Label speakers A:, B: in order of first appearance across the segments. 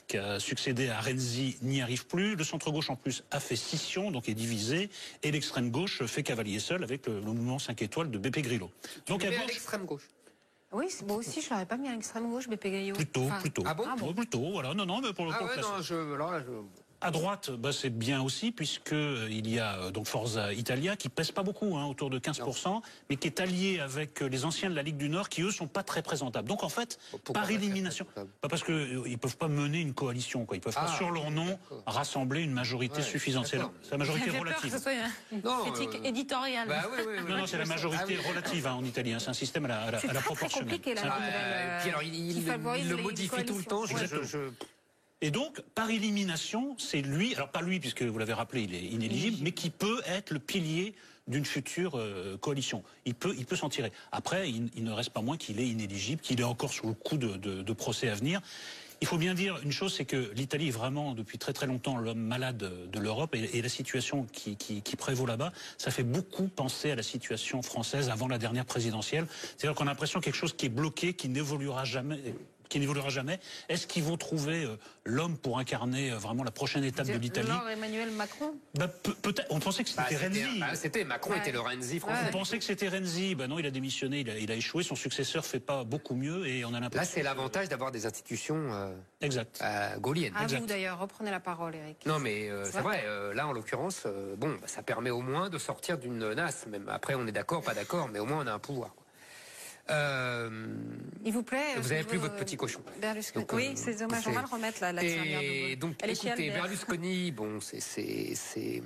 A: qui a succédé à Renzi n'y arrive plus. Le centre-gauche en plus a fait scission, donc est divisé, et l'extrême gauche fait cavalier seul avec le mouvement 5 étoiles de Beppe Grillo.
B: Donc à l'extrême gauche.
C: Oui, moi aussi je l'aurais pas mis à l'extrême gauche, Beppe Grillo.
A: Plutôt.
B: Ah bon,
A: Plutôt, voilà. Non, mais pour le coup. À droite, c'est bien aussi, puisque il y a donc Forza Italia, qui pèse pas beaucoup, autour de 15%, mais qui est allié avec les anciens de la Ligue du Nord, qui eux sont pas très présentables. Donc en fait, par élimination, pas parce que ils peuvent pas mener une coalition, quoi. Ils peuvent pas sur leur nom rassembler une majorité suffisante. C'est la majorité relative.
C: Peur que ce soit une critique éditoriale.
A: Non, c'est la majorité relative en Italie. C'est un système à la proportionnelle.
C: C'est compliqué la nouvelle.
B: Puis alors il le modifie tout le temps.
A: Et donc, par élimination, c'est lui, alors pas lui, puisque vous l'avez rappelé, il est inéligible, mais qui peut être le pilier d'une future coalition. Il peut s'en tirer. Après, il ne reste pas moins qu'il est inéligible, qu'il est encore sous le coup de procès à venir. Il faut bien dire une chose, c'est que l'Italie est vraiment, depuis très très longtemps, l'homme malade de l'Europe, et la situation qui prévaut là-bas, ça fait beaucoup penser à la situation française avant la dernière présidentielle. C'est-à-dire qu'on a l'impression quelque chose qui est bloqué, qui n'évoluera jamais. Est-ce qu'ils vont trouver l'homme pour incarner vraiment la prochaine étape de l'Italie?
C: Emmanuel Macron?
A: Peut-être. On pensait que c'était Renzi.
B: Macron était le Renzi français.
A: On pensait que c'était Renzi. Non, il a démissionné, il a échoué. Son successeur fait pas beaucoup mieux, et on a l'impression.
B: Là, c'est l'avantage d'avoir des institutions
A: exact.
B: Gaulliennes.
C: Vous d'ailleurs, reprenez la parole, Eric.
B: Non, mais c'est vrai. Là, en l'occurrence, ça permet au moins de sortir d'une nasse. Même après, on est d'accord, pas d'accord, mais au moins on a un pouvoir.
C: Il vous plaît?
B: Vous avez plus votre petit cochon.
C: Berlusconi. Oui, c'est dommage. On va le remettre là.
B: Et donc, écoutez, Berlusconi, c'est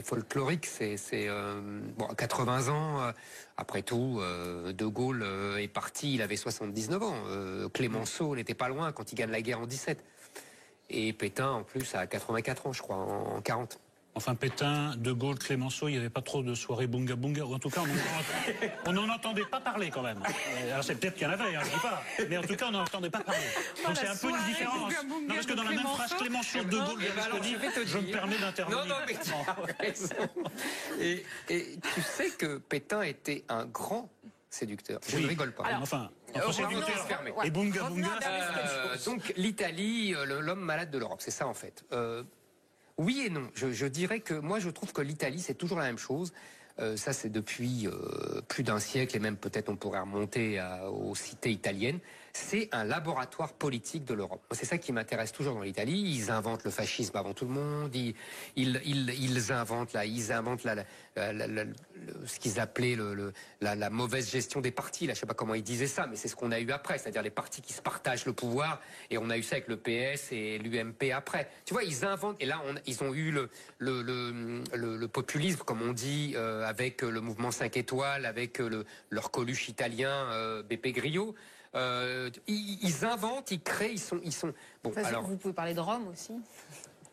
B: folklorique. C'est à 80 ans. Après tout, De Gaulle est parti. Il avait 79 ans. Clémenceau n'était pas loin quand il gagne la guerre en 17. Et Pétain, en plus, a 84 ans, je crois, en 40.
A: Enfin, Pétain, De Gaulle, Clémenceau, il n'y avait pas trop de soirées bunga bunga, ou en tout cas, on n'en entendait pas parler quand même. Alors c'est peut-être qu'il y en avait, je dis pas, mais en tout cas, on n'en entendait pas parler. Donc c'est un peu une différence. Non, parce que dans la même phrase, Clémenceau, De Gaulle, Berlusconi, je me permets d'intervenir.
B: Non, mais tu as raison. Et tu sais que Pétain était un grand séducteur. Je ne rigole pas.
A: Alors, enfin, séducteur et bunga bunga.
B: Donc l'Italie, l'homme malade de l'Europe, c'est ça en fait. Oui et non. Je dirais que moi je trouve que l'Italie c'est toujours la même chose. Ça c'est depuis plus d'un siècle et même peut-être on pourrait remonter aux cités italiennes. C'est un laboratoire politique de l'Europe. C'est ça qui m'intéresse toujours dans l'Italie. Ils inventent le fascisme avant tout le monde. Ils inventent ce qu'ils appelaient la mauvaise gestion des partis. Là, je sais pas comment ils disaient ça, mais c'est ce qu'on a eu après, c'est-à-dire les partis qui se partagent le pouvoir. Et on a eu ça avec le PS et l'UMP après. Tu vois, ils inventent. Et là, ils ont eu le populisme, comme on dit, avec le mouvement 5 étoiles, avec leur Coluche italien, Beppe Grillo. Ils inventent, ils créent, ils sont. Bon, alors
C: vous pouvez parler de Rome aussi.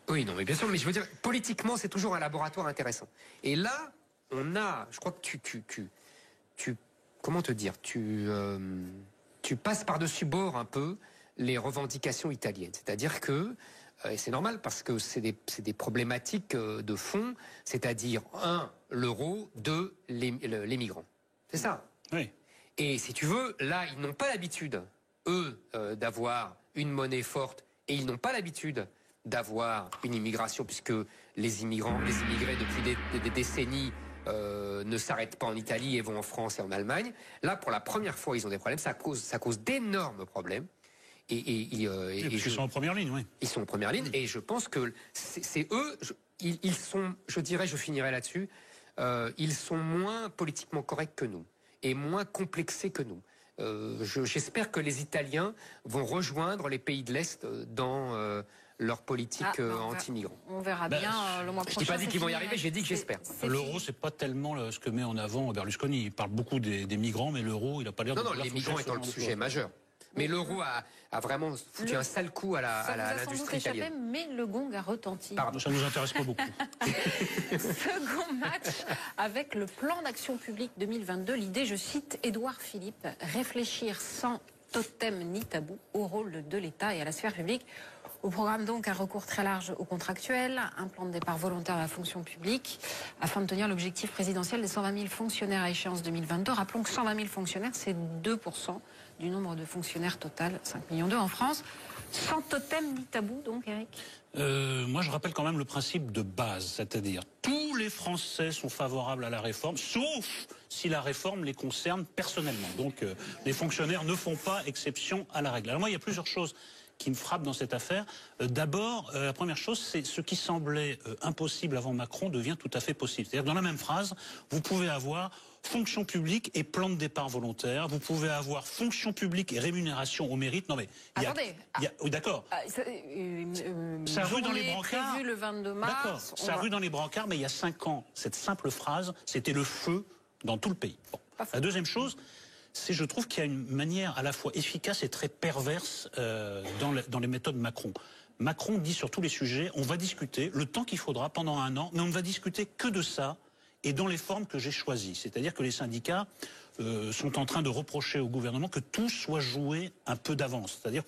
B: Oui, non, mais bien sûr, mais je veux dire, politiquement, c'est toujours un laboratoire intéressant. Et là, on a, je crois que tu comment te dire, tu passes par-dessus bord un peu les revendications italiennes. C'est-à-dire que, et c'est normal parce que c'est des problématiques de fond, c'est-à-dire, 1, l'euro, 2, les migrants. C'est ça.
A: Oui.
B: Et si tu veux, là, ils n'ont pas l'habitude, eux, d'avoir une monnaie forte, et ils n'ont pas l'habitude d'avoir une immigration, puisque les immigrés depuis des décennies ne s'arrêtent pas en Italie et vont en France et en Allemagne. Là, pour la première fois, ils ont des problèmes. Ça cause d'énormes problèmes.
A: Ils sont en première ligne, oui.
B: Ils sont en première ligne, et je pense que c'est eux, ils sont, je dirais, je finirai là-dessus, ils sont moins politiquement corrects que nous, et moins complexés que nous. J'espère que les Italiens vont rejoindre les pays de l'Est dans leur politique anti-migrants.
C: On verra bien le mois prochain.
B: Je n'ai pas dit qu'ils vont y arriver, j'ai dit que j'espère.
A: L'euro, c'est pas tellement ce que met en avant Berlusconi. Il parle beaucoup des migrants, mais l'euro, il n'a pas l'air de...
B: Non, les migrants étant le sujet majeur. Mais l'euro a vraiment foutu un sale coup à l'industrie italienne.
C: Mais le gong a retenti.
A: Pardon, ça ne nous intéresse pas beaucoup.
C: Second match avec le plan d'action publique 2022. L'idée, je cite Édouard Philippe, réfléchir sans totem ni tabou au rôle de l'État et à la sphère publique. Au programme donc un recours très large aux contractuels, un plan de départ volontaire de la fonction publique, afin de tenir l'objectif présidentiel des 120 000 fonctionnaires à échéance 2022. Rappelons que 120 000 fonctionnaires, c'est 2% du nombre de fonctionnaires total, 5,2 millions en France. Sans totem ni tabou donc, Éric?
A: Moi, je rappelle quand même le principe de base, c'est-à-dire tous les Français sont favorables à la réforme, sauf si la réforme les concerne personnellement. Donc, les fonctionnaires ne font pas exception à la règle. Alors moi, il y a plusieurs choses qui me frappent dans cette affaire. D'abord, la première chose, c'est ce qui semblait impossible avant Macron devient tout à fait possible. C'est-à-dire que dans la même phrase, vous pouvez avoir fonction publique et plan de départ volontaire. Vous pouvez avoir fonction publique et rémunération au mérite. Non mais
C: attendez.
A: Oui, d'accord. Ça rue dans les brancards.
C: Prévu le 22 mars.
A: D'accord. Ça rue dans les brancards, mais il y a 5 ans, cette simple phrase, c'était le feu dans tout le pays. Bon. La deuxième chose, c'est je trouve qu'il y a une manière à la fois efficace et très perverse dans les méthodes Macron. Macron dit sur tous les sujets, on va discuter le temps qu'il faudra pendant 1 an, mais on ne va discuter que de ça et dans les formes que j'ai choisies. C'est-à-dire que les syndicats sont en train de reprocher au gouvernement que tout soit joué un peu d'avance. C'est-à-dire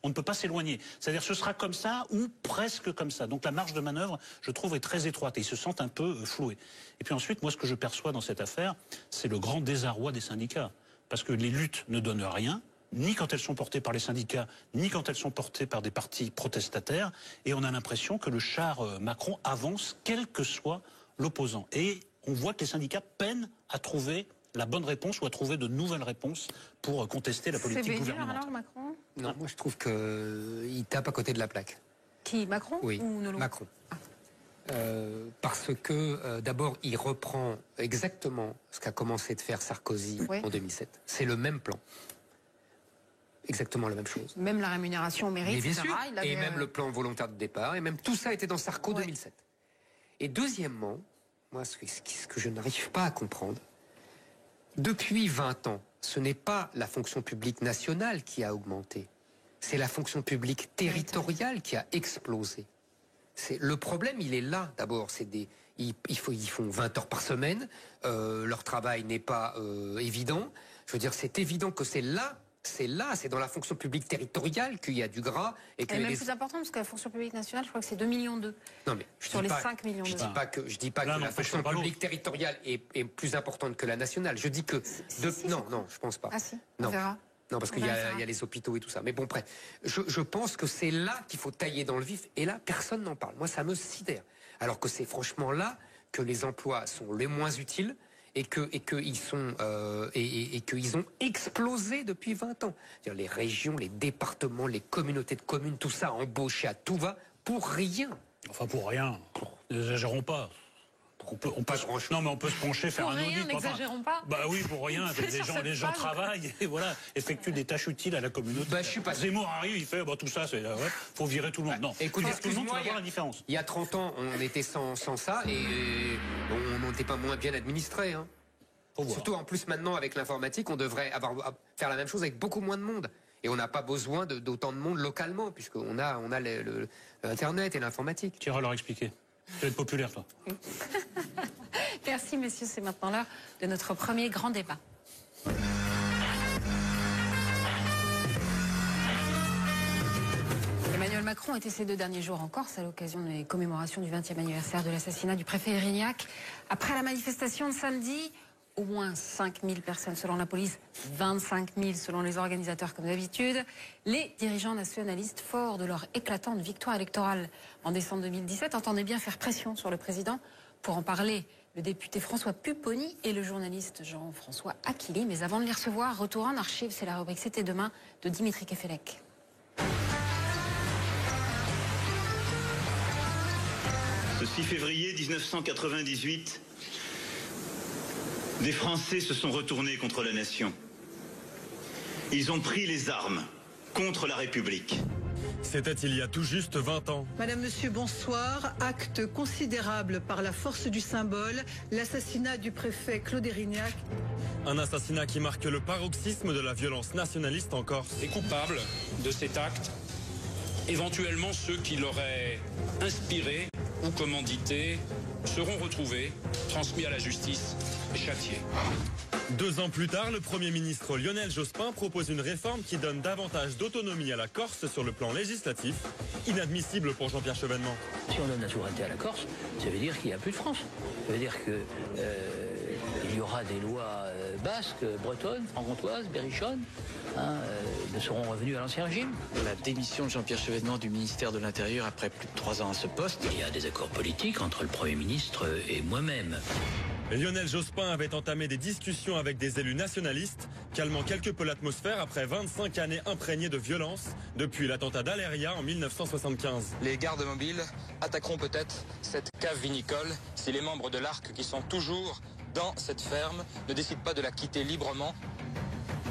A: on ne peut pas s'éloigner. C'est-à-dire ce sera comme ça ou presque comme ça. Donc la marge de manœuvre, je trouve, est très étroite et ils se sentent un peu floués. Et puis ensuite, moi, ce que je perçois dans cette affaire, c'est le grand désarroi des syndicats. Parce que les luttes ne donnent rien, ni quand elles sont portées par les syndicats, ni quand elles sont portées par des partis protestataires. Et on a l'impression que le char Macron avance, quel que soit l'opposant. Et on voit que les syndicats peinent à trouver la bonne réponse ou à trouver de nouvelles réponses pour contester la politique gouvernementale.
C: Alors, Macron?
B: Non, moi je trouve qu'il tape à côté de la plaque.
C: Qui, Macron?
B: Oui,
C: ou Nolot?
B: Macron. Parce que d'abord, il reprend exactement ce qu'a commencé de faire Sarkozy en 2007. C'est le même plan. Exactement la même chose.
C: Même la rémunération au mérite,
B: mais bien
C: etc.
B: sûr.
C: Il avait...
B: Et même le plan volontaire de départ, et même tout ça était dans Sarko 2007. Et deuxièmement, moi, ce que je n'arrive pas à comprendre, depuis 20 ans, ce n'est pas la fonction publique nationale qui a augmenté, c'est la fonction publique territoriale qui a explosé. Le problème, il est là, d'abord. Ils font 20 heures par semaine, leur travail n'est pas évident. Je veux dire, c'est évident que c'est dans la fonction publique territoriale qu'il y a du gras. Et que
C: même plus important, parce que la fonction publique nationale, je crois que c'est 2,2 millions. Non, mais sur les 5 millions.
B: Je ne dis pas que la fonction publique territoriale est plus importante que la nationale. Je dis que... non, je pense pas.
C: Ah si, on verra.
B: Non, parce qu'il y a les hôpitaux et tout ça. Mais bon, bref, je pense que c'est là qu'il faut tailler dans le vif. Et là, personne n'en parle. Moi, ça me sidère. Alors que c'est franchement là que les emplois sont les moins utiles et qu'ils ont explosé depuis 20 ans. C'est-à-dire les régions, les départements, les communautés de communes, tout ça embauché à tout va pour rien.
A: Enfin, pour rien. N'exagérons pas. On peut se pencher, faire
C: pour
A: un
C: rien,
A: audit.
C: N'exagérons pas.
A: Bah oui, pour rien. Les gens travaillent et voilà, effectuent des tâches utiles à la communauté.
B: Bah, je suis pas...
A: Zemmour arrive, il fait tout ça, faut virer tout le monde. Non,
B: écoutez,
A: tout le monde va voir la différence.
B: Il y a 30 ans, on était sans ça et on n'était pas moins bien administré. Hein. Surtout en plus maintenant avec l'informatique, on devrait faire la même chose avec beaucoup moins de monde. Et on n'a pas besoin d'autant de monde localement puisqu'on a Internet et l'informatique.
A: Tu iras leur expliquer. Tu vas être populaire, toi.
C: Merci, messieurs. C'est maintenant l'heure de notre premier grand débat. Emmanuel Macron était ces 2 derniers jours en Corse à l'occasion des commémorations du 20e anniversaire de l'assassinat du préfet Erignac. Après la manifestation de samedi, au moins 5 000 personnes selon la police, 25 000 selon les organisateurs comme d'habitude. Les dirigeants nationalistes, forts de leur éclatante victoire électorale en décembre 2017, entendaient bien faire pression sur le président. Pour en parler, le député François Pupponi et le journaliste Jean-François Aquili. Mais avant de les recevoir, retour en archive, c'est la rubrique C'était demain de Dimitri Kefelec.
D: Ce 6 février 1998, des Français se sont retournés contre la nation. Ils ont pris les armes contre la République.
E: C'était il y a tout juste 20 ans.
F: Madame, Monsieur, bonsoir. Acte considérable par la force du symbole, l'assassinat du préfet Claude Erignac.
E: Un assassinat qui marque le paroxysme de la violence nationaliste en Corse.
G: Les coupables de cet acte, éventuellement ceux qui l'auraient inspiré ou commandité, seront retrouvés, transmis à la justice et châtiés.
E: 2 ans plus tard, le Premier ministre Lionel Jospin propose une réforme qui donne davantage d'autonomie à la Corse sur le plan législatif, inadmissible pour Jean-Pierre Chevènement.
H: Si on donne la souveraineté à la Corse, ça veut dire qu'il n'y a plus de France. Ça veut dire que il y aura des lois basques, bretonnes, franc-comtoises, berrichonnes, ne seront revenues à l'ancien régime.
I: La démission de Jean-Pierre Chevènement du ministère de l'Intérieur après plus de 3 ans à ce poste.
H: Il y a des accords politiques entre le Premier ministre et moi-même.
E: Lionel Jospin avait entamé des discussions avec des élus nationalistes, calmant quelque peu l'atmosphère après 25 années imprégnées de violence depuis l'attentat d'Aléria en 1975.
J: Les gardes mobiles attaqueront peut-être cette cave vinicole si les membres de l'Arc qui sont toujours dans cette ferme ne décident pas de la quitter librement.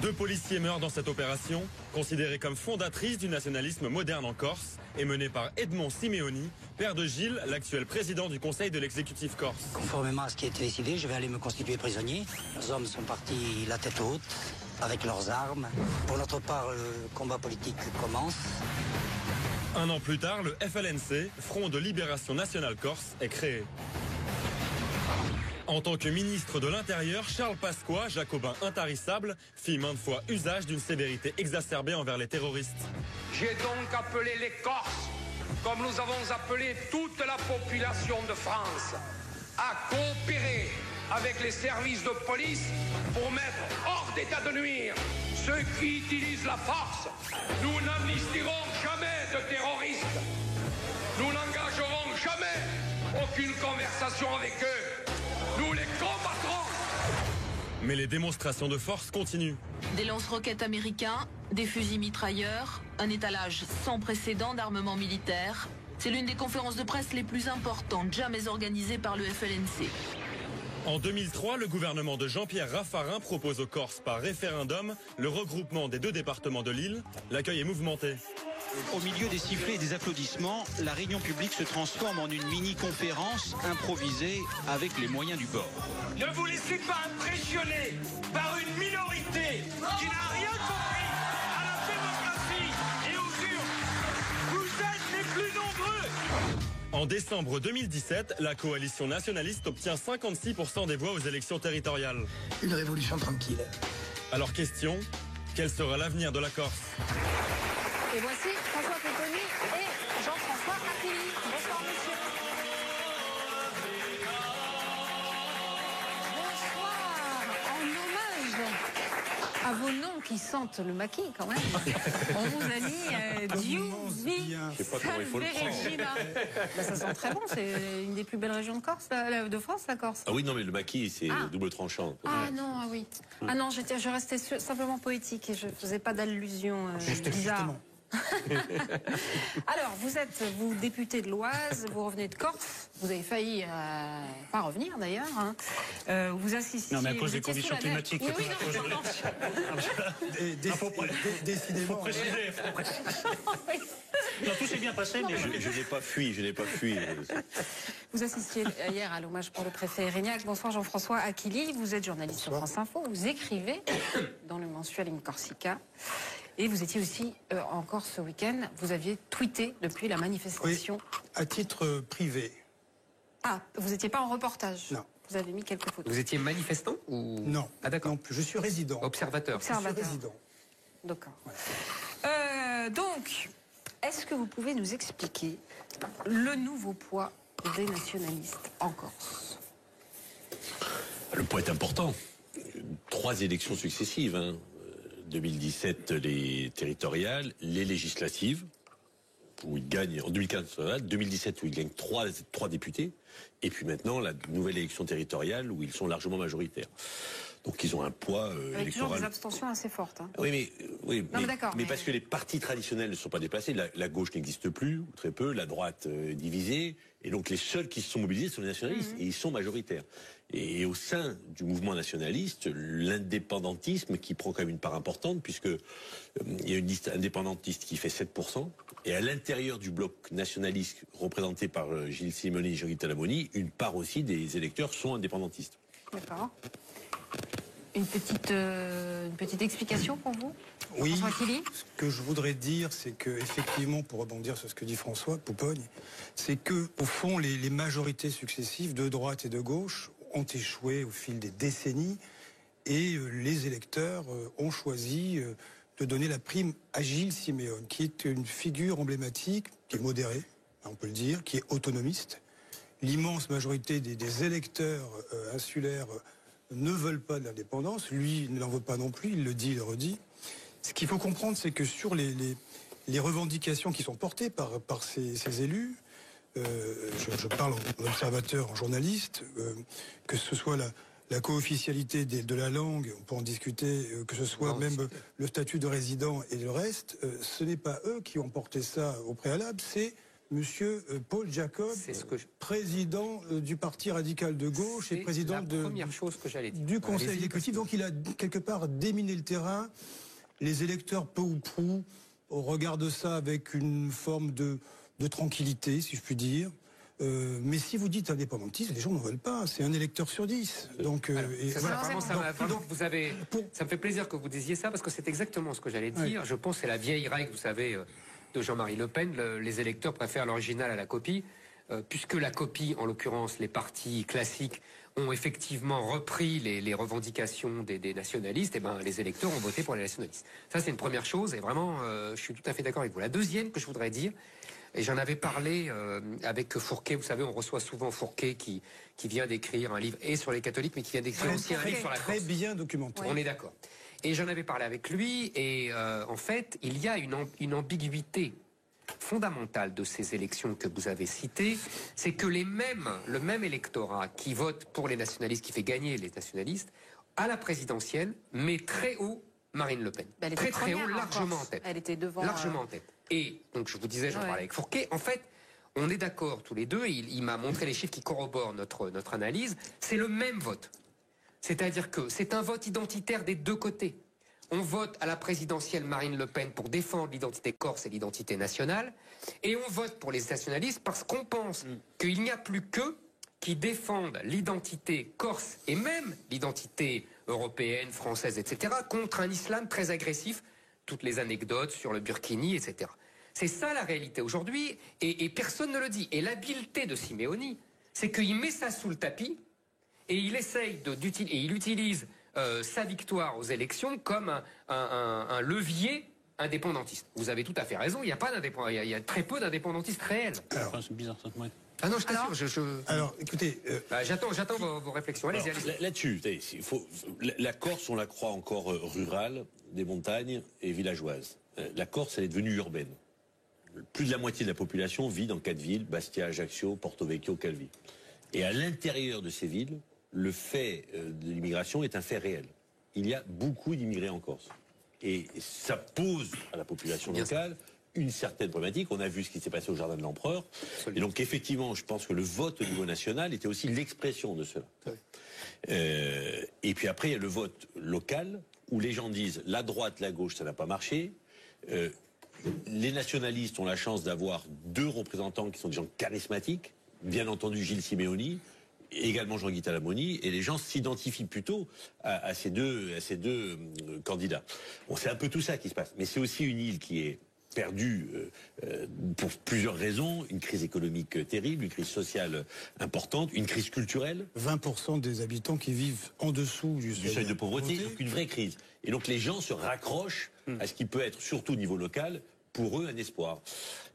E: 2 policiers meurent dans cette opération, considérée comme fondatrice du nationalisme moderne en Corse et menée par Edmond Simeoni, père de Gilles, l'actuel président du Conseil de l'exécutif corse.
K: Conformément à ce qui a été décidé, je vais aller me constituer prisonnier. Les hommes sont partis la tête haute, avec leurs armes. Pour notre part, le combat politique commence.
E: 1 an plus tard, le FLNC, Front de Libération Nationale Corse, est créé. En tant que ministre de l'Intérieur, Charles Pasqua, jacobin intarissable, fit maintes fois usage d'une sévérité exacerbée envers les terroristes.
L: J'ai donc appelé les Corses, comme nous avons appelé toute la population de France, à coopérer avec les services de police pour mettre hors d'état de nuire ceux qui utilisent la force. Nous n'amnistierons jamais de terroristes. Nous n'engagerons jamais aucune conversation avec eux. Nous les combattrons.
E: Mais les démonstrations de force continuent.
M: Des lance-roquettes américains, des fusils mitrailleurs, un étalage sans précédent d'armement militaire. C'est l'une des conférences de presse les plus importantes jamais organisées par le FLNC.
E: En 2003, le gouvernement de Jean-Pierre Raffarin propose aux Corses par référendum le regroupement des 2 départements de l'île. L'accueil est mouvementé.
N: Au milieu des sifflets et des applaudissements, la réunion publique se transforme en une mini-conférence improvisée avec les moyens du bord.
L: Ne vous laissez pas impressionner par une minorité qui n'a rien compris à la démocratie et aux urnes. Vous êtes les plus nombreux.
E: En décembre 2017, la coalition nationaliste obtient 56% des voix aux élections territoriales.
K: Une révolution tranquille.
E: Alors question, quel sera l'avenir de la Corse ?
C: Et voici François Pupponi et Jean-François Akili. Bonsoir, monsieur. Bonsoir. En hommage à vos noms qui sentent le maquis, quand même. On vous a mis Diouvi, Salve-Regina. Ça sent très bon. C'est une des plus belles régions de Corse, de France, la Corse.
O: Ah oui, non, mais le maquis, c'est double tranchant.
C: Ah non, ah oui. Ah non, je restais simplement poétique et je ne faisais pas d'allusion bizarre. Alors, vous êtes député de l'Oise, vous revenez de Corse, vous avez failli pas revenir d'ailleurs. Hein. Vous assistiez.
A: Non, mais à cause des conditions climatiques.
C: Oui, non.
A: Décidément. Faut préciser. Non, tout s'est bien passé, mais
O: je n'ai pas fui,
C: Vous assistiez hier à l'hommage pour le préfet Erignac. Bonsoir Jean-François Akili, vous êtes journaliste sur France Info, vous écrivez dans le mensuel In Corsica. Et vous étiez aussi en Corse ce week-end. Vous aviez tweeté depuis la manifestation.
P: Oui, à titre privé.
C: Ah, vous n'étiez pas en reportage?
P: Non.
C: Vous avez mis quelques photos.
B: Vous étiez manifestant ou...
P: Non.
B: Ah d'accord.
P: Non plus, je suis résident.
B: Observateur.
P: Je suis résident.
C: D'accord. Ouais. Donc, est-ce que vous pouvez nous expliquer le nouveau poids des nationalistes en Corse?
O: Le poids est important. 3 élections successives, 2017 les territoriales, les législatives, où il gagne en 2015, 2017 où il gagne 3 députés, et puis maintenant la nouvelle élection territoriale où ils sont largement majoritaires. Donc ils ont un poids
C: avec
O: électoral.
C: toujours des abstentions assez fortes. Hein.
O: Oui, mais
C: parce
O: que les partis traditionnels ne sont pas déplacés. La gauche n'existe plus, ou très peu. La droite divisée. Et donc les seuls qui se sont mobilisés sont les nationalistes. Et ils sont majoritaires. Et au sein du mouvement nationaliste, l'indépendantisme qui prend quand même une part importante, puisque il y a une liste indépendantiste qui fait 7%. Et à l'intérieur du bloc nationaliste représenté par Gilles Simeoni et Jordi Talamoni, une part aussi des électeurs sont indépendantistes.
C: D'accord. Une petite explication pour vous?
P: Oui, ce que je voudrais dire, c'est que effectivement, pour rebondir sur ce que dit François Pupponi, c'est que au fond, les majorités successives de droite et de gauche ont échoué au fil des décennies et les électeurs ont choisi de donner la prime à Gilles Siméone, qui est une figure emblématique, qui est modérée, on peut le dire, qui est autonomiste. L'immense majorité des électeurs insulaires ne veulent pas de l'indépendance. Lui ne l'en veut pas non plus, il le dit, il le redit. Ce qu'il faut comprendre, c'est que sur les revendications qui sont portées par ces élus, je parle en observateur, en journaliste, que ce soit la co-officialité de la langue, on peut en discuter, que ce soit même le statut de résident et le reste, ce n'est pas eux qui ont porté ça au préalable, c'est Monsieur Paul Jacob, président du Parti radical de gauche et président du Conseil exécutif. Donc il a quelque part déminé le terrain. Les électeurs, peu ou prou, regardent ça avec une forme de tranquillité, si je puis dire. Mais si vous dites indépendantiste, les gens n'en veulent pas. C'est un électeur sur 10. Donc,
B: ça me fait plaisir que vous disiez ça, parce que c'est exactement ce que j'allais dire. Je pense que c'est la vieille règle, vous savez, de Jean-Marie Le Pen. Les électeurs préfèrent l'original à la copie. Puisque la copie, en l'occurrence les partis classiques, ont effectivement repris les revendications des nationalistes, et ben les électeurs ont voté pour les nationalistes. Ça, c'est une première chose, et vraiment, je suis tout à fait d'accord avec vous. La deuxième que je voudrais dire, et j'en avais parlé avec Fourquet, vous savez, on reçoit souvent Fourquet qui vient d'écrire un livre, et sur les catholiques, mais qui vient d'écrire aussi un livre sur la Corse.
P: Très bien documenté.
B: On est d'accord. Et j'en avais parlé avec lui, et en fait, il y a une ambiguïté fondamentale de ces élections que vous avez citées, c'est que le même électorat qui vote pour les nationalistes, qui fait gagner les nationalistes, à la présidentielle, met très haut Marine Le Pen. Très haut, largement en tête.
C: Elle était devant.
B: Largement en tête. Et donc je vous disais, j'en parlais avec Fourquet, en fait, on est d'accord tous les deux, et il m'a montré les chiffres qui corroborent notre analyse, c'est le même vote. C'est-à-dire que c'est un vote identitaire des deux côtés. On vote à la présidentielle Marine Le Pen pour défendre l'identité corse et l'identité nationale, et on vote pour les nationalistes parce qu'on pense qu'il n'y a plus qu'eux qui défendent l'identité corse et même l'identité européenne, française, etc., contre un islam très agressif. Toutes les anecdotes sur le Burkini, etc. C'est ça la réalité aujourd'hui, et personne ne le dit. Et l'habileté de Simeoni, c'est qu'il met ça sous le tapis, et il essaye il utilise sa victoire aux élections comme un levier indépendantiste. Vous avez tout à fait raison, il y a très peu d'indépendantistes réels.
A: C'est bizarre ça. Ouais.
B: Ah non, je t'assure,
P: Alors, écoutez...
B: j'attends vos réflexions. Allez-y.
O: Là-dessus, la Corse, on la croit encore rurale, des montagnes et villageoise. La Corse, elle est devenue urbaine. Plus de la moitié de la population vit dans 4 villes, Bastia, Ajaccio, Porto Vecchio, Calvi. Et à l'intérieur de ces villes, le fait de l'immigration est un fait réel. Il y a beaucoup d'immigrés en Corse. Et ça pose à la population locale une certaine problématique. On a vu ce qui s'est passé au Jardin de l'Empereur. Et donc, effectivement, je pense que le vote au niveau national était aussi l'expression de cela. Et puis après, il y a le vote local, où les gens disent la droite, la gauche, ça n'a pas marché. Les nationalistes ont la chance d'avoir 2 représentants qui sont des gens charismatiques. Bien entendu, Gilles Simeoni, également Jean-Guy Talamoni, et les gens s'identifient plutôt à ces deux candidats. Bon, c'est un peu tout ça qui se passe. Mais c'est aussi une île qui est perdue pour plusieurs raisons. Une crise économique terrible, une crise sociale importante, une crise culturelle.
P: 20% des habitants qui vivent en dessous du
O: seuil de pauvreté, donc une vraie crise. Et donc les gens se raccrochent à ce qui peut être, surtout au niveau local, pour eux un espoir.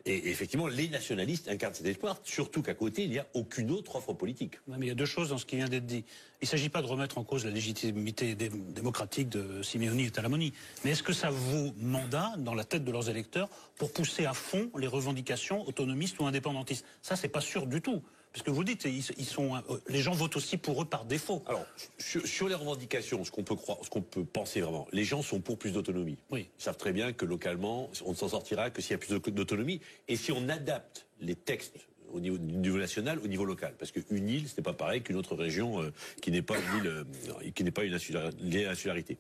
O: Et effectivement, les nationalistes incarnent cet espoir, surtout qu'à côté, il n'y a aucune autre offre politique.
A: Non, mais il y a 2 choses dans ce qui vient d'être dit. Il ne s'agit pas de remettre en cause la légitimité démocratique de Simeoni et Talamoni. Mais est-ce que ça vaut mandat dans la tête de leurs électeurs pour pousser à fond les revendications autonomistes ou indépendantistes? Ça, c'est pas sûr du tout. Parce que vous dites, les gens votent aussi pour eux par défaut.
O: Alors, sur les revendications, ce qu'on peut penser vraiment, les gens sont pour plus d'autonomie.
A: Oui.
O: Ils savent très bien que localement, on ne s'en sortira que s'il y a plus d'autonomie. Et si on adapte les textes au niveau national, au niveau local. Parce qu'une île, ce n'est pas pareil qu'une autre région qui n'est pas une île, qui n'est pas une insularité.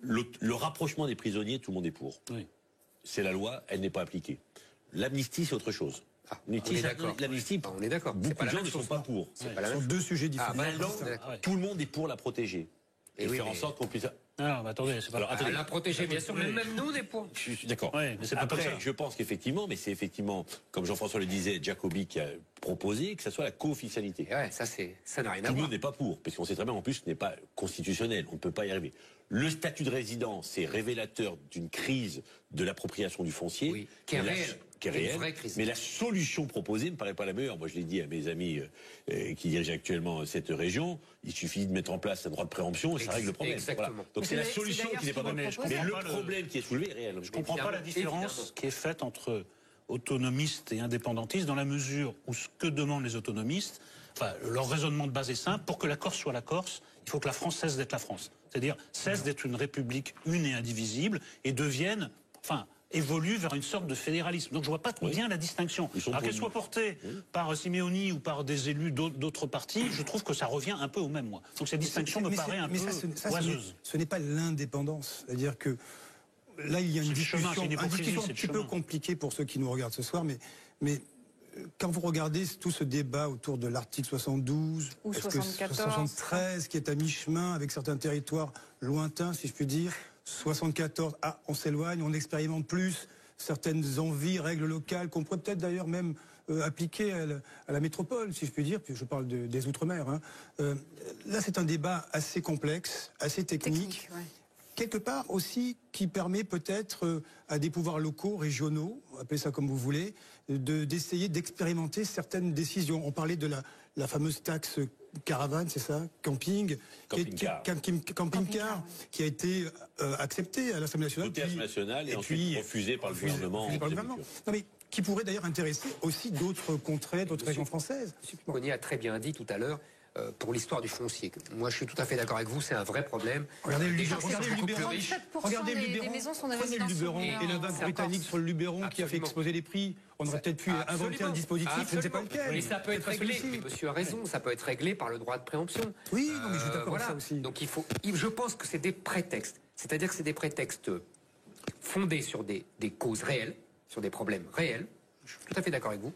O: Le rapprochement des prisonniers, tout le monde est pour.
A: Oui.
O: C'est la loi, elle n'est pas appliquée. L'amnistie, c'est autre chose. L'amnistie,
B: on est d'accord.
O: Beaucoup de gens ne sont pas pour.
P: Ce sont 2 sujets différents.
O: Tout le monde est pour la protéger. Et faire en sorte qu'on puisse
A: Non, mais attendez, c'est pas...
O: Alors, attendez.
B: La protéger, bien sûr, mais même nous, des points.
O: Je suis d'accord.
A: Ouais, mais c'est pas comme
O: Après,
A: ça.
O: je pense qu'effectivement, mais c'est effectivement, comme Jean-François le disait, Jacobi qui a proposé que ça soit la co-officialité.
B: Ouais, ça n'a rien à
O: Tout le
B: voir.
O: monde n'est pas pour, parce qu'on sait très bien en plus que ce n'est pas constitutionnel, on ne peut pas y arriver. Le statut de résident, c'est révélateur d'une crise de l'appropriation du foncier,
B: Oui, qui est réelle.
O: qui est
B: Une
O: réelle,
B: vraie crise.
O: mais la solution proposée me paraît pas la meilleure. Moi, je l'ai dit à mes amis qui dirigent actuellement cette région, il suffit de mettre en place un droit de préemption et ça règle le problème.
B: Exactement.
O: Voilà. Donc c'est la solution qui n'est pas bonne. Mais le problème qui est soulevé est réel.
A: Je ne comprends pas la différence qui est faite entre autonomistes et indépendantistes dans la mesure où ce que demandent les autonomistes, enfin, leur raisonnement de base est simple, pour que la Corse soit la Corse, il faut que la France cesse d'être la France. C'est-à-dire cesse d'être une république une et indivisible et devienne, enfin, évolue vers une sorte de fédéralisme. Donc je vois pas bien la distinction. Alors qu'elle soit portée par Simeoni ou par des élus d'autres partis, je trouve que ça revient un peu au même, moi. Donc cette distinction me paraît un peu oiseuse.
P: Ce n'est pas l'indépendance. C'est-à-dire que là, il y a une discussion un petit peu compliquée pour ceux qui nous regardent ce soir, mais quand vous regardez tout ce débat autour de l'article 72,
C: ou 74,
P: 73, qui est à mi-chemin avec certains territoires lointains, si je puis dire, 74, on s'éloigne, on expérimente plus certaines envies, règles locales qu'on pourrait peut-être d'ailleurs même appliquer à la métropole, si je puis dire, puis je parle des Outre-mer. Hein. Là, c'est un débat assez complexe, assez technique.
C: Ouais.
P: Quelque part aussi qui permet peut-être à des pouvoirs locaux, régionaux, appelez ça comme vous voulez, d'essayer d'expérimenter certaines décisions. On parlait de la fameuse taxe caravane, c'est ça, camping, camping-car, qui a été acceptée à l'Assemblée nationale.
O: Voté à l'Assemblée nationale et ensuite refusé par le gouvernement.
P: Non, mais qui pourrait d'ailleurs intéresser aussi d'autres contrées, d'autres régions françaises.
B: M. Picconi a très bien dit tout à l'heure, pour l'histoire du foncier. Moi, je suis tout à fait d'accord avec vous, c'est un vrai problème.
P: Regardez le
B: Luberon,
P: Regardez le Luberon. Prenez le Luberon et la vague britannique sur le Luberon qui a fait exploser les prix. On aurait peut-être pu inventer un dispositif, je ne sais pas lequel.
B: Mais ça peut être réglé, mais monsieur a raison, ça peut être réglé par le droit de préemption.
P: Oui, non, mais je suis d'accord avec ça aussi.
B: Donc je pense que c'est des prétextes. C'est-à-dire que c'est des prétextes fondés sur des causes réelles, sur des problèmes réels. Je suis tout à fait d'accord avec vous.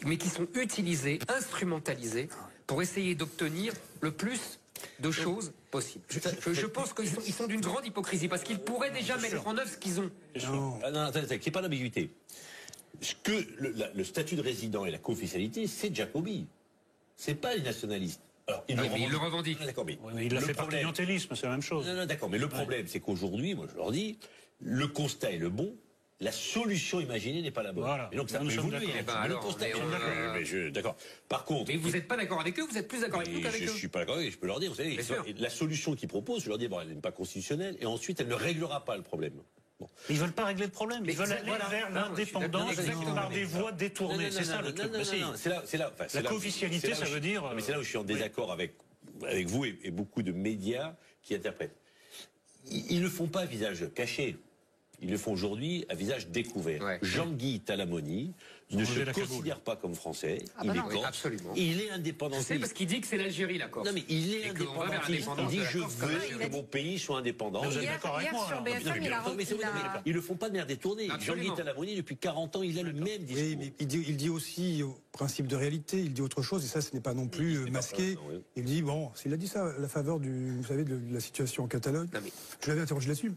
B: Mais qui sont utilisés, instrumentalisés pour essayer d'obtenir le plus de choses possibles. Je pense qu'ils sont d'une grande hypocrisie parce qu'ils pourraient déjà mettre en œuvre ce qu'ils ont.
O: Non, attendez, qu'il n'y ait pas d'ambiguïté. Ce que le statut de résident et la co-officialité, c'est Jacobi. C'est pas les nationalistes. Alors,
B: il le revendique.
O: D'accord, mais
A: il l'a fait par clientélisme, c'est la même chose.
O: Non, d'accord, mais le problème, c'est qu'aujourd'hui, moi je leur dis, le constat est le bon. La solution imaginée n'est pas la bonne.
A: Voilà.
O: Et donc ça peut évoluer. D'accord. Par contre,
B: mais vous n'êtes pas d'accord avec eux, vous êtes plus d'accord avec nous qu'avec eux.
O: Je suis pas d'accord avec eux, je peux leur dire, vous savez, la solution qu'ils proposent, je leur dis, bon, elle n'est pas constitutionnelle, et ensuite elle ne réglera pas le problème. Bon.
A: Ils veulent pas régler le problème, ils veulent aller vers l'indépendance par des voies détournées. C'est ça le truc. La co-officialité, ça veut dire.
O: Mais c'est là où je suis en désaccord avec vous et beaucoup de médias qui interprètent. Ils ne font pas à visage caché. Ils le font aujourd'hui à visage découvert. Ouais. Jean-Guy Talamoni ne se considère pas comme français. Il est corse.
B: Absolument.
O: Il est indépendantiste.
B: C'est parce qu'il dit que c'est l'Algérie, la Corse.
O: Non, mais il est indépendantiste. Il dit je veux que mon pays soit indépendant.
A: Vous êtes d'accord avec moi?
O: Ils le font pas de manière détournée. Jean-Guy Talamoni, depuis 40 ans, il a le même discours.
P: Oui, mais il dit aussi au principe de réalité, il dit autre chose, et ça, ce n'est pas non plus masqué. Il dit, bon, s'il a dit ça à la faveur vous savez, de la situation en Catalogne, je l'avais interrogé là-dessus.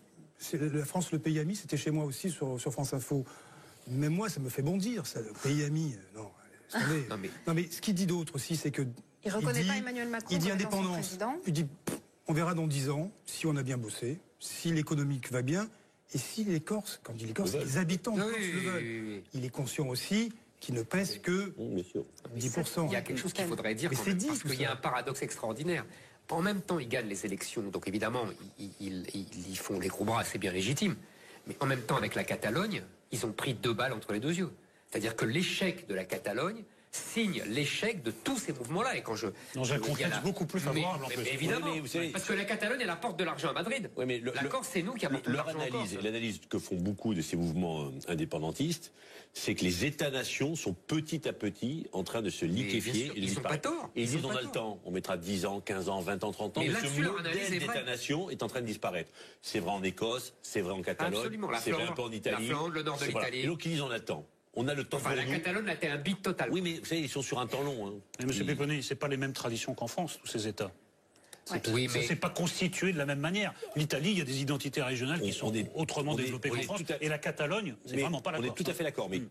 P: La France, le pays ami, c'était chez moi aussi sur France Info. Même moi, ça me fait bondir, ça, le pays ami. Non, mais ce qu'il dit d'autre aussi, c'est que...
C: Il ne reconnaît pas Emmanuel Macron.
P: Il dit indépendance. Il dit, on verra dans 10 ans si on a bien bossé, si l'économique va bien, et si les Corses, quand il dit les Corses, les habitants de Corse le veulent. Il est conscient aussi qu'il ne pèse que 10%.
B: Il y a quelque chose qu'il faudrait dire, parce qu'il y a un paradoxe extraordinaire. En même temps, ils gagnent les élections, donc évidemment, ils font les gros bras, c'est bien légitime. Mais en même temps, avec la Catalogne, ils ont pris 2 balles entre les 2 yeux. C'est-à-dire que l'échec de la Catalogne signe l'échec de tous ces mouvements-là. Et quand
A: j'ai un contexte beaucoup plus favorable.
B: Mais évidemment, parce que la Catalogne, elle apporte de l'argent à Madrid.
O: Oui, mais
B: la Corse, c'est nous qui apportons de l'argent à Corse.
O: L'analyse que font beaucoup de ces mouvements indépendantistes, c'est que les États-nations sont petit à petit en train de se liquéfier.
B: Ils n'ont pas tort.
O: Et ils disent, on a le temps, on mettra 10 ans, 15 ans, 20 ans, 30 ans, mais ce modèle d'État-nation est en train de disparaître. C'est vrai en Écosse, c'est vrai en Catalogne, c'est vrai un peu en Italie.
B: La Flandre, le nord de l'Italie.
O: Et donc ils disent, on attend. On a le temps
B: la Catalogne, là, t'es un big total.
O: Oui, mais vous savez, ils sont sur un temps long.
A: Mais M. Picconi, c'est pas les mêmes traditions qu'en France, tous ces États.
B: Oui,
A: ça s'est pas constitué de la même manière. L'Italie, il y a des identités régionales qui sont autrement développées qu'en France. Et la Catalogne, c'est vraiment pas la Corse.
O: On est tout à fait d'accord. Mais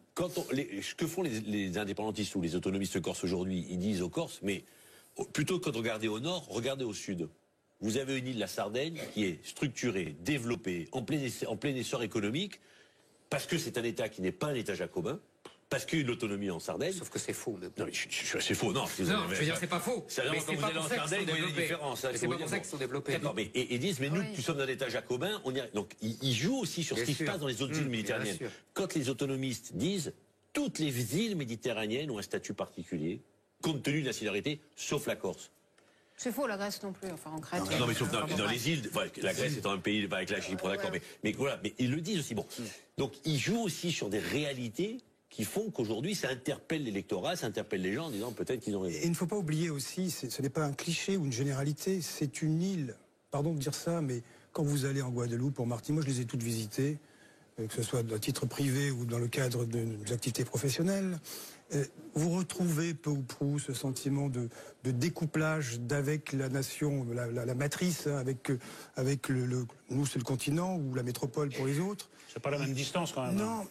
O: ce que font les indépendantistes ou les autonomistes corses aujourd'hui, ils disent aux Corses, mais plutôt que de regarder au nord, regardez au sud. Vous avez une île, la Sardaigne, qui est structurée, développée, en plein essor économique, parce que c'est un État qui n'est pas un État jacobin, parce qu'il y a une autonomie en Sardaigne.
B: Sauf que c'est faux. Mais...
O: Non, c'est faux. Non,
B: je veux dire, c'est pas faux.
O: C'est quand vous allez en Sardaigne, vous voyez les différences.
B: C'est pas pour ça qu'ils sont développés.
O: D'accord, mais ils disent, mais nous, qui sommes un État jacobin, on y arrive. Donc, ils jouent aussi sur ce qui se passe dans les autres îles méditerranéennes. Quand les autonomistes disent, toutes les îles méditerranéennes ont un statut particulier, compte tenu de la solidarité, sauf la Corse.
C: C'est faux, la Grèce non plus, enfin en Crète.
O: Non, mais sauf dans les îles, la Grèce étant un pays avec la Chypre, d'accord, mais voilà, mais ils le disent aussi. Bon, donc ils jouent aussi sur des réalités qui font qu'aujourd'hui ça interpelle l'électorat, ça interpelle les gens en disant peut-être qu'ils ont raison.
P: Et il ne faut pas oublier aussi, ce n'est pas un cliché ou une généralité, c'est une île. Pardon de dire ça, mais quand vous allez en Guadeloupe, en Martinique, moi je les ai toutes visitées, que ce soit à titre privé ou dans le cadre d'activités professionnelles. Vous retrouvez peu ou prou ce sentiment de découplage d'avec la nation, la matrice, avec nous c'est le continent ou la métropole pour les autres.
A: C'est pas la même distance quand même.
P: Non,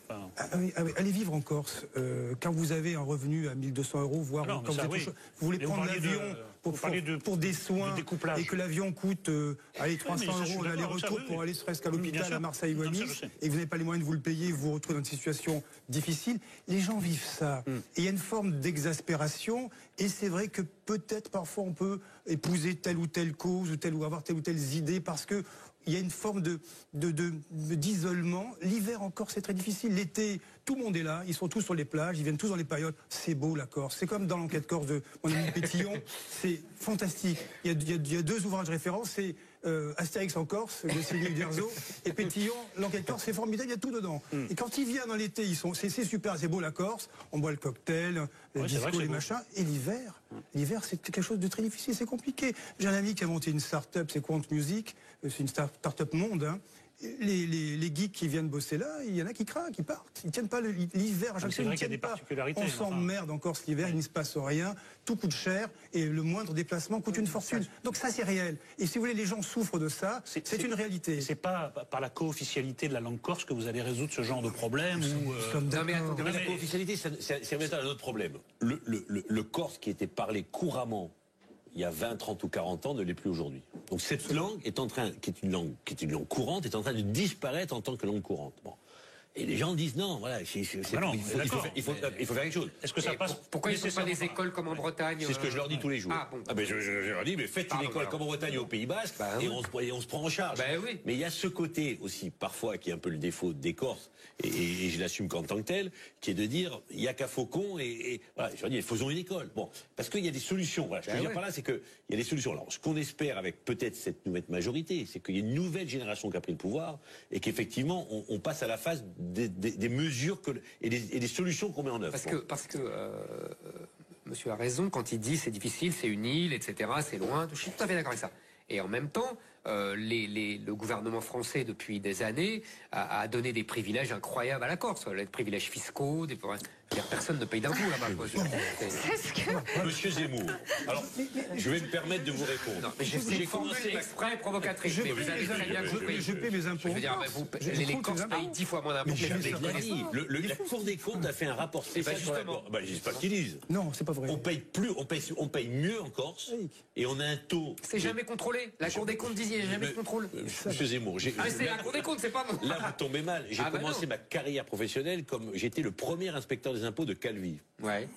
P: allez vivre en Corse. Quand vous avez un revenu à 1 200 €, voire quand vous voulez prendre l'avion pour des soins et que l'avion coûte 300 € l'aller-retour pour aller serait-ce qu'à l'hôpital à Marseille ou à Nice et que vous n'avez pas les moyens de vous le payer, vous vous retrouvez dans une situation difficile. Les gens vivent ça. Et il y a une forme d'exaspération et c'est vrai que peut-être parfois on peut épouser telle ou telle cause ou avoir telle ou telle idée parce que il y a une forme d'isolement. L'hiver en Corse, c'est très difficile. L'été, tout le monde est là. Ils sont tous sur les plages. Ils viennent tous dans les périodes. C'est beau, la Corse. C'est comme dans l'enquête Corse de mon ami Pétillon. C'est fantastique. Il y a 2 ouvrages de référence. C'est Astérix en Corse, de Céline Uderzo, et Pétillon, l'enquête Corse. C'est formidable. Il y a tout dedans. Et quand ils viennent dans l'été, c'est super. C'est beau, la Corse. On boit le cocktail, le disco, les machins. Et l'hiver, c'est quelque chose de très difficile. C'est compliqué. J'ai un ami qui a monté une start-up. C'est Quant Music. C'est une start-up monde. Hein. Les geeks qui viennent bosser là, il y en a qui craquent, qui partent. Ils tiennent pas l'hiver.
A: C'est vrai qu'il y a des particularités.
P: On s'emmerde encore cet hiver, il ne se passe rien. Tout coûte cher et le moindre déplacement coûte une fortune. Donc ça, c'est réel. Et si vous voulez, les gens souffrent de ça. C'est une réalité.
A: C'est pas par la co-officialité de la langue corse que vous allez résoudre ce genre de problème.
O: Non, mais la co-officialité, c'est un autre problème. Le corse qui était parlé couramment il y a 20, 30 ou 40 ans ne l'est plus aujourd'hui. Donc cette langue qui est une langue courante, est en train de disparaître en tant que langue courante. Bon. Et les gens disent non, voilà, il faut faire quelque chose.
A: Est-ce que ça passe?
B: Pourquoi ils ne font pas des écoles comme en Bretagne?
O: C'est ce que je leur dis tous les jours. Je leur dis, mais faites une école comme en Bretagne au Pays Basque et on se prend en charge. Mais il y a ce côté aussi, parfois, qui est un peu le défaut des Corses, et je l'assume qu'en tant que tel, qui est de dire, il n'y a qu'à Faucon, et voilà, je leur dis, faisons une école. Bon, parce qu'il y a des solutions. Voilà, ce que je veux dire par là, c'est qu'il y a des solutions. Alors, ce qu'on espère avec peut-être cette nouvelle majorité, c'est qu'il y a une nouvelle génération qui a pris le pouvoir, et qu'effectivement, on passe à la phase des mesures et des solutions qu'on met en œuvre.
B: Parce que monsieur a raison quand il dit c'est difficile, c'est une île, etc., c'est loin. Je suis tout à fait d'accord avec ça. Et en même temps, le gouvernement français, depuis des années, a donné des privilèges incroyables à la Corse. Les privilèges fiscaux, personne ne paye d'impôts là-bas.
O: Monsieur Zemmour, alors, je vais me permettre de vous répondre.
B: J'ai commencé exprès provocatrice.
P: Je paie mes impôts.
B: Je veux dire, les Corses payent 10 fois moins d'impôts.
O: La Cour des comptes a fait un rapport spécial sur la Corse. Je ne sais pas ce qu'ils disent.
P: Non, c'est pas vrai.
O: On paye mieux en Corse et on a un taux.
B: C'est jamais contrôlé. La Cour des comptes dit il n'y a jamais de contrôle.
O: Monsieur Zemmour,
B: c'est la Cour des comptes, c'est pas moi.
O: Là, vous tombez mal. J'ai commencé ma carrière professionnelle comme j'étais le premier inspecteur des impôts de Calvi.
B: Ouais.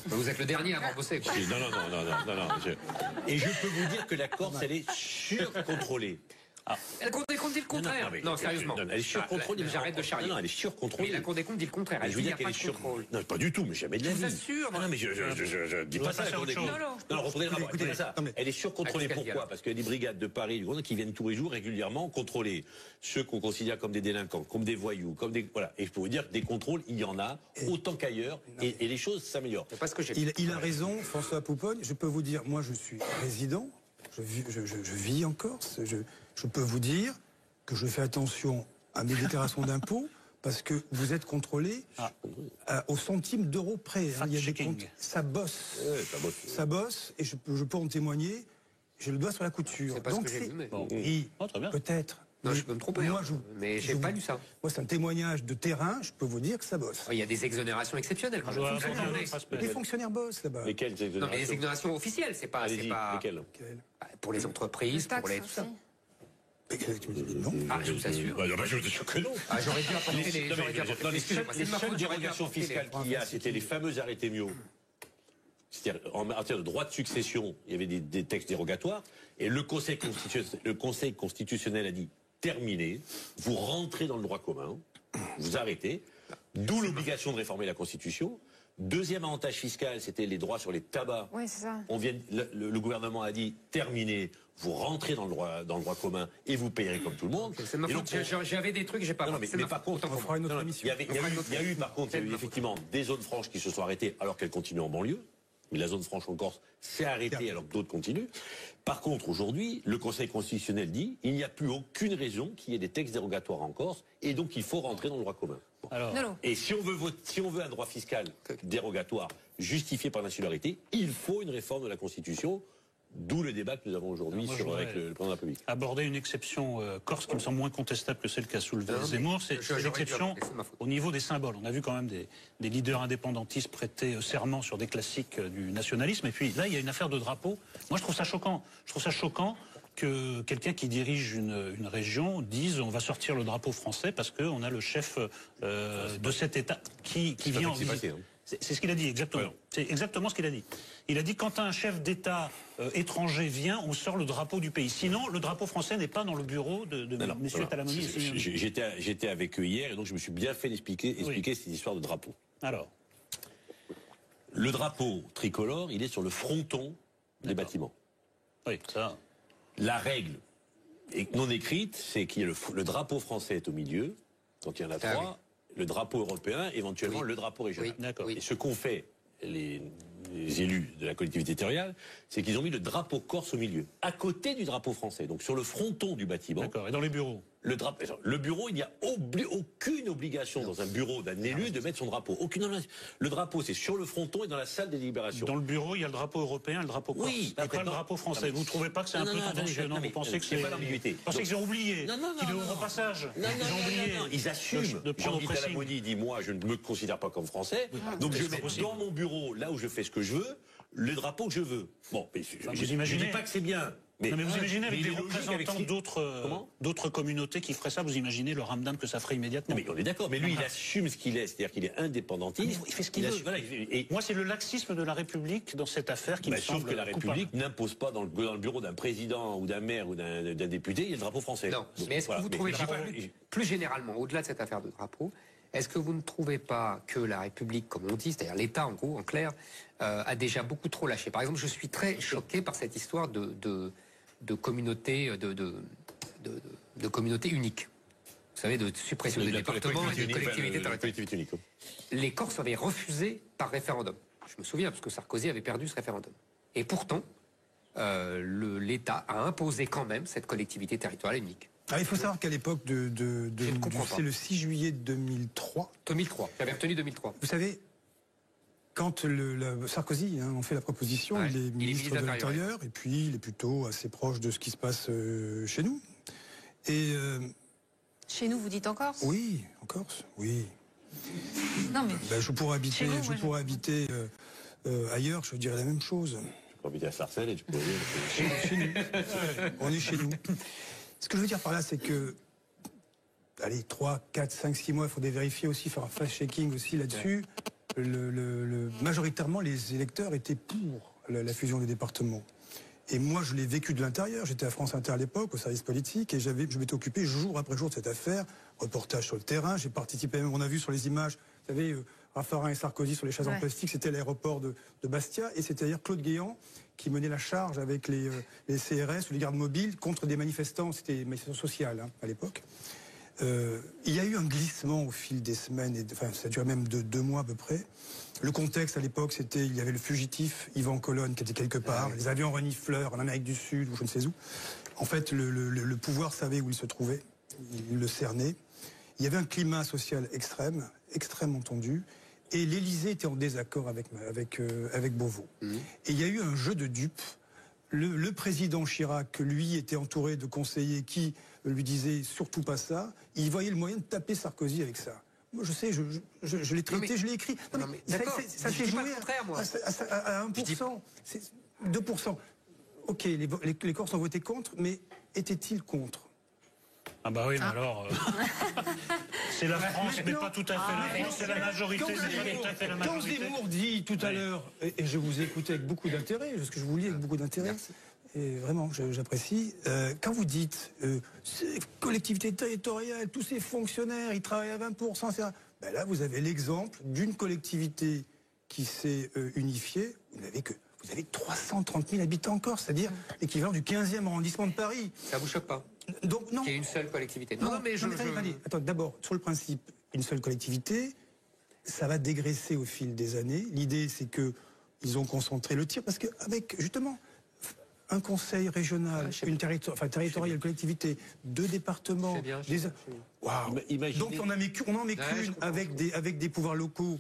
B: Vous êtes le dernier à avoir bossé.
O: Non. Et je peux vous dire que la Corse, elle est surcontrôlée.
B: La Cour des comptes dit le contraire. Non, sérieusement.
O: Elle est surcontrôlée.
B: J'arrête de charrier.
O: Non, elle est surcontrôlée.
B: Mais la Cour des comptes dit le contraire. Elle dit qu'il n'y a pas de contrôle.
O: Non, pas du tout, mais jamais de la vie.
B: Je vous assure.
O: Non, mais je dis pas ça, la Cour des comptes. Non, reprenez le rapport. Écoutez ça. Elle est surcontrôlée. Pourquoi? Parce qu'il y a des brigades de Paris, du Grand, qui viennent tous les jours régulièrement contrôler ceux qu'on considère comme des délinquants, comme des voyous, comme des. Voilà. Et je peux vous dire que des contrôles, il y en a autant qu'ailleurs. Et les choses s'améliorent.
P: Il a raison, François Pouponne. Je peux vous dire, moi, je suis résident. Je vis en Corse. Je peux vous dire que je fais attention à mes déclarations d'impôts parce que vous êtes contrôlé au centime d'euro près. Il y a des comptes, ça bosse. Ça bosse et je peux en témoigner. j'ai le doigt sur la couture.
B: C'est pas
P: Donc
B: ce que j'ai vu, mais...
P: Oui, peut-être.
B: Non, je peux me tromper,
P: moi,
B: mais j'ai pas lu ça.
P: Moi, c'est un témoignage de terrain, je peux vous dire que ça bosse.
B: Il y a des exonérations exceptionnelles.
P: Les fonctionnaires bossent là-bas.
O: Lesquelles exonérations?
B: Non, mais les exonérations officielles, c'est pas...
O: Lesquelles?
B: Pour les entreprises, pour les... tout ça.
P: Non.
B: Ah, je vous assure.
O: Je vous assure que non.
B: Ah, j'aurais dû apporter les...
O: Les seules dérogations fiscales qu'il y a, c'était les fameux arrêtés Miot. C'est-à-dire, en matière de droit de succession, il y avait des textes dérogatoires, et le Conseil constitutionnel a dit, terminé, vous rentrez dans le droit commun, vous arrêtez, d'où l'obligation de réformer la Constitution. Deuxième avantage fiscal, c'était les droits sur les tabacs.
C: Oui, c'est ça.
O: Le gouvernement a dit, terminé, vous rentrez dans le droit commun et vous payerez comme tout le monde.
B: C'est ma faute, j'avais des trucs, j'ai pas...
O: Non, mais par contre,
P: on fera une autre émission.
O: Il y a eu effectivement des zones franches qui se sont arrêtées alors qu'elles continuent en banlieue. Mais la zone franche en Corse s'est arrêtée alors que d'autres continuent. Par contre, aujourd'hui, le Conseil constitutionnel dit il n'y a plus aucune raison qu'il y ait des textes dérogatoires en Corse et donc il faut rentrer dans le droit commun. Et si on veut un droit fiscal dérogatoire justifié par l'insularité, il faut une réforme de la Constitution. D'où le débat que nous avons aujourd'hui avec le président de la République.
A: Aborder une exception corse qui me semble moins contestable que celle qu'a soulevée Zemmour, c'est l'exception au niveau des symboles. On a vu quand même des leaders indépendantistes prêter serment sur des classiques du nationalisme. Et puis là, il y a une affaire de drapeau. Moi, je trouve ça choquant. Je trouve ça choquant que quelqu'un qui dirige une région dise on va sortir le drapeau français parce qu'on a le chef de cet État qui vient en visite. C'est ce qu'il a dit, exactement. Ouais. C'est exactement ce qu'il a dit. Il a dit quand un chef d'État étranger vient, on sort le drapeau du pays. Sinon, le drapeau français n'est pas dans le bureau de M. Talamoni.
O: J'étais avec eux hier et donc je me suis bien fait expliquer cette histoire de drapeau.
A: Alors,
O: le drapeau tricolore, il est sur le fronton des bâtiments.
A: Oui, ça.
O: La règle non écrite, c'est que le drapeau français est au milieu, donc il y en a trois. Le drapeau européen, éventuellement le drapeau régional. Et ce qu'ont fait les élus de la collectivité territoriale, c'est qu'ils ont mis le drapeau corse au milieu, à côté du drapeau français, donc sur le fronton du bâtiment.
A: D'accord. Et dans les bureaux?
O: Le bureau, il n'y a aucune obligation dans un bureau d'un élu de mettre son drapeau. Le drapeau, c'est sur le fronton et dans la salle des délibérations.
A: Dans le bureau, il y a le drapeau européen et le drapeau corse. Oui. Et pas le drapeau français. Vous ne trouvez pas que c'est un peu tendancieux? Non, vous pensez que c'est
O: pas l'ambiguïté.
A: Vous pensez qu'ils ont oublié? Qu'il est au repassage? Ils ont oublié.
O: Ils assument. Jean-Guy Talamoni dit moi, je ne me considère pas comme français, donc je mets dans mon bureau, là où je fais ce que je veux, le drapeau que je veux. Bon, je ne dis pas que c'est bien.
A: Mais vous imaginez avec des représentants d'autres communautés qui feraient ça, vous imaginez le ramdam que ça ferait immédiatement?
O: Mais on est d'accord, mais lui il assume ce qu'il est, c'est-à-dire qu'il est indépendantiste.
A: Il fait ce qu'il veut. Et moi c'est le laxisme de la République dans cette affaire qui me semble
O: sauf que la République n'impose pas dans le bureau d'un président ou d'un maire ou d'un député, il y a le drapeau français.
B: Non, mais est-ce que vous trouvez plus généralement, au-delà de cette affaire de drapeau, est-ce que vous ne trouvez pas que la République, comme on dit, c'est-à-dire l'État en gros, en clair, a déjà beaucoup trop lâché? Par exemple, je suis très choqué par cette histoire de communauté de communauté unique. Vous savez, de suppression des départements et de collectivités territoriales. Les Corses avaient refusé par référendum. Je me souviens, parce que Sarkozy avait perdu ce référendum. Et pourtant, l'État a imposé quand même cette collectivité territoriale unique.
P: Alors, il faut savoir qu'à l'époque c'est le 6 juillet 2003.
B: 2003, j'avais retenu 2003.
P: Vous savez, quand Sarkozy on fait la proposition, il est ministre de l'Intérieur, et puis il est plutôt assez proche de ce qui se passe chez nous. Et
C: chez nous, vous dites en Corse?
P: Oui, en Corse, oui.
C: Non mais
P: je pourrais habiter, ailleurs, je dirais la même chose.
O: Je peux habiter à Sarcelles et tu peux
P: chez nous. On est chez nous. Ce que je veux dire par là, c'est que, allez, 3, 4, 5, 6 mois, il faudrait vérifier aussi, faire un fast-checking aussi là-dessus. Majoritairement, les électeurs étaient pour la fusion des départements. Et moi, je l'ai vécu de l'intérieur. J'étais à France Inter à l'époque, au service politique, et je m'étais occupé jour après jour de cette affaire. Reportage sur le terrain, j'ai participé, même on a vu sur les images, vous savez, Raffarin et Sarkozy sur les chaises en plastique, c'était l'aéroport de Bastia, et c'était d'ailleurs Claude Guéant qui menait la charge avec les CRS ou les gardes mobiles contre des manifestants, c'était des manifestations sociales à l'époque. Il y a eu un glissement au fil des semaines, ça a duré même de 2 mois à peu près. Le contexte à l'époque, c'était, il y avait le fugitif Yvan Colonne qui était quelque part, les avions renifleurs en Amérique du Sud ou je ne sais où. En fait, le pouvoir savait où il se trouvait, il le cernait. Il y avait un climat social extrêmement tendu, et l'Élysée était en désaccord avec Beauvau. Et il y a eu un jeu de dupes. Le président Chirac, lui, était entouré de conseillers qui lui disaient surtout pas ça. Il voyait le moyen de taper Sarkozy avec ça. Moi, je sais, je l'ai traité, je l'ai écrit. Non, mais ça s'est joué à 1%, 2%. Ok, les Corses ont voté contre, mais étaient-ils contre?
A: Ah bah oui, mais alors... c'est la France, mais pas tout à fait la France, c'est la majorité, mais pas tout à fait la majorité.
P: Quand Zemmour dit tout à l'heure, et je vous ai écouté avec beaucoup d'intérêt, parce que je vous lis avec beaucoup d'intérêt, et vraiment, j'apprécie, quand vous dites collectivité territoriale, tous ces fonctionnaires, ils travaillent à 20%, etc. Ben là, vous avez l'exemple d'une collectivité qui s'est unifiée, vous avez 330 000 habitants en Corse, c'est-à-dire l'équivalent du 15e arrondissement de Paris.
B: Ça vous choque pas?
P: Donc, non.
B: Il y a une seule collectivité.
P: Non, mais attends, d'abord, sur le principe, une seule collectivité, ça va dégraisser au fil des années. L'idée, c'est qu'ils ont concentré le tir, parce qu'avec, justement, un conseil régional, une territoriale collectivité, 2 départements, waouh. Donc on en met qu'une avec des pouvoirs locaux,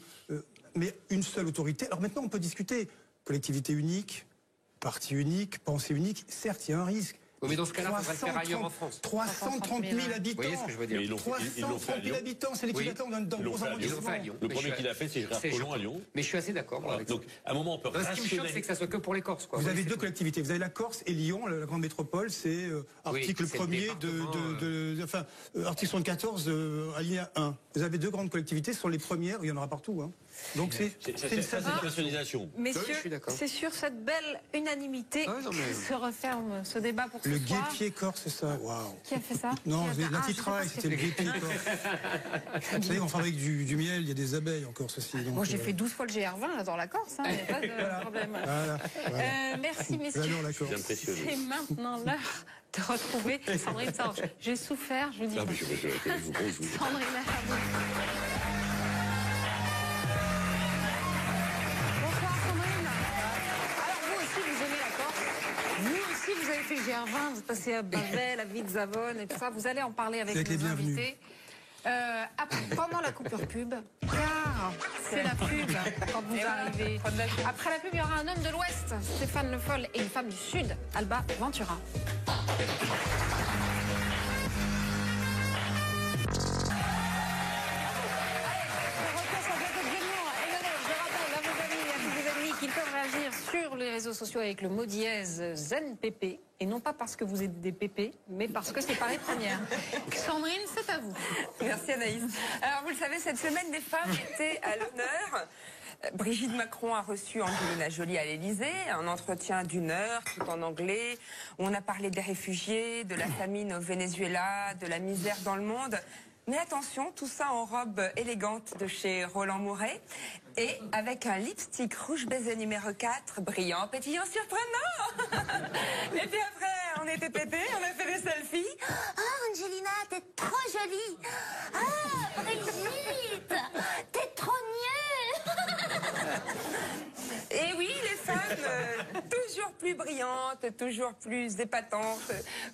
P: mais une seule autorité. Alors maintenant, on peut discuter collectivité unique, parti unique, pensée unique. Certes, il y a un risque.
B: Mais dans ce cas-là, il faudrait le faire ailleurs en France.
P: 330 000 habitants.
B: Vous voyez ce que je veux dire?
P: 330 000 habitants, c'est l'équivalent d'un gros arrondissement.
O: Le premier qu'il a fait, c'est Gérard Collomb à Lyon.
B: Mais je suis assez d'accord.
O: Donc, à un moment, on peut
B: rationaliser. Ce qui me choque, c'est que ça soit que pour les Corses.
P: Vous avez 2 collectivités. Vous avez la Corse et Lyon, la grande métropole. C'est article 1er article 74, alinéa 1. Vous avez 2 grandes collectivités, ce sont les premières, il y en aura partout. Hein. Donc c'est
O: une nationalisation.
C: Messieurs, c'est sur cette belle unanimité que se referme ce débat pour ce soir.
P: Le guêpier corse, c'est ça. Waouh.
C: Qui a fait ça?
P: Non, l'antitrail, c'était le guêpier corse. Vous savez, on fabrique du miel, il y a des abeilles en Corse aussi.
C: Moi, j'ai fait 12 fois le GR20 là, dans la Corse, il n'y a pas de problème. Merci, messieurs. C'est maintenant l'heure de retrouver Sandrine Sorge. J'ai souffert, je vous dis. Sandrine, vous avez fait le GR20, vous êtes passé à Bavel, à Vitzavon et tout ça. Vous allez en parler avec nos invités. Pendant la coupure pub, car c'est la pub quand vous arrivez. Après la pub, il y aura un homme de l'Ouest, Stéphane Le Foll, et une femme du Sud, Alba Ventura. Qu'ils peuvent réagir sur les réseaux sociaux avec le mot dièse ZenPP, et non pas parce que vous êtes des PP, mais parce que c'est Paris Première. Sandrine, c'est à vous.
Q: Merci Anaïs. Alors vous le savez, cette semaine des femmes était à l'honneur. Brigitte Macron a reçu Angelina Jolie à l'Élysée, un entretien d'1 heure, tout en anglais, où on a parlé des réfugiés, de la famine au Venezuela, de la misère dans le monde. Mais attention, tout ça en robe élégante de chez Roland Mouret et avec un lipstick rouge baiser numéro 4, brillant, pétillant, surprenant. Et puis après, on était pétés, on a fait des selfies.
R: Oh, Angelina, t'es trop jolie. Ah, Brigitte, t'es trop nulle.
Q: Et oui, les femmes, toujours plus brillantes, toujours plus épatantes,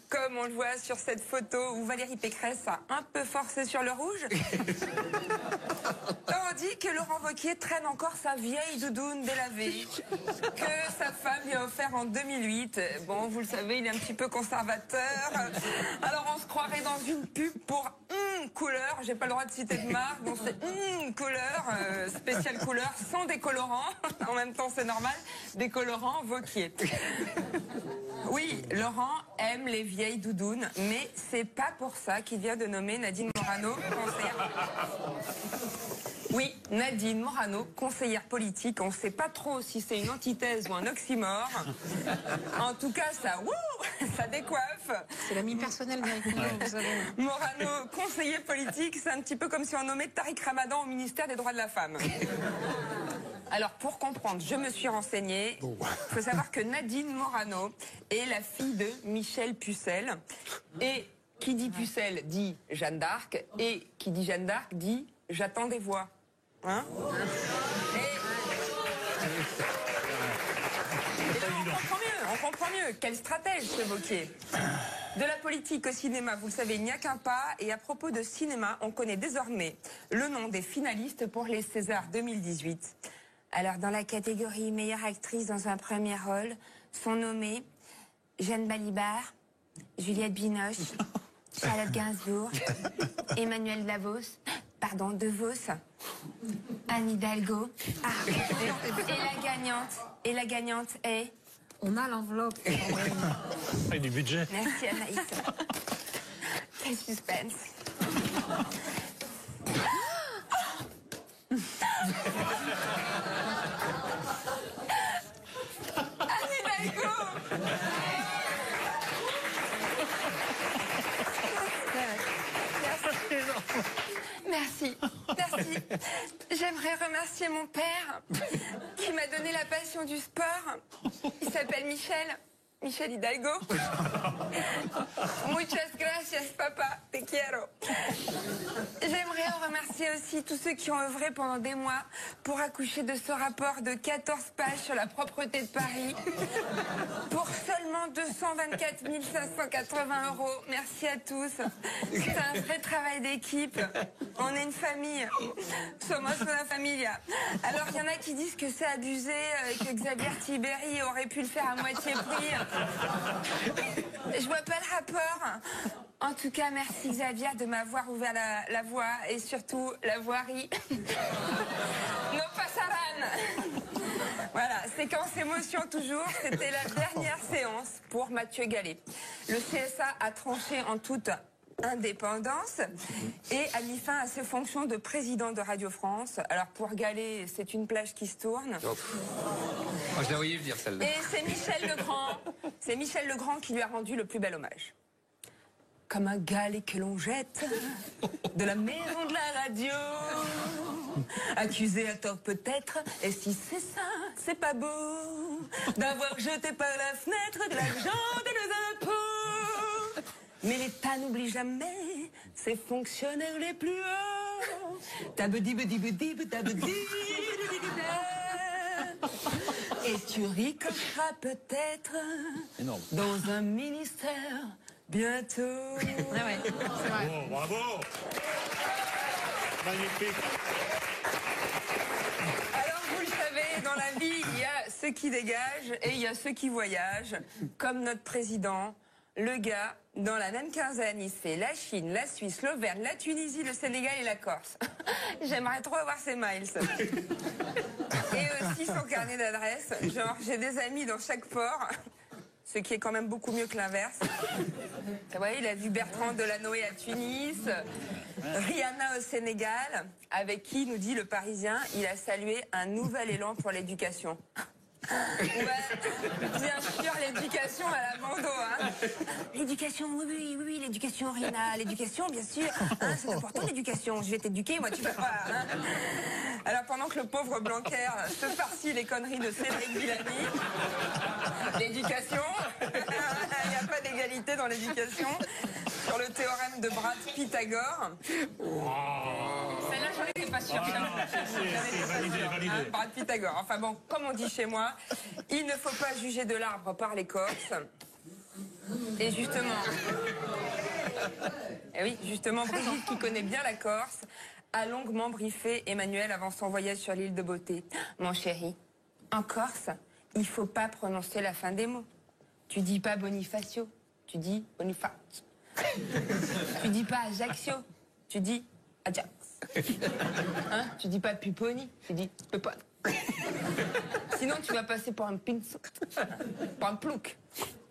Q: comme on le voit sur cette photo où Valérie Pécresse a un peu forcé sur le rouge. Tandis que Laurent Wauquiez traîne encore sa vieille doudoune délavée, que sa femme lui a offert en 2008. Bon, vous le savez, il est un petit peu conservateur. Alors on se croirait dans une pub pour couleur, j'ai pas le droit de citer de marque, donc c'est couleur, spéciale couleur, sans décolorant. En même temps, c'est normal, décolorant Wauquiez. Oui, Laurent aime les vieilles doudounes, mais c'est pas pour ça qu'il vient de nommer Nadine Morano conseillère. Oui, Nadine Morano, conseillère politique. On ne sait pas trop si c'est une antithèse ou un oxymore. En tout cas, ça décoiffe.
C: C'est l'ami personnel directement, vous savez.
Q: Morano, conseiller politique, c'est un petit peu comme si on nommait Tariq Ramadan au ministère des Droits de la Femme. Alors, pour comprendre, je me suis renseignée. Il faut savoir que Nadine Morano est la fille de Michel Pucelle. Et qui dit Pucelle dit Jeanne d'Arc. Et qui dit Jeanne d'Arc dit j'attends des voix. Hein? On comprend mieux. Quel stratège, ce Wauquiez. De la politique au cinéma, vous le savez, il n'y a qu'un pas. Et à propos de cinéma, on connaît désormais le nom des finalistes pour les Césars 2018. Alors, dans la catégorie meilleure actrice dans un premier rôle, sont nommés Jeanne Balibar, Juliette Binoche, Charlotte Gainsbourg, Emmanuel DeVos, Anne Hidalgo. Ah, et la gagnante est...
C: On a l'enveloppe.
A: Et du budget.
Q: Merci Anaïs. Quel suspense. Anne Hidalgo. Merci. J'aimerais remercier mon père qui m'a donné la passion du sport. Il s'appelle Michel Hidalgo. Muchas gracias, papa. Te quiero. J'aimerais remercier aussi tous ceux qui ont œuvré pendant des mois pour accoucher de ce rapport de 14 pages sur la propreté de Paris pour seulement 224 580 €. Merci à tous. C'est un vrai travail d'équipe. On est une famille. Somos una familia. Alors, il y en a qui disent que c'est abusé, que Xavier Tiberi aurait pu le faire à moitié prix. Je vois pas le rapport. En tout cas, merci Xavier de m'avoir ouvert la voie et surtout la voirie. No passaran. Voilà, séquence émotion toujours. C'était la dernière séance pour Mathieu Gallet. Le CSA a tranché en toute indépendance et a mis fin à ses fonctions de président de Radio France. Alors pour Gallet, c'est une plage qui se tourne.
B: Moi, je la voyais venir celle-là.
Q: Et c'est Michel Legrand qui lui a rendu le plus bel hommage. Comme un galet que l'on jette de la maison de la radio, accusé à tort peut-être, et si c'est ça, c'est pas beau d'avoir jeté par la fenêtre de l'argent de nos impôts. Mais l'État n'oublie jamais ses fonctionnaires les plus hauts. Et tu ricocheras peut-être dans un ministère bientôt.
C: Ah ouais, c'est vrai.
A: Oh, bravo. Magnifique.
Q: Alors vous le savez, dans la vie, il y a ceux qui dégagent et il y a ceux qui voyagent, comme notre président. Le gars, dans la même quinzaine, il se fait la Chine, la Suisse, l'Auvergne, la Tunisie, le Sénégal et la Corse. J'aimerais trop avoir ces miles. Et aussi son carnet d'adresses. Genre, j'ai des amis dans chaque port, ce qui est quand même beaucoup mieux que l'inverse. Vous voyez, il a vu Bertrand Delanoë à Tunis, Rihanna au Sénégal, avec qui, nous dit le Parisien, il a salué un nouvel élan pour l'éducation. Ouais, bien sûr, l'éducation à la Mando, hein. L'éducation, oui, l'éducation, Rina, l'éducation, bien sûr. Hein, c'est important, l'éducation. Je vais t'éduquer, moi, tu peux pas. Hein. Alors, pendant que le pauvre Blanquer se farcit les conneries de Cédric Villani, l'éducation, il n'y a pas d'égalité dans l'éducation. Sur le théorème de Brad Pythagore. Celle-là, j'en étais pas sûre.
A: C'est validé.
Q: Brad Pythagore. Enfin bon, comme on dit chez moi, il ne faut pas juger de l'arbre par l'écorce. Et justement, Brigitte, qui connaît bien la Corse, a longuement briefé Emmanuel avant son voyage sur l'île de Beauté. Mon chéri, en Corse, il faut pas prononcer la fin des mots. Tu dis pas Bonifacio, tu dis Boniface. Tu dis pas Ajaccio, tu dis Ajax. Hein, tu dis pas Pupponi, tu dis Pepon. Sinon, tu vas passer pour un pinceau, pour un plouc.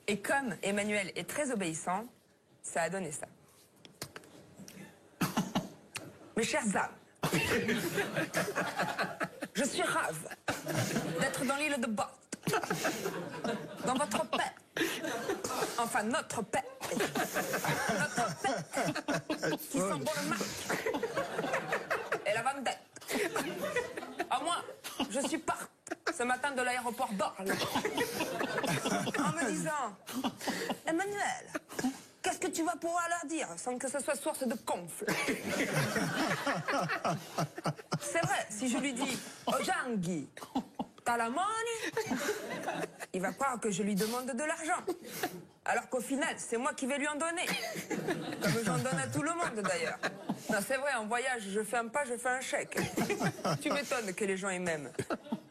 Q: Et comme Emmanuel est très obéissant, ça a donné ça. Mes chers âmes, je suis rave d'être dans l'île de Bord, dans votre paix. Enfin, notre paix. Notre paix. Qui sent bon le marque. Et la vendette. À moi, je suis parti ce matin de l'aéroport d'Orly en me disant, Emmanuel, qu'est-ce que tu vas pouvoir leur dire sans que ce soit source de conflit? C'est vrai, si je lui dis, Ojangui, t'as la money, il va croire que je lui demande de l'argent. Alors qu'au final, c'est moi qui vais lui en donner. Comme j'en donne à tout le monde d'ailleurs. Non, c'est vrai, en voyage, je fais un pas, je fais un chèque. Tu m'étonnes que les gens y m'aiment.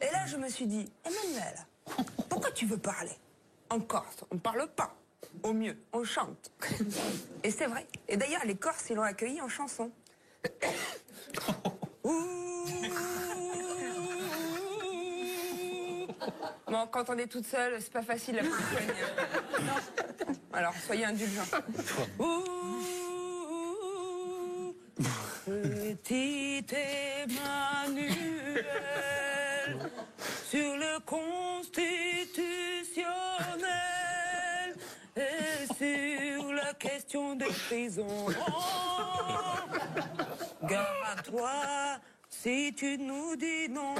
Q: Et là, je me suis dit, Emmanuel, pourquoi tu veux parler? en Corse, on parle pas. Au mieux, on chante. Et c'est vrai. Et d'ailleurs, les Corses, ils l'ont accueilli en chanson. Bon, quand on est toute seule, c'est pas facile la polyphonie. Alors, soyez indulgents. Petit Emmanuel, sur le constitutionnel et sur la question des prisons. Garde-toi si tu nous dis non.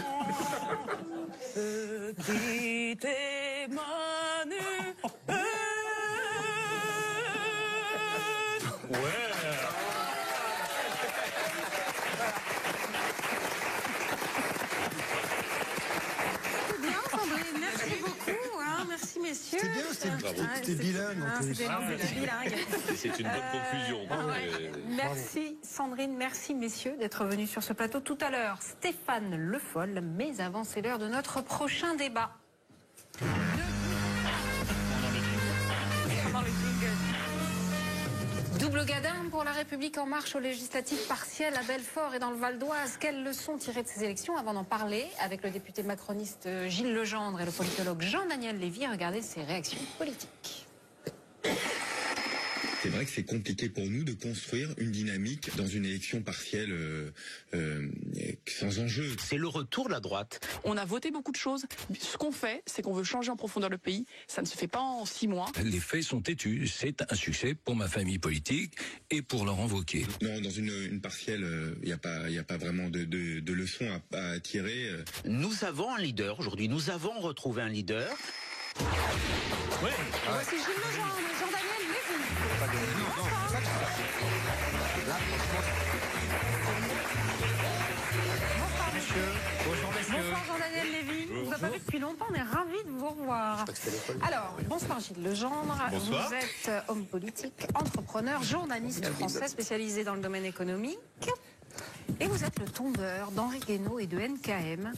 Q: Petit Emmanuel.
A: Ouais.
C: C'est bien, Sandrine. Merci beaucoup. Hein. Merci, messieurs.
P: C'était bien, c'était bilingue.
C: C'était bilingue.
O: C'est une bonne conclusion.
C: Merci Sandrine, merci messieurs d'être venus sur ce plateau tout à l'heure. Stéphane Le Foll, mais avant c'est l'heure de notre prochain débat. Double gadin pour La République En Marche aux législatives partielles à Belfort et dans le Val d'Oise. Quelles leçons tirer de ces élections? Avant d'en parler avec le député macroniste Gilles Legendre et le politologue Jean-Daniel Lévy, regardez ses réactions politiques.
S: C'est vrai que c'est compliqué pour nous de construire une dynamique dans une élection partielle sans enjeu.
T: C'est le retour de la droite.
U: On a voté beaucoup de choses. Ce qu'on fait, c'est qu'on veut changer en profondeur le pays. Ça ne se fait pas en 6 mois.
V: Les faits sont têtus. C'est un succès pour ma famille politique et pour Laurent Wauquiez.
S: Non, dans une partielle, il n'y a pas vraiment de leçons à tirer.
T: Nous avons un leader aujourd'hui. Nous avons retrouvé un leader.
A: Oui.
C: Voici Gilles Legendre, Jean-Daniel Lévy. Bonsoir messieurs. Bonsoir Jean-Daniel Lévy. On ne vous a pas vu depuis longtemps, on est ravis de vous revoir. Alors, bonsoir Gilles Legendre.
V: Bonsoir.
C: Vous êtes homme politique, entrepreneur, journaliste français spécialisé dans le domaine économique. Et vous êtes le tombeur d'Henri Guénaud et de NKM.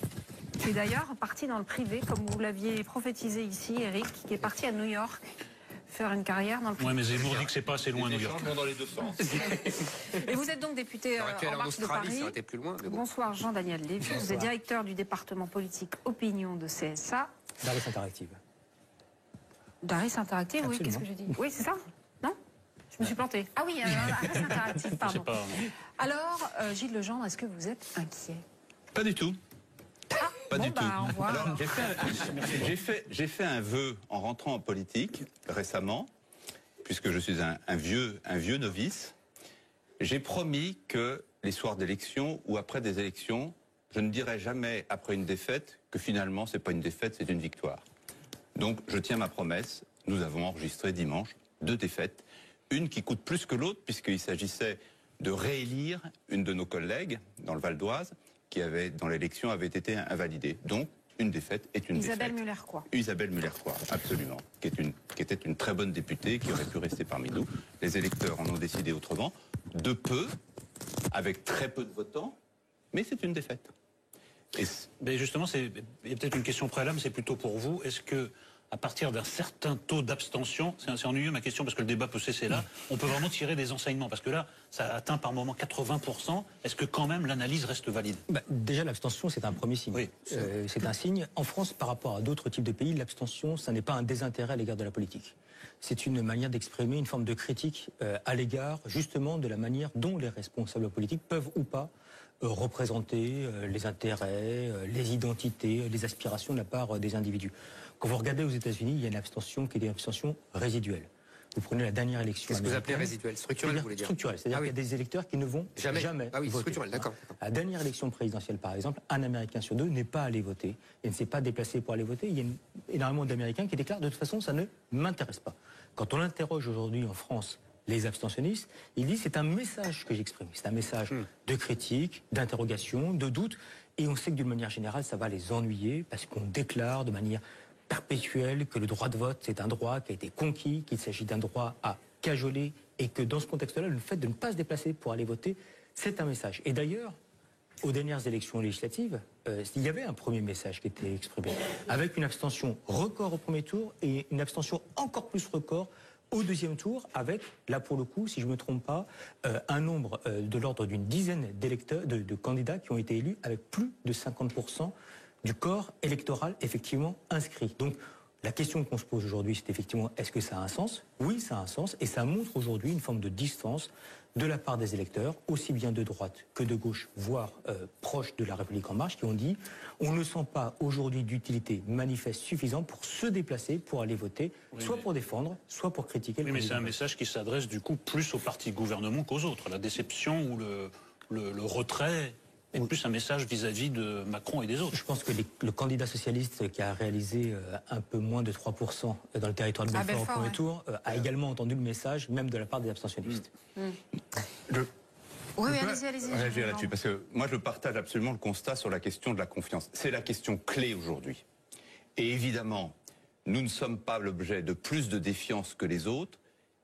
C: Qui est d'ailleurs parti dans le privé, comme vous l'aviez prophétisé ici, Eric, qui est parti à New York faire une carrière dans le privé.
A: Oui, mais Zemmour dit que c'est pas assez loin, New York.
V: Dans les deux sens.
C: Et vous êtes donc député En Marche de Paris.
B: Ça aurait été plus loin, mais bon.
C: Bonsoir Jean-Daniel Lévy, vous êtes directeur du département politique Opinion de CSA.
W: Daris Interactive.
C: Daris Interactive, oui, qu'est-ce que j'ai dit? Oui, c'est ça? Non? Je me suis plantée. Ah oui, Daris Interactive, pardon.
A: Pas...
C: Alors, Gilles Legendre, est-ce que vous êtes inquiet?
V: Pas du tout. Pas du tout.
C: Au revoir.
V: Alors, j'ai fait un vœu en rentrant en politique récemment, puisque je suis un vieux novice. J'ai promis que les soirs d'élection ou après des élections, je ne dirai jamais après une défaite que finalement c'est pas une défaite, c'est une victoire. Donc je tiens ma promesse. Nous avons enregistré dimanche 2 défaites, une qui coûte plus que l'autre puisqu'il s'agissait de réélire une de nos collègues dans le Val d'Oise, qui dans l'élection avait été invalidée. Donc, une défaite est une défaite.
C: Isabelle Muller-Croix.
V: Isabelle Muller-Croix, absolument. Qui était une très bonne députée, qui aurait pu rester parmi nous. Les électeurs en ont décidé autrement. De peu, avec très peu de votants, mais c'est une défaite.
A: Mais justement, il y a peut-être une question préalable, c'est plutôt pour vous. Est-ce que, à partir d'un certain taux d'abstention, c'est ennuyeux ma question parce que le débat peut cesser là, on peut vraiment tirer des enseignements? Parce que là, ça atteint par moment 80%. Est-ce que quand même l'analyse reste valide?
W: Déjà, l'abstention, c'est un premier signe.
A: Oui.
W: C'est un signe. En France, par rapport à d'autres types de pays, l'abstention, ça n'est pas un désintérêt à l'égard de la politique. C'est une manière d'exprimer une forme de critique à l'égard, justement, de la manière dont les responsables politiques peuvent ou pas représenter les intérêts, les identités, les aspirations de la part des individus. Quand vous regardez aux États-Unis, il y a une abstention qui est une abstention résiduelle. Vous prenez la dernière élection.
B: Qu'est-ce que vous appelez résiduelle? Structurelle, vous voulez dire?
W: Structurelle, c'est-à-dire qu'il y a des électeurs qui ne vont jamais
B: Ah oui,
W: voter.
B: structurelle, d'accord.
W: À la dernière élection présidentielle, par exemple, un Américain sur 2 n'est pas allé voter et ne s'est pas déplacé pour aller voter. Il y a énormément d'Américains qui déclarent de toute façon, ça ne m'intéresse pas. Quand on interroge aujourd'hui en France les abstentionnistes, ils disent c'est un message que j'exprime. C'est un message de critique, d'interrogation, de doute. Et on sait que d'une manière générale, ça va les ennuyer parce qu'on déclare de manière perpétuelle que le droit de vote, c'est un droit qui a été conquis, qu'il s'agit d'un droit à cajoler et que dans ce contexte-là, le fait de ne pas se déplacer pour aller voter, c'est un message. Et d'ailleurs, aux dernières élections législatives, il y avait un premier message qui était exprimé, avec une abstention record au premier tour et une abstention encore plus record au deuxième tour, avec, là pour le coup, si je ne me trompe pas, un nombre de l'ordre d'une dizaine d'électeurs, de candidats qui ont été élus avec plus de 50% du corps électoral effectivement inscrit. Donc, la question qu'on se pose aujourd'hui, c'est effectivement, est-ce que ça a un sens? Oui, ça a un sens, et ça montre aujourd'hui une forme de distance de la part des électeurs, aussi bien de droite que de gauche, voire proches de La République En Marche, qui ont dit on ne sent pas aujourd'hui d'utilité manifeste suffisante pour se déplacer, pour aller voter, soit pour défendre, soit pour critiquer le
A: mais c'est
W: candidat.
A: un message qui s'adresse du coup plus aux partis gouvernement qu'aux autres. La déception ou le retrait est plus un message vis-à-vis de Macron et des autres.
W: Je pense que le candidat socialiste qui a réalisé un peu moins de 3% dans le territoire de Belfort au premier tour a également entendu le message, même de la part des abstentionnistes.
C: Oui, allez-y.
V: Réagir là-dessus, parce que moi je partage absolument le constat sur la question de la confiance. C'est la question clé aujourd'hui. Et évidemment, nous ne sommes pas l'objet de plus de défiance que les autres,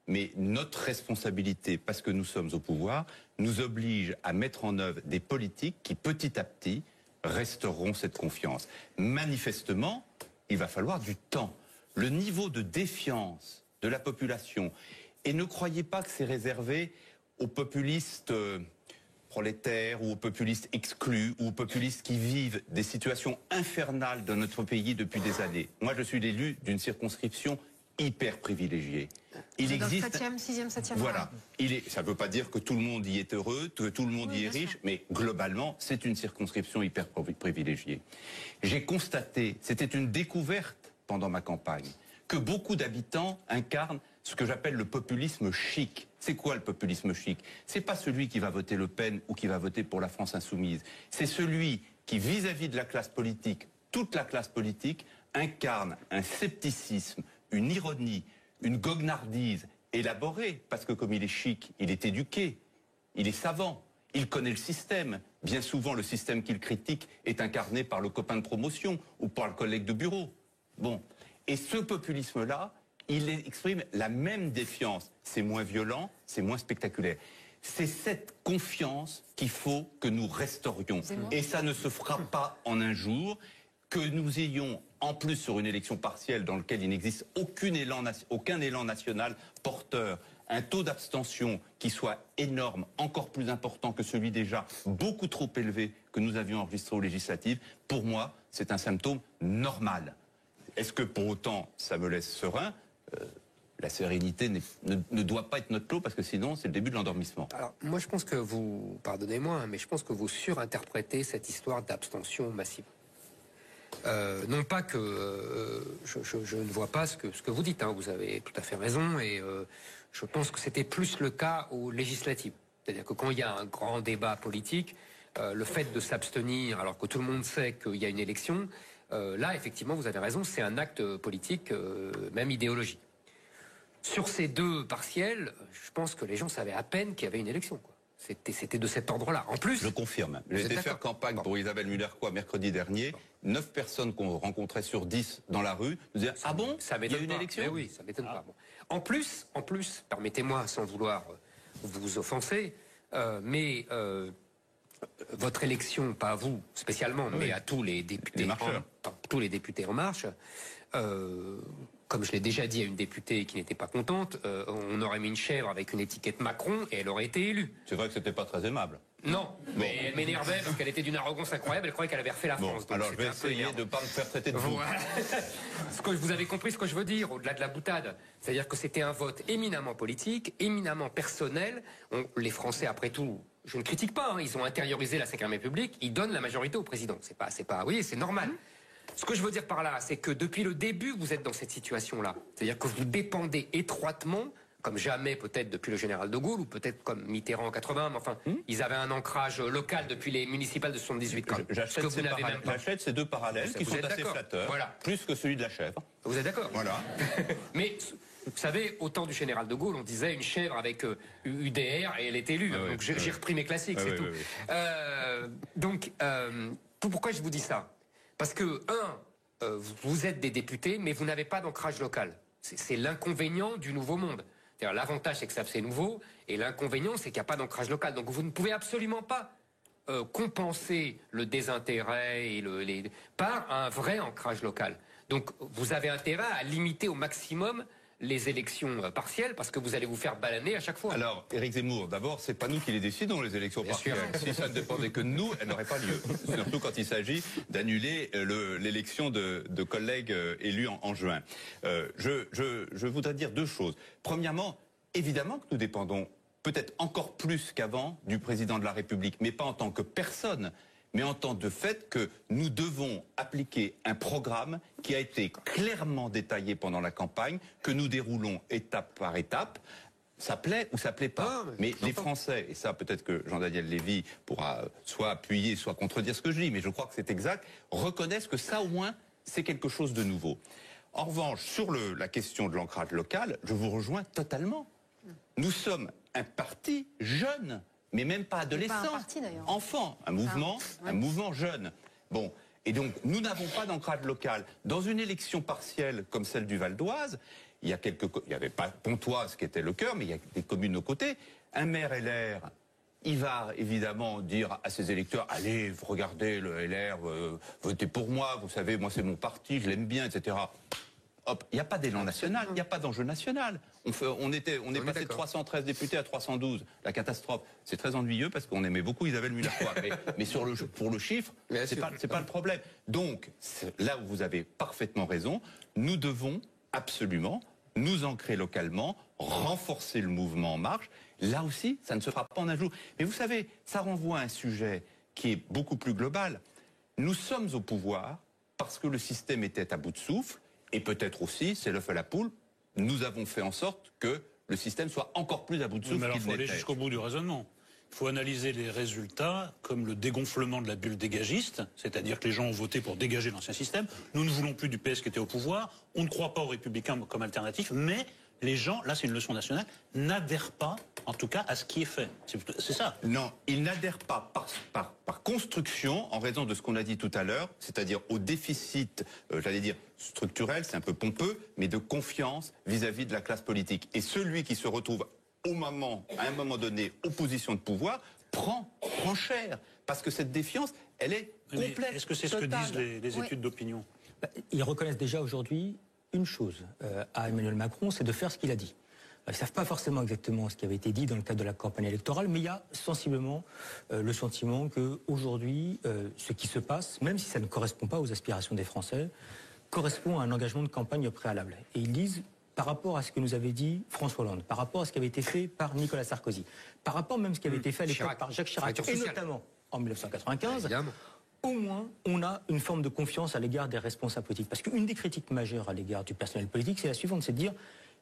V: mais notre responsabilité, parce que nous sommes au pouvoir, nous oblige à mettre en œuvre des politiques qui, petit à petit, restaureront cette confiance. Manifestement, il va falloir du temps. Le niveau de défiance de la population, et ne croyez pas que c'est réservé aux populistes prolétaires ou aux populistes exclus ou aux populistes qui vivent des situations infernales dans notre pays depuis des années. Moi, je suis l'élu d'une circonscription hyper privilégiée. Il existe...
C: Dans le 7e, 6e, 7e.
V: Voilà. Ça ne veut pas dire que tout le monde y est heureux, que tout le monde y est riche, mais globalement, c'est une circonscription hyper privilégiée. J'ai constaté, c'était une découverte pendant ma campagne, que beaucoup d'habitants incarnent ce que j'appelle le populisme chic. C'est quoi le populisme chic? C'est pas celui qui va voter Le Pen ou qui va voter pour la France insoumise. C'est celui qui, vis-à-vis de la classe politique, toute la classe politique, incarne un scepticisme, une ironie, une goguenardise élaborée, parce que comme il est chic, il est éduqué, il est savant, il connaît le système. Bien souvent, le système qu'il critique est incarné par le copain de promotion ou par le collègue de bureau. Bon. Et ce populisme-là, il exprime la même défiance. C'est moins violent, c'est moins spectaculaire. C'est cette confiance qu'il faut que nous restaurions. Et ça ne se fera pas en un jour. Que nous ayons, en plus sur une élection partielle dans laquelle il n'existe aucun élan national porteur, un taux d'abstention qui soit énorme, encore plus important que celui déjà beaucoup trop élevé que nous avions enregistré aux législatives, pour moi, c'est un symptôme normal. Est-ce que pour autant, ça me laisse serein? La sérénité ne doit pas être notre lot, parce que sinon, c'est le début de l'endormissement.
B: Alors, moi, je pense que vous, pardonnez-moi, mais je pense que vous surinterprétez cette histoire d'abstention massive. Non pas que je ne vois pas ce que vous dites, hein, vous avez tout à fait raison, et je pense que c'était plus le cas aux législatives. C'est-à-dire que quand il y a un grand débat politique, le fait de s'abstenir alors que tout le monde sait qu'il y a une élection, là effectivement vous avez raison, c'est un acte politique, même idéologique. Sur ces deux partiels, je pense que les gens savaient à peine qu'il y avait une élection, quoi. C'était de cet ordre-là. En plus...
V: Je confirme. J'ai été faire campagne pour Isabelle Muller-Quoi mercredi dernier. 9 personnes qu'on rencontrait sur 10 dans la rue nous disaient « Ah bon, il y a une élection ?»
B: Mais oui, ça m'étonne pas. Bon. En plus, permettez-moi, sans vouloir vous offenser, mais votre élection, pas à vous spécialement, mais à tous les députés, tous les députés En Marche, comme je l'ai déjà dit à une députée qui n'était pas contente, on aurait mis une chèvre avec une étiquette Macron et elle aurait été élue.
V: C'est vrai que c'était pas très aimable.
B: Non, mais elle m'énervait parce qu'elle était d'une arrogance incroyable, elle croyait qu'elle avait refait la France.
V: Donc alors je vais essayer de ne pas me faire traiter de vous.
B: Voilà. Vous avez compris ce que je veux dire, au-delà de la boutade. C'est-à-dire que c'était un vote éminemment politique, éminemment personnel. Les Français, après tout, je ne critique pas, hein, ils ont intériorisé la Ve République, ils donnent la majorité au président. C'est pas, oui, c'est normal. Ce que je veux dire par là, c'est que depuis le début, vous êtes dans cette situation-là. C'est-à-dire que vous dépendez étroitement, comme jamais peut-être depuis le général de Gaulle, ou peut-être comme Mitterrand en 80, mais enfin, ils avaient un ancrage local depuis les municipales de 78.
V: J'achète ces deux parallèles qui sont assez flatteurs, plus que celui de la chèvre.
B: Vous êtes d'accord?
V: Voilà.
B: Mais... Vous savez, au temps du général de Gaulle, on disait une chèvre avec UDR et elle est élue. Donc j'ai repris mes classiques, c'est tout. Donc, pourquoi je vous dis ça? Parce que, vous êtes des députés, mais vous n'avez pas d'ancrage local. C'est l'inconvénient du nouveau monde. L'avantage, c'est que ça c'est nouveau, et l'inconvénient, c'est qu'il n'y a pas d'ancrage local. Donc vous ne pouvez absolument pas compenser le désintérêt et par un vrai ancrage local. Donc vous avez intérêt à limiter au maximum les élections partielles parce que vous allez vous faire balaner à chaque fois.
V: Alors, Éric Zemmour, d'abord, c'est pas nous qui les décidons, les élections partielles. Si ça ne dépendait que de nous, elles n'auraient pas lieu. Surtout quand il s'agit d'annuler l'élection de collègues élus en juin. Je voudrais dire deux choses. Premièrement, évidemment que nous dépendons peut-être encore plus qu'avant du président de la République, mais pas en tant que personne, mais en tant de fait que nous devons appliquer un programme qui a été clairement détaillé pendant la campagne, que nous déroulons étape par étape. Ça plaît ou ça plaît pas. Mais les Français, et ça peut-être que Jean-Daniel Lévy pourra soit appuyer, soit contredire ce que je dis, mais je crois que c'est exact, reconnaissent que ça au moins, c'est quelque chose de nouveau. En revanche, sur la question de l'ancrage local, je vous rejoins totalement. Nous sommes un parti jeune, mais même pas adolescent, enfant, un mouvement jeune. Bon, et donc nous n'avons pas d'ancrage local. Dans une élection partielle comme celle du Val d'Oise, il y avait pas Pontoise qui était le cœur, mais il y a des communes aux côtés. Un maire LR, il va évidemment dire à ses électeurs, allez, regardez le LR, votez pour moi, vous savez, moi c'est mon parti, je l'aime bien, etc. Hop, il n'y a pas d'élan national, il n'y a pas d'enjeu national. On est passé de 313 députés à 312. La catastrophe. C'est très ennuyeux parce qu'on aimait beaucoup Isabelle Muller-Croix. mais pour le chiffre, c'est pas le problème. Donc, là où vous avez parfaitement raison, nous devons absolument nous ancrer localement, renforcer le mouvement En Marche. Là aussi, ça ne se fera pas en un jour. Mais vous savez, ça renvoie à un sujet qui est beaucoup plus global. Nous sommes au pouvoir parce que le système était à bout de souffle. Et peut-être aussi, c'est l'œuf à la poule, nous avons fait en sorte que le système soit encore plus à bout de souffle.
A: Mais alors,
V: qu'il
A: il faut aller
V: n'était.
A: jusqu'au bout du raisonnement. Il faut analyser les résultats comme le dégonflement de la bulle dégagiste, c'est-à-dire que les gens ont voté pour dégager l'ancien système. Nous ne voulons plus du PS qui était au pouvoir. On ne croit pas aux Républicains comme alternative, mais les gens, là c'est une leçon nationale, n'adhèrent pas, en tout cas, à ce qui est fait. C'est ça.
V: Non, ils n'adhèrent pas par construction, en raison de ce qu'on a dit tout à l'heure, c'est-à-dire au déficit, j'allais dire, structurel, c'est un peu pompeux, mais de confiance vis-à-vis de la classe politique. Et celui qui se retrouve à un moment donné, opposition de pouvoir, prend cher. Parce que cette défiance, elle est complète.
A: Est-ce que c'est ce que disent les études d'opinion?
W: Ils reconnaissent déjà aujourd'hui une chose à Emmanuel Macron, c'est de faire ce qu'il a dit. Ils ne savent pas forcément exactement ce qui avait été dit dans le cadre de la campagne électorale, mais il y a sensiblement le sentiment qu'aujourd'hui, ce qui se passe, même si ça ne correspond pas aux aspirations des Français, correspond à un engagement de campagne préalable. Et ils disent, par rapport à ce que nous avait dit François Hollande, par rapport à ce qui avait été fait par Nicolas Sarkozy, par rapport même à ce qui avait été fait à l'époque par Jacques Chirac, et notamment en 1995, au moins, on a une forme de confiance à l'égard des responsables politiques. Parce qu'une des critiques majeures à l'égard du personnel politique, c'est la suivante, c'est de dire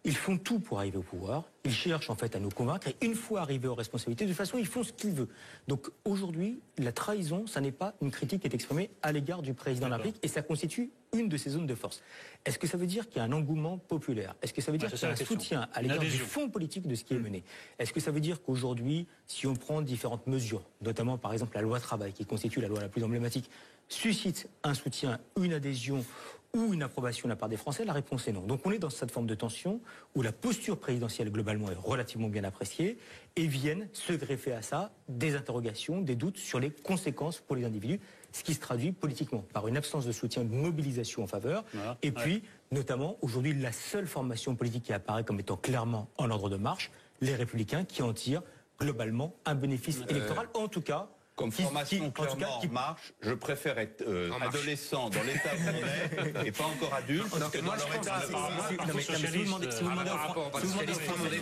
W: ils font tout pour arriver au pouvoir, ils cherchent en fait à nous convaincre, et une fois arrivés aux responsabilités, de toute façon, ils font ce qu'ils veulent. Donc aujourd'hui, la trahison, ça n'est pas une critique qui est exprimée à l'égard du président de la République, et ça constitue une de ses zones de force. Est-ce que ça veut dire qu'il y a un engouement populaire? Est-ce que ça veut dire qu'il y a un soutien à l'égard du fond politique de ce qui est mené? Est-ce que ça veut dire qu'aujourd'hui, si on prend différentes mesures, notamment par exemple la loi travail, qui constitue la loi la plus emblématique, suscite un soutien, une adhésion ou une approbation de la part des Français? La réponse est non. Donc on est dans cette forme de tension où la posture présidentielle globalement est relativement bien appréciée et viennent se greffer à ça des interrogations, des doutes sur les conséquences pour les individus, ce qui se traduit politiquement par une absence de soutien, de mobilisation en faveur. Voilà. Et puis, notamment, aujourd'hui, la seule formation politique qui apparaît comme étant clairement en ordre de marche, les Républicains, qui en tirent globalement un bénéfice électoral, en tout cas.
V: Comme formation clairement en marche, je préfère être adolescent dans l'état où on est et pas encore adulte.
W: Moi, je pense que si vous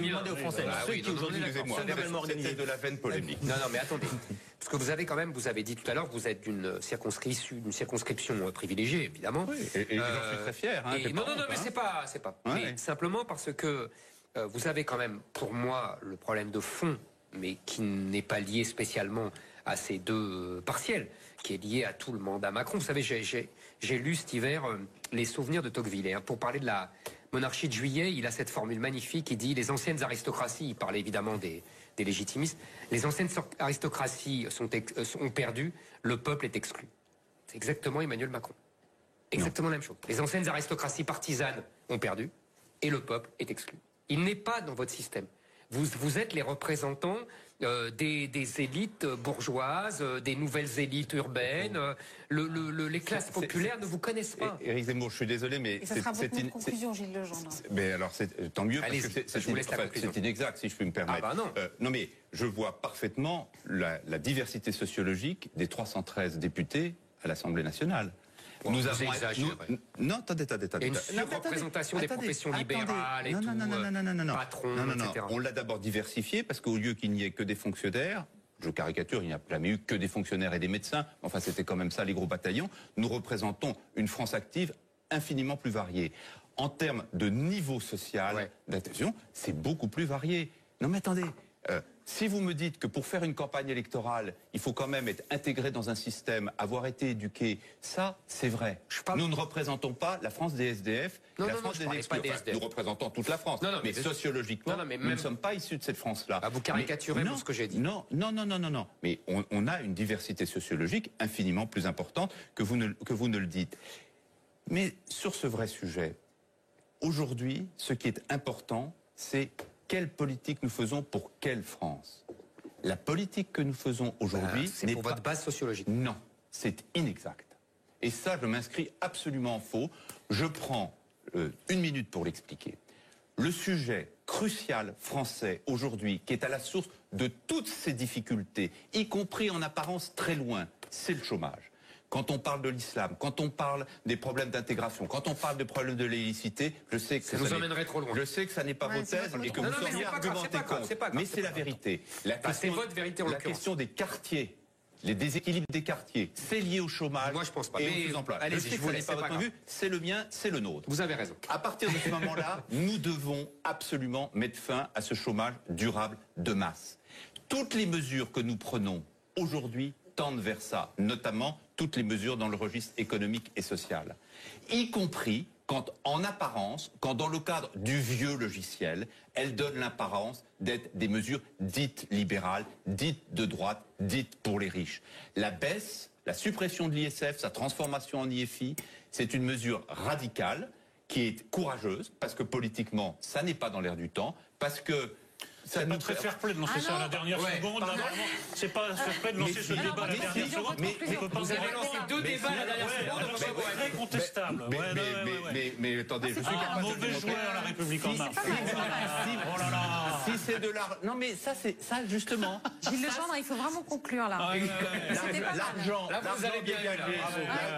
W: demandez aux Français, ceux qui aujourd'hui sont globalement organisés.
V: C'était de la veine polémique.
B: Non, mais attendez. Parce que vous avez dit tout à l'heure, vous êtes d'une circonscription privilégiée, évidemment.
V: Oui, et j'en suis très fier.
B: Non, mais c'est pas. Mais simplement parce que vous avez quand même, pour moi, le problème de fond, mais qui n'est pas lié spécialement à ces deux partiels, qui est lié à tout le mandat Macron. Vous savez, j'ai lu cet hiver les souvenirs de Tocqueville. Pour parler de la monarchie de Juillet, il a cette formule magnifique, il dit les anciennes aristocraties, il parlait évidemment des légitimistes, les anciennes aristocraties ont perdu, le peuple est exclu. C'est exactement Emmanuel Macron. Exactement la même chose. Les anciennes aristocraties partisanes ont perdu, et le peuple est exclu. Il n'est pas dans votre système. Vous êtes les représentants des élites bourgeoises, des nouvelles élites urbaines. Les classes populaires ne vous connaissent pas.
V: Éric Zemmour, je suis désolé, mais
C: Et ça sera votre mot de conclusion, Gilles Legendre.
V: Mais alors, tant mieux, parce que c'est inexact, si je puis me permettre.
B: Ah bah non.
V: Non, mais je vois parfaitement la diversité sociologique des 313 députés à l'Assemblée nationale.
B: Nous avons
V: non, attendez.
B: Et une surreprésentation des professions libérales et patrons, etc.
V: On l'a d'abord diversifié parce qu'au lieu qu'il n'y ait que des fonctionnaires, je caricature, il n'y a jamais eu que des fonctionnaires et des médecins, enfin c'était quand même ça les gros bataillons, nous représentons une France active infiniment plus variée. En termes de niveau social, d'adhésion, c'est beaucoup plus varié. Non mais attendez, si vous me dites que pour faire une campagne électorale, il faut quand même être intégré dans un système, avoir été éduqué, ça, c'est vrai. Nous ne représentons pas la France des SDF, la France des exclus. Nous représentons toute la France. Mais sociologiquement, nous ne sommes pas issus de cette France-là.
B: Vous caricaturez ce que j'ai dit.
V: Non. Mais on a une diversité sociologique infiniment plus importante que vous ne le dites. Mais sur ce vrai sujet, aujourd'hui, ce qui est important, c'est quelle politique nous faisons pour quelle France? La politique que nous faisons aujourd'hui...
B: c'est pour votre base sociologique.
V: Non, c'est inexact. Et ça, je m'inscris absolument en faux. Je prends 1 minute pour l'expliquer. Le sujet crucial français aujourd'hui, qui est à la source de toutes ces difficultés, y compris en apparence très loin, c'est le chômage. Quand on parle de l'islam, quand on parle des problèmes d'intégration, quand on parle des problèmes de l'illicité, je sais que
B: ça nous emmènerait trop loin.
V: Je sais que ça n'est pas vos thèses et que vous seriez argumenté contre. Mais c'est la vérité.
B: C'est votre vérité en l'occurrence.
V: La question des quartiers, les déséquilibres des quartiers, c'est lié au chômage.
B: Moi, je pense pas.
V: Et au sous-emploi. Je sais que ce n'est pas votre point de vue, c'est le mien, c'est le nôtre.
B: Vous avez raison.
V: À partir de ce moment-là, nous devons absolument mettre fin à ce chômage durable de masse. Toutes les mesures que nous prenons aujourd'hui tendent vers ça, notamment toutes les mesures dans le registre économique et social, y compris quand, en apparence, quand dans le cadre du vieux logiciel, elles donnent l'apparence d'être des mesures dites libérales, dites de droite, dites pour les riches. La baisse, la suppression de l'ISF, sa transformation en IFI, c'est une mesure radicale qui est courageuse, parce que politiquement, ça n'est pas dans l'air du temps, parce que
A: c'est pas très fair-play de lancer ça à la dernière seconde. C'est pas fair-play de lancer ce débat à la dernière seconde.
B: Vous avez lancé 2 débats à la dernière seconde.
A: C'est très contestable.
V: Mais attendez, je suis capable de
A: mauvais joueur, la République en marche.
V: Si c'est de l'argent... Non mais ça, c'est ça justement.
C: Gilles Legendre, il faut vraiment conclure là.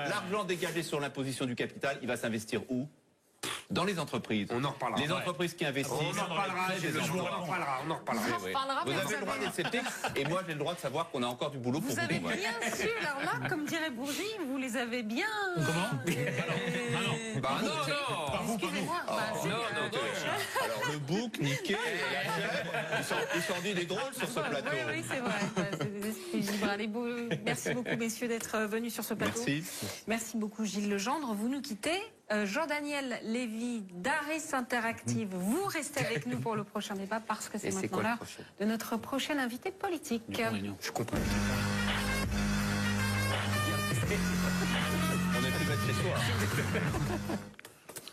V: L'argent dégagé sur l'imposition du capital, il va s'investir où? Dans les entreprises.
B: On en reparlera.
V: Les entreprises qui investissent.
B: On en reparlera. On en reparlera.
V: Vous avez le droit d'être sceptique et moi j'ai le droit de savoir qu'on a encore du boulot pour vous.
C: Vous avez bien su, alors là, comme dirait Bourgi, vous les avez bien...
A: Comment
V: non.
C: Excusez-moi.
V: Alors le bouc, Niquet, ils sont dit des drôles sur ce plateau.
C: Oui, c'est vrai. Merci beaucoup, messieurs, d'être venus sur ce plateau. Merci beaucoup, Gilles Legendre. Vous nous quittez. Jean-Daniel Lévy d'Aris Interactive, vous restez avec nous pour le prochain débat parce que c'est maintenant l'heure de notre prochain invité politique.
V: Je comprends. On est plus bête chez soi.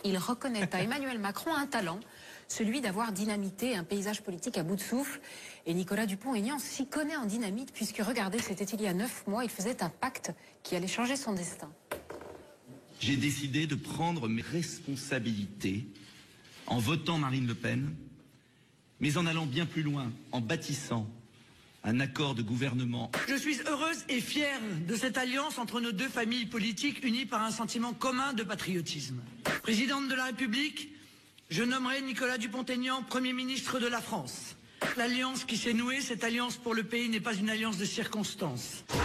C: Il reconnaît à Emmanuel Macron un talent, celui d'avoir dynamité un paysage politique à bout de souffle. Et Nicolas Dupont-Aignan s'y connaît en dynamite puisque, regardez, c'était il y a 9 mois, il faisait un pacte qui allait changer son destin.
D: J'ai décidé de prendre mes responsabilités en votant Marine Le Pen, mais en allant bien plus loin, en bâtissant un accord de gouvernement.
F: Je suis heureuse et fière de cette alliance entre nos 2 familles politiques unies par un sentiment commun de patriotisme. Présidente de la République, je nommerai Nicolas Dupont-Aignan Premier ministre de la France. L'alliance qui s'est nouée, cette alliance pour le pays n'est pas une alliance de circonstances.
C: Allez,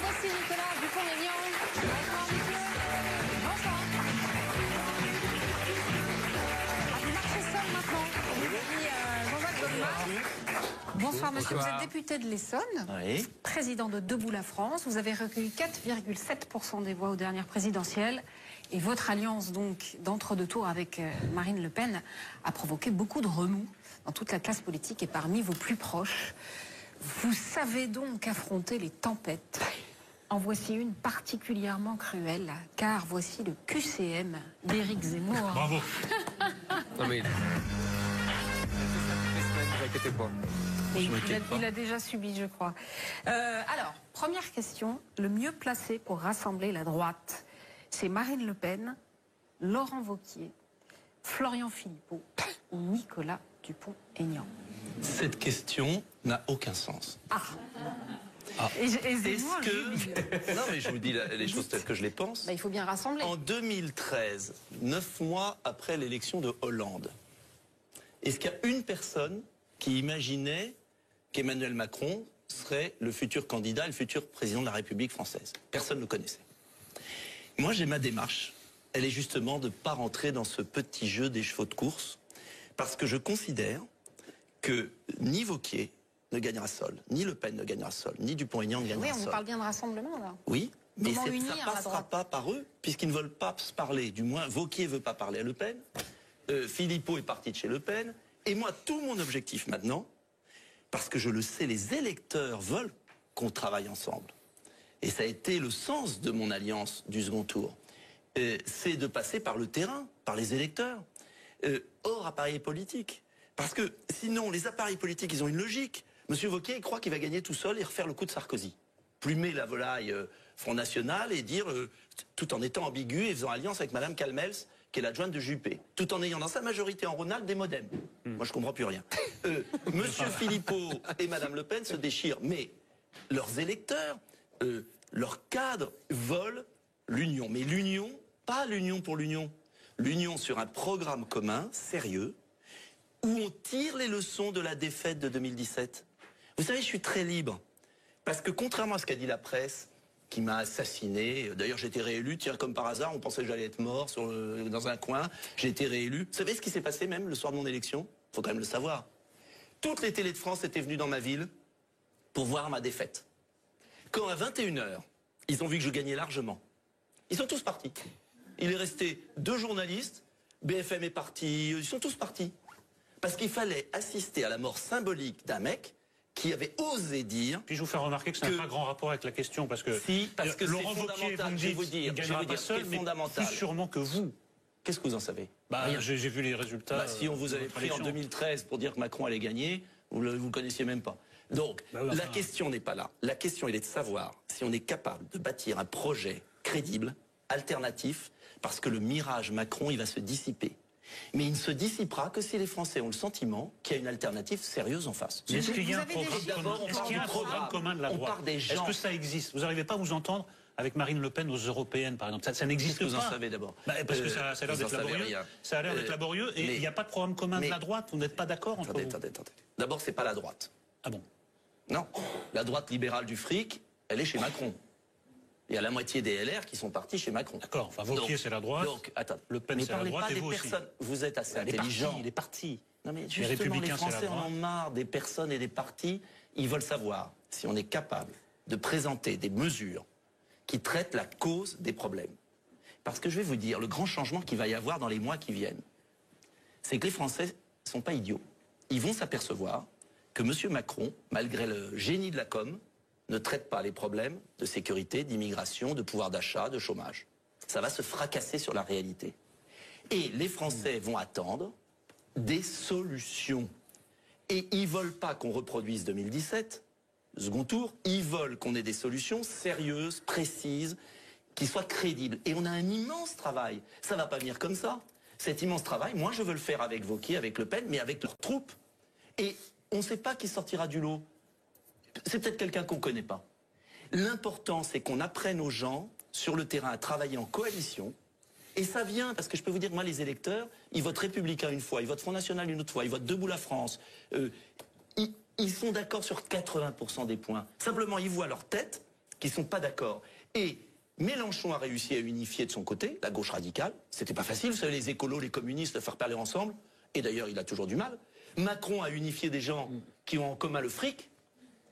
C: voici Nicolas Dupont-Aignan. Bonsoir, monsieur. Bonsoir. Vous marchez seul maintenant. Jean-Jacques Goldman. Bonsoir, monsieur. Vous êtes député de l'Essonne, président de Debout la France. Vous avez recueilli 4,7% des voix aux dernières présidentielles. Et votre alliance, donc, d'entre-deux tours avec Marine Le Pen a provoqué beaucoup de remous dans toute la classe politique et parmi vos plus proches. Vous savez donc affronter les tempêtes. En voici une particulièrement cruelle, car voici le QCM d'Éric Zemmour.
A: Bravo.
B: Non mais... vous inquiétez pas.
C: Et il a déjà subi, je crois. Alors, première question. Le mieux placé pour rassembler la droite, c'est Marine Le Pen, Laurent Wauquiez, Florian Philippot ou Nicolas Dupont-Aignan?
G: Cette question n'a aucun sens.
C: Est-ce
G: que... Non, mais je vous dis les choses telles que je les pense.
C: Il faut bien rassembler.
G: En 2013, 9 mois après l'élection de Hollande, est-ce qu'il y a une personne qui imaginait qu'Emmanuel Macron serait le futur candidat et le futur président de la République française? Personne ne le connaissait. Moi, j'ai ma démarche. Elle est justement de ne pas rentrer dans ce petit jeu des chevaux de course, parce que je considère que ni Wauquiez ne gagnera seul, ni Le Pen ne gagnera seul, ni Dupont-Aignan ne gagnera seul.
C: Oui, on parle bien de rassemblement, là.
G: Oui, mais ça ne
C: la
G: passera
C: droite
G: pas par eux, puisqu'ils ne veulent pas se parler. Du moins, Wauquiez ne veut pas parler à Le Pen, Philippot est parti de chez Le Pen, et moi, tout mon objectif maintenant, parce que je le sais, les électeurs veulent qu'on travaille ensemble. Et ça a été le sens de mon alliance du second tour. C'est de passer par le terrain, par les électeurs, hors appareil politique. Parce que sinon, les appareils politiques, ils ont une logique. Monsieur Wauquiez, il croit qu'il va gagner tout seul et refaire le coup de Sarkozy. Plumer la volaille Front National et dire, tout en étant ambigu et faisant alliance avec Madame Calmels, qui est l'adjointe de Juppé, tout en ayant dans sa majorité en Rhône-Alpes des modems. Moi, je comprends plus rien. Monsieur Philippot et Madame Le Pen se déchirent, mais leurs électeurs, leurs cadres veulent l'union. Mais l'union, pas l'union pour l'union. L'union sur un programme commun, sérieux, où on tire les leçons de la défaite de 2017. Vous savez, je suis très libre. Parce que contrairement à ce qu'a dit la presse, qui m'a assassiné, d'ailleurs j'ai été réélu, tiens, comme par hasard, on pensait que j'allais être mort dans un coin, j'ai été réélu. Vous savez ce qui s'est passé même le soir de mon élection? Faut quand même le savoir. Toutes les télés de France étaient venues dans ma ville pour voir ma défaite. Quand à 21h, ils ont vu que je gagnais largement, ils sont tous partis. Il est resté 2 journalistes, BFM est parti, ils sont tous partis. Parce qu'il fallait assister à la mort symbolique d'un mec qui avait osé dire...
A: Puis-je vous faire remarquer que ça n'a pas grand rapport avec la question, parce que...
G: Si, parce que
A: Laurent
G: c'est
A: Wauquiez,
G: fondamental, je vais vous dire,
A: mais
G: fondamental.
A: plus sûrement que vous.
G: Qu'est-ce que vous en savez?
A: J'ai vu les résultats.
G: Si on vous avait pris en 2013 pour dire que Macron allait gagner, vous ne le connaissiez même pas. Donc, la question n'est pas là. La question, elle est de savoir si on est capable de bâtir un projet crédible, alternatif, parce que le mirage Macron, il va se dissiper. Mais il ne se dissipera que si les Français ont le sentiment qu'il y a une alternative sérieuse en face.
A: Est-ce qu'il y a un programme commun de la droite? Est-ce que ça existe? Vous n'arrivez pas à vous entendre avec Marine Le Pen aux européennes, par exemple? Ça n'existe pas.
G: Qu'est-ce que vous en savez d'abord?
A: Parce que ça a l'air d'être laborieux. Ça a l'air d'être laborieux et il n'y a pas de programme commun de la droite. Vous n'êtes pas d'accord entre vous?
G: Attendez. D'abord, c'est pas la droite.
A: Ah bon?
G: Non. La droite libérale du fric, elle est chez Macron. Il y a la moitié des LR qui sont partis chez Macron.
A: D'accord, enfin Wauquiez c'est la droite,
G: donc, attends,
A: Le Pen c'est la droite et vous aussi.
G: Vous êtes assez intelligent.
A: Il est parti.
G: Non mais justement, les Français en ont marre des personnes et des partis. Ils veulent savoir si on est capable de présenter des mesures qui traitent la cause des problèmes. Parce que je vais vous dire, le grand changement qu'il va y avoir dans les mois qui viennent, c'est que les Français ne sont pas idiots. Ils vont s'apercevoir que M. Macron, malgré le génie de la com', ne traite pas les problèmes de sécurité, d'immigration, de pouvoir d'achat, de chômage. Ça va se fracasser sur la réalité. Et les Français vont attendre des solutions. Et ils ne veulent pas qu'on reproduise 2017, second tour, ils veulent qu'on ait des solutions sérieuses, précises, qui soient crédibles. Et on a un immense travail. Ça ne va pas venir comme ça. Cet immense travail, moi je veux le faire avec Wauquiez, avec Le Pen, mais avec leurs troupes. Et on ne sait pas qui sortira du lot. C'est peut-être quelqu'un qu'on ne connaît pas. L'important, c'est qu'on apprenne aux gens, sur le terrain, à travailler en coalition. Et ça vient, parce que je peux vous dire, moi, les électeurs, ils votent Républicain une fois, ils votent Front National une autre fois, ils votent Debout la France. Ils sont d'accord sur 80% des points. Simplement, ils voient leur tête qu'ils ne sont pas d'accord. Et Mélenchon a réussi à unifier de son côté, la gauche radicale. C'était pas facile, vous savez, les écolos, les communistes, de faire parler ensemble. Et d'ailleurs, il a toujours du mal. Macron a unifié des gens qui ont en commun le fric,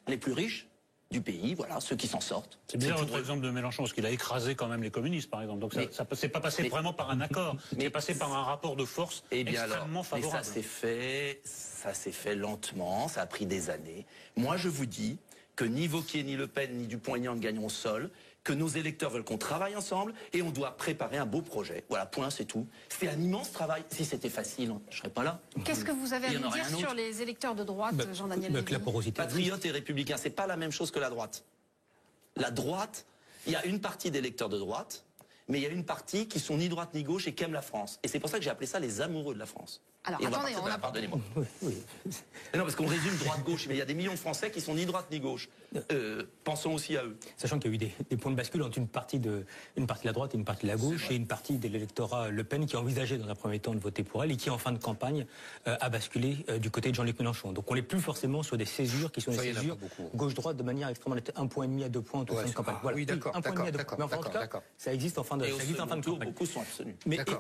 G: les plus riches du pays, voilà, ceux qui s'en sortent.
A: C'est bizarre votre exemple de Mélenchon, parce qu'il a écrasé quand même les communistes, par exemple. Donc ça ne s'est pas passé vraiment par un accord, c'est passé par un rapport de force extrêmement favorable.
G: Mais ça s'est fait lentement, ça a pris des années. Moi, je vous dis que ni Wauquiez, ni Le Pen, ni Dupont-Aignan ne gagneront seuls, que nos électeurs veulent qu'on travaille ensemble et on doit préparer un beau projet. Voilà, point, c'est tout. C'est un immense travail. Si c'était facile, je ne serais pas là.
C: Qu'est-ce que vous avez à nous dire sur les électeurs de droite, Jean-Daniel Lévy?
W: La porosité.
G: Patriotes et républicains, c'est pas la même chose que la droite. La droite, il y a une partie d'électeurs de droite, mais il y a une partie qui sont ni droite ni gauche et qui aiment la France. Et c'est pour ça que j'ai appelé ça les amoureux de la France.
C: Alors,
G: attendez, pardonnez-moi. Non, parce qu'on résume droite-gauche, mais il y a des millions de Français qui sont ni droite ni gauche. Pensons aussi à eux.
W: Sachant qu'il y a eu des points de bascule entre une partie de la droite et une partie de la gauche, et une partie de l'électorat Le Pen qui envisageait dans un premier temps de voter pour elle et qui en fin de campagne a basculé du côté de Jean-Luc Mélenchon. Donc on n'est plus forcément sur des césures qui sont des césures gauche-droite de manière extrêmement nette, 1,5 point à 2 points en fin de campagne. Voilà,
B: oui, d'accord.
W: 1,5 point à 2 points. Mais enfin, en tout cas, ça existe en fin de campagne.
G: Beaucoup sont abstenus.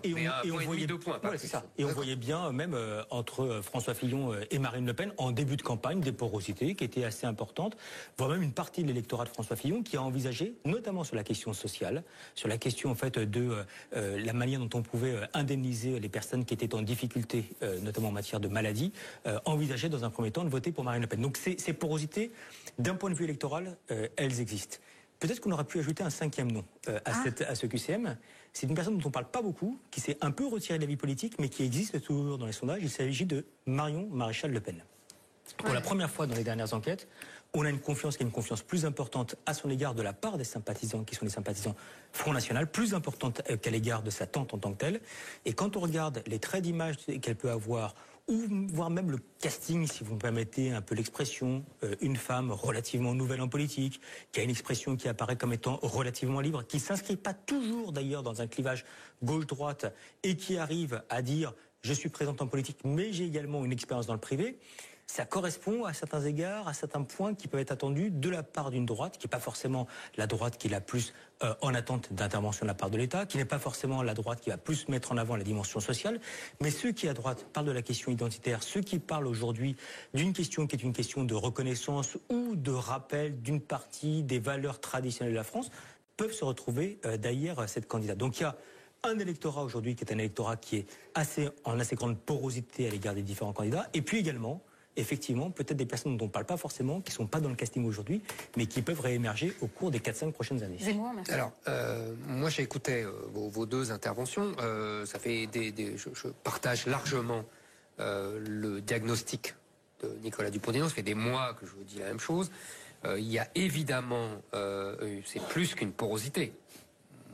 W: Et on voyait
B: 2 points.
W: Voilà, c'est ça. Et on voyait bien même entre François Fillon et Marine Le Pen en début de campagne des porosités qui étaient assez importantes, voire même une partie de l'électorat de François Fillon qui a envisagé, notamment sur la question sociale, sur la question en fait de la manière dont on pouvait indemniser les personnes qui étaient en difficulté, notamment en matière de maladie, envisageait dans un premier temps de voter pour Marine Le Pen. Donc ces porosités, d'un point de vue électoral, elles existent. Peut-être qu'on aurait pu ajouter un 5e nom à ce QCM. C'est une personne dont on ne parle pas beaucoup, qui s'est un peu retirée de la vie politique, mais qui existe toujours dans les sondages. Il s'agit de Marion Maréchal Le Pen. Pour la première fois dans les dernières enquêtes, on a une confiance qui est une confiance plus importante à son égard de la part des sympathisants, qui sont des sympathisants Front National, plus importante qu'à l'égard de sa tante en tant que telle. Et quand on regarde les traits d'image qu'elle peut avoir, ou voire même le casting, si vous me permettez un peu l'expression, une femme relativement nouvelle en politique, qui a une expression qui apparaît comme étant relativement libre, qui s'inscrit pas toujours d'ailleurs dans un clivage gauche-droite et qui arrive à dire « je suis présente en politique, mais j'ai également une expérience dans le privé », ça correspond à certains égards, à certains points qui peuvent être attendus de la part d'une droite, qui n'est pas forcément la droite qui est la plus en attente d'intervention de la part de l'État, qui n'est pas forcément la droite qui va plus mettre en avant la dimension sociale, mais ceux qui, à droite, parlent de la question identitaire, ceux qui parlent aujourd'hui d'une question qui est une question de reconnaissance ou de rappel d'une partie des valeurs traditionnelles de la France, peuvent se retrouver derrière cette candidate. Donc il y a un électorat aujourd'hui qui est un électorat qui est en assez grande porosité à l'égard des différents candidats, et puis également effectivement, peut-être des personnes dont on ne parle pas forcément, qui ne sont pas dans le casting aujourd'hui, mais qui peuvent réémerger au cours des 4-5 prochaines années.
C: Zemmour, merci.
B: Alors, moi j'ai écouté vos deux interventions. Ça fait je partage largement le diagnostic de Nicolas Dupont-Aignan. Ça fait des mois que je vous dis la même chose. Il y a évidemment, c'est plus qu'une porosité.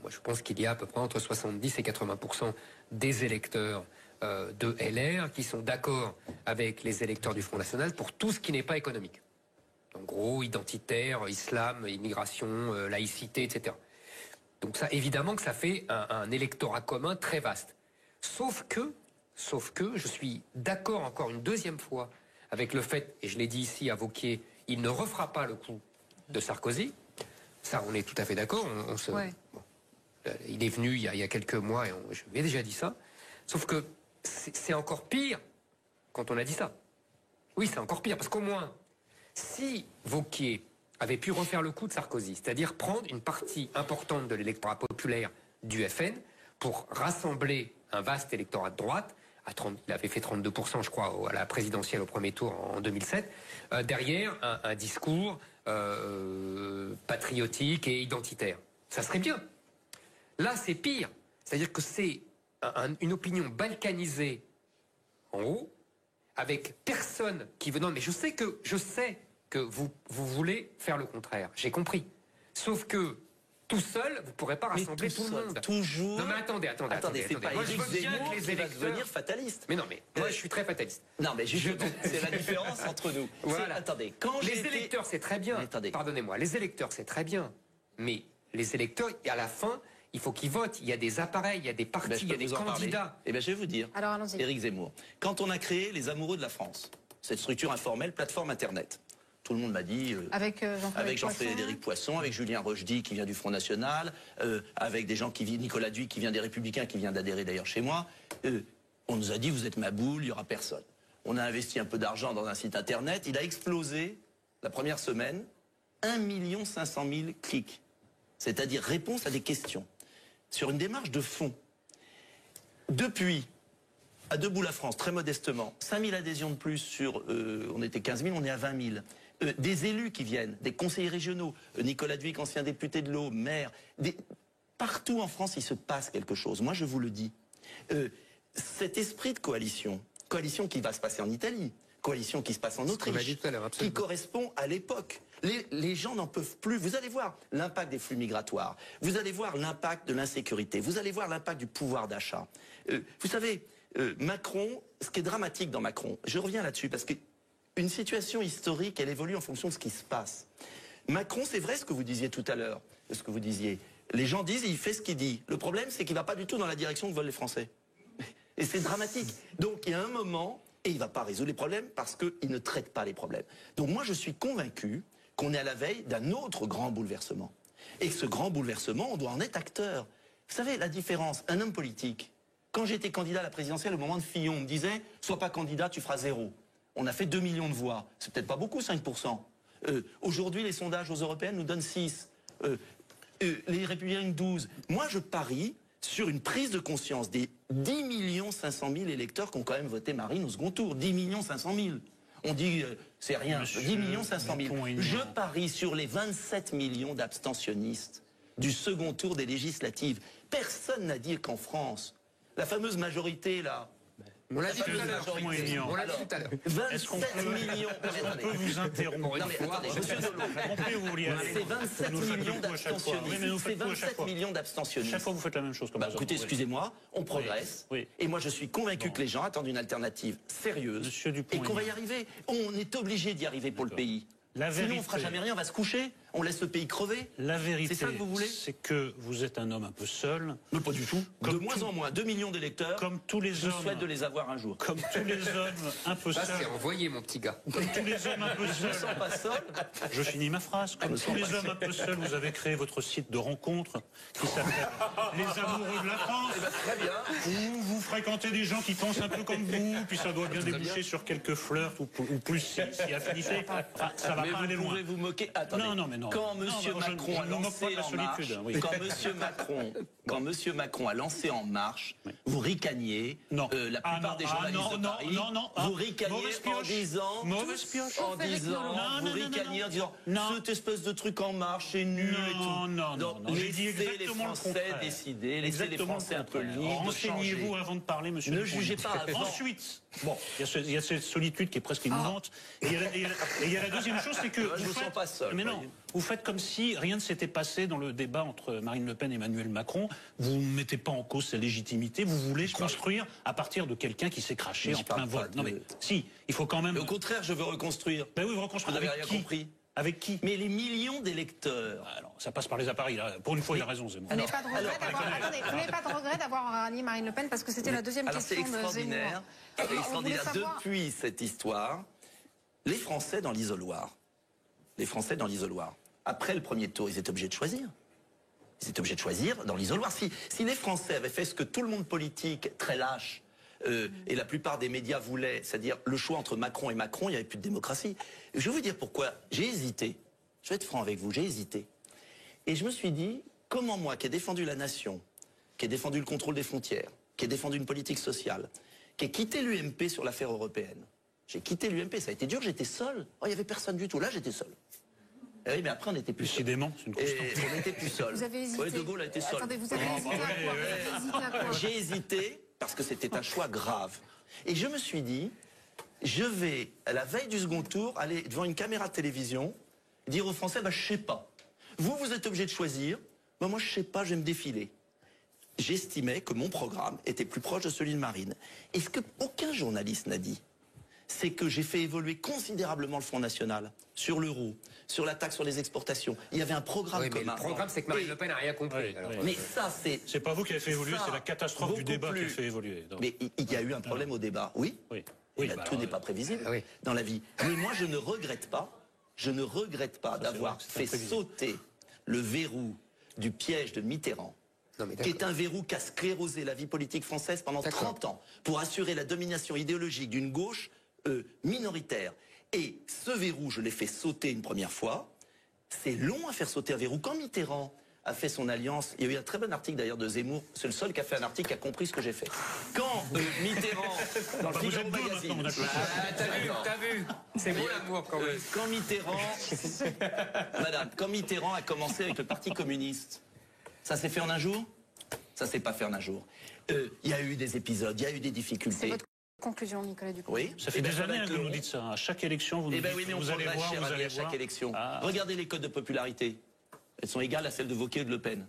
B: Moi je pense qu'il y a à peu près entre 70 et 80% des électeurs de LR qui sont d'accord avec les électeurs du Front National pour tout ce qui n'est pas économique. En gros, identitaire, islam, immigration, laïcité, etc. Donc ça, évidemment que ça fait un électorat commun très vaste. Sauf que je suis d'accord encore une deuxième fois avec le fait, et je l'ai dit ici à Wauquiez, il ne refera pas le coup de Sarkozy. Ça, on est tout à fait d'accord. Il est venu il y a quelques mois et je lui ai déjà dit ça. Sauf que c'est encore pire quand on a dit ça. Oui, c'est encore pire, parce qu'au moins, si Wauquiez avait pu refaire le coup de Sarkozy, c'est-à-dire prendre une partie importante de l'électorat populaire du FN pour rassembler un vaste électorat de droite, il avait fait 32%, je crois, à la présidentielle au premier tour en 2007, derrière un discours patriotique et identitaire. Ça serait bien. Là, c'est pire. C'est-à-dire que c'est une opinion balkanisée en haut, avec personne qui veut... Non, mais je sais que vous voulez faire le contraire. J'ai compris. Sauf que tout seul, vous ne pourrez pas rassembler tout le monde.
G: Toujours.
B: Non, mais attendez.
G: C'est pas
B: moi, je veux bien que les électeurs
G: devenir fataliste.
B: Mais non, mais moi, je suis très fataliste.
G: Non, mais c'est la différence entre nous.
B: Voilà.
G: Attendez, quand
B: les électeurs, c'est très bien. Pardonnez-moi, les électeurs, c'est très bien. Mais les électeurs, à la fin... Il faut qu'ils votent, il y a des appareils, il y a des partis, il y a des candidats.
G: Eh bien, je vais vous dire, Éric Zemmour, quand on a créé les Amoureux de la France, cette structure informelle, plateforme Internet, tout le monde m'a dit...
C: avec
G: Jean-Frédéric Poisson, avec Julien Rochdy qui vient du Front National, avec des gens qui vivent, Nicolas Duy qui vient des Républicains, qui vient d'adhérer d'ailleurs chez moi, on nous a dit, vous êtes ma boule, il n'y aura personne. On a investi un peu d'argent dans un site Internet, il a explosé, la première semaine, 1 500 000 clics. C'est-à-dire réponse à des questions. Sur une démarche de fond. Depuis, à Debout la France, très modestement, 5 000 adhésions de plus sur... on était 15 000, on est à 20 000. des élus qui viennent, des conseillers régionaux, Nicolas Dhuicq, ancien député de l'Aube, maire, partout en France, il se passe quelque chose. Moi, je vous le dis. Cet esprit de coalition qui va se passer en Italie, coalition qui se passe en Autriche, qui correspond à l'époque. Les gens n'en peuvent plus. Vous allez voir l'impact des flux migratoires. Vous allez voir l'impact de l'insécurité. Vous allez voir l'impact du pouvoir d'achat. Vous savez, Macron, ce qui est dramatique dans Macron, je reviens là-dessus parce qu'une situation historique, elle évolue en fonction de ce qui se passe. Macron, c'est vrai ce que vous disiez tout à l'heure, ce que vous disiez. Les gens disent, il fait ce qu'il dit. Le problème, c'est qu'il ne va pas du tout dans la direction que veulent les Français. Et c'est dramatique. Donc il y a un moment, et il ne va pas résoudre les problèmes parce qu'il ne traite pas les problèmes. Donc moi, je suis convaincu qu'on est à la veille d'un autre grand bouleversement. Et que ce grand bouleversement, on doit en être acteur. Vous savez, la différence, un homme politique, quand j'étais candidat à la présidentielle, au moment de Fillon, on me disait, sois pas candidat, tu feras 0. On a fait 2 millions de voix. C'est peut-être pas beaucoup, 5%. Aujourd'hui, les sondages aux européennes nous donnent 6. Les Républicains 12. Moi, je parie sur une prise de conscience des 10 500 000 électeurs qui ont quand même voté Marine au second tour. 10 500 000. On dit, c'est rien, 10 500 000. Je parie sur les 27 millions d'abstentionnistes du second tour des législatives. Personne n'a dit qu'en France, la fameuse majorité, là...
B: On l'a dit tout à l'heure. On l'a dit tout à l'heure.
G: 27 millions...
A: On peut vous interrompre.
G: Non mais attendez, monsieur Delon, c'est 27 millions d'abstentionnistes. C'est 27 millions d'abstentionnistes.
A: Chaque fois vous faites la même chose.
G: Écoutez, excusez-moi, on progresse. Et moi je suis convaincu que les gens attendent une alternative sérieuse. Et qu'on va y arriver. On est obligé d'y arriver pour le pays. Sinon on ne fera jamais rien, on va se coucher, on laisse le pays crever.
A: La vérité,
G: c'est ça que vous voulez?
A: C'est que vous êtes un homme un peu seul.
G: Mais pas du tout. De moins en moins, 2 millions d'électeurs.
A: Comme tous les hommes.
G: Je souhaite de les avoir un jour.
A: Comme tous les hommes un peu seuls.
B: C'est envoyé, mon petit gars.
A: Comme tous les hommes un peu seuls.
G: Je ne me sens pas seul.
A: Je finis ma phrase. Comme tous les hommes un peu seuls, vous avez créé votre site de rencontre qui s'appelle Les Amoureux de la France.
G: Très bien.
A: Où vous fréquentez des gens qui pensent un peu comme vous, puis ça doit bien déboucher sur quelques flirts ou plus si affinité. Enfin, ça va pas aller loin.
G: Vous moquer. Attendez.
A: Non, mais non.
G: Quand Monsieur Macron a lancé En Marche, quand Monsieur Macron a lancé En Marche, vous ricaniez.
A: Non.
G: La plupart des journalistes de Paris. Vous ricaniez en disant.
A: Mauvaise pioche.
G: En disant. Vous ricaniez en disant. Cette espèce de truc En Marche, c'est nul et tout.
A: Non.
G: Laissez les Français décider. Laissez les Français un peu libres.
A: Renseignez-vous avant de parler, monsieur.
G: Ne jugez pas avant.
A: Ensuite, bon, il y a cette solitude qui est presque innovante. Et il y a la deuxième chose, c'est que.
G: Je ne me sens pas seul.
A: Mais non, vous faites comme si rien ne s'était passé dans le débat entre Marine Le Pen et Emmanuel Macron. Vous ne mettez pas en cause sa légitimité. Vous voulez construire à partir de quelqu'un qui s'est craché en plein vol. Non mais si, il faut quand même.
G: Au contraire, je veux reconstruire.
A: Ben oui, vous reconstruire.
G: Vous n'avez rien compris.
A: Avec qui?
G: Mais les millions d'électeurs.
A: Alors, ça passe par les appareils. Là. Pour une fois, il a raison, Zemmour.
C: Vous n'avez pas de regret d'avoir rallié Marine Le Pen parce que c'était la deuxième question de
G: extraordinaire.
C: Zemmour.
G: C'est extraordinaire. Depuis cette histoire, les Français dans l'isoloir. Après le premier tour, ils étaient obligés de choisir. Ils étaient obligés de choisir dans l'isoloir. Si les Français avaient fait ce que tout le monde politique, très lâche, et la plupart des médias voulaient, c'est-à-dire le choix entre Macron et Macron, il n'y avait plus de démocratie. Je vais vous dire pourquoi. J'ai hésité. Je vais être franc avec vous, j'ai hésité. Et je me suis dit, comment moi, qui ai défendu la nation, qui ai défendu le contrôle des frontières, qui ai défendu une politique sociale, qui ai quitté l'UMP sur l'affaire européenne, j'ai quitté l'UMP, ça a été dur, j'étais seul. Oh, il n'y avait personne du tout, là j'étais seul. Et oui, mais après on n'était plus seul.
A: Décidément, c'est une constante.
G: On n'était plus seul.
C: Vous avez hésité.
G: Oui, De Gaulle a été seul.
C: Attendez, vous avez hésité à quoi?
G: J'ai hésité parce que c'était un choix grave. Et je me suis dit, je vais, à la veille du second tour, aller devant une caméra de télévision, dire aux Français, bah, je sais pas. Vous êtes obligés de choisir, bah, moi je sais pas, je vais me défiler. J'estimais que mon programme était plus proche de celui de Marine. Et ce qu'aucun journaliste n'a dit, c'est que j'ai fait évoluer considérablement le Front National sur l'euro, sur la taxe sur les exportations. Il y avait un programme commun.
B: Le programme, c'est que Marine Le Pen n'a rien compris.
G: Mais ça, c'est...
A: C'est pas vous qui avez fait évoluer, c'est la catastrophe du débat qui a fait évoluer. Donc.
G: Mais il y a eu un problème au débat, oui. Tout n'est pas prévisible dans la vie. Mais moi, je ne regrette pas d'avoir fait sauter le verrou du piège de Mitterrand, qui est un verrou qui a sclérosé la vie politique française pendant 30 ans, pour assurer la domination idéologique d'une gauche minoritaire. Et ce verrou, je l'ai fait sauter une première fois. C'est long à faire sauter un verrou. Quand Mitterrand a fait son alliance. Il y a eu un très bon article d'ailleurs de Zemmour. C'est le seul qui a fait un article qui a compris ce que j'ai fait. Quand Mitterrand, dans le Figaro Magazine...
B: T'as vu c'est beau l'amour quand même.
G: Quand Mitterrand... Madame, quand Mitterrand a commencé avec le Parti communiste, ça s'est fait en un jour? Ça s'est pas fait en un jour. Il y a eu des épisodes, il y a eu des difficultés.
C: C'est votre conclusion, Nicolas Dupont.
G: Oui.
A: Ça fait des années que vous nous dites ça. À chaque élection, vous nous dites
G: oui, mais
A: vous allez voir, vous allez
G: à chaque
A: voir.
G: élection. Regardez les codes de popularité. Elles sont égales à celles de Wauquiez et de Le Pen.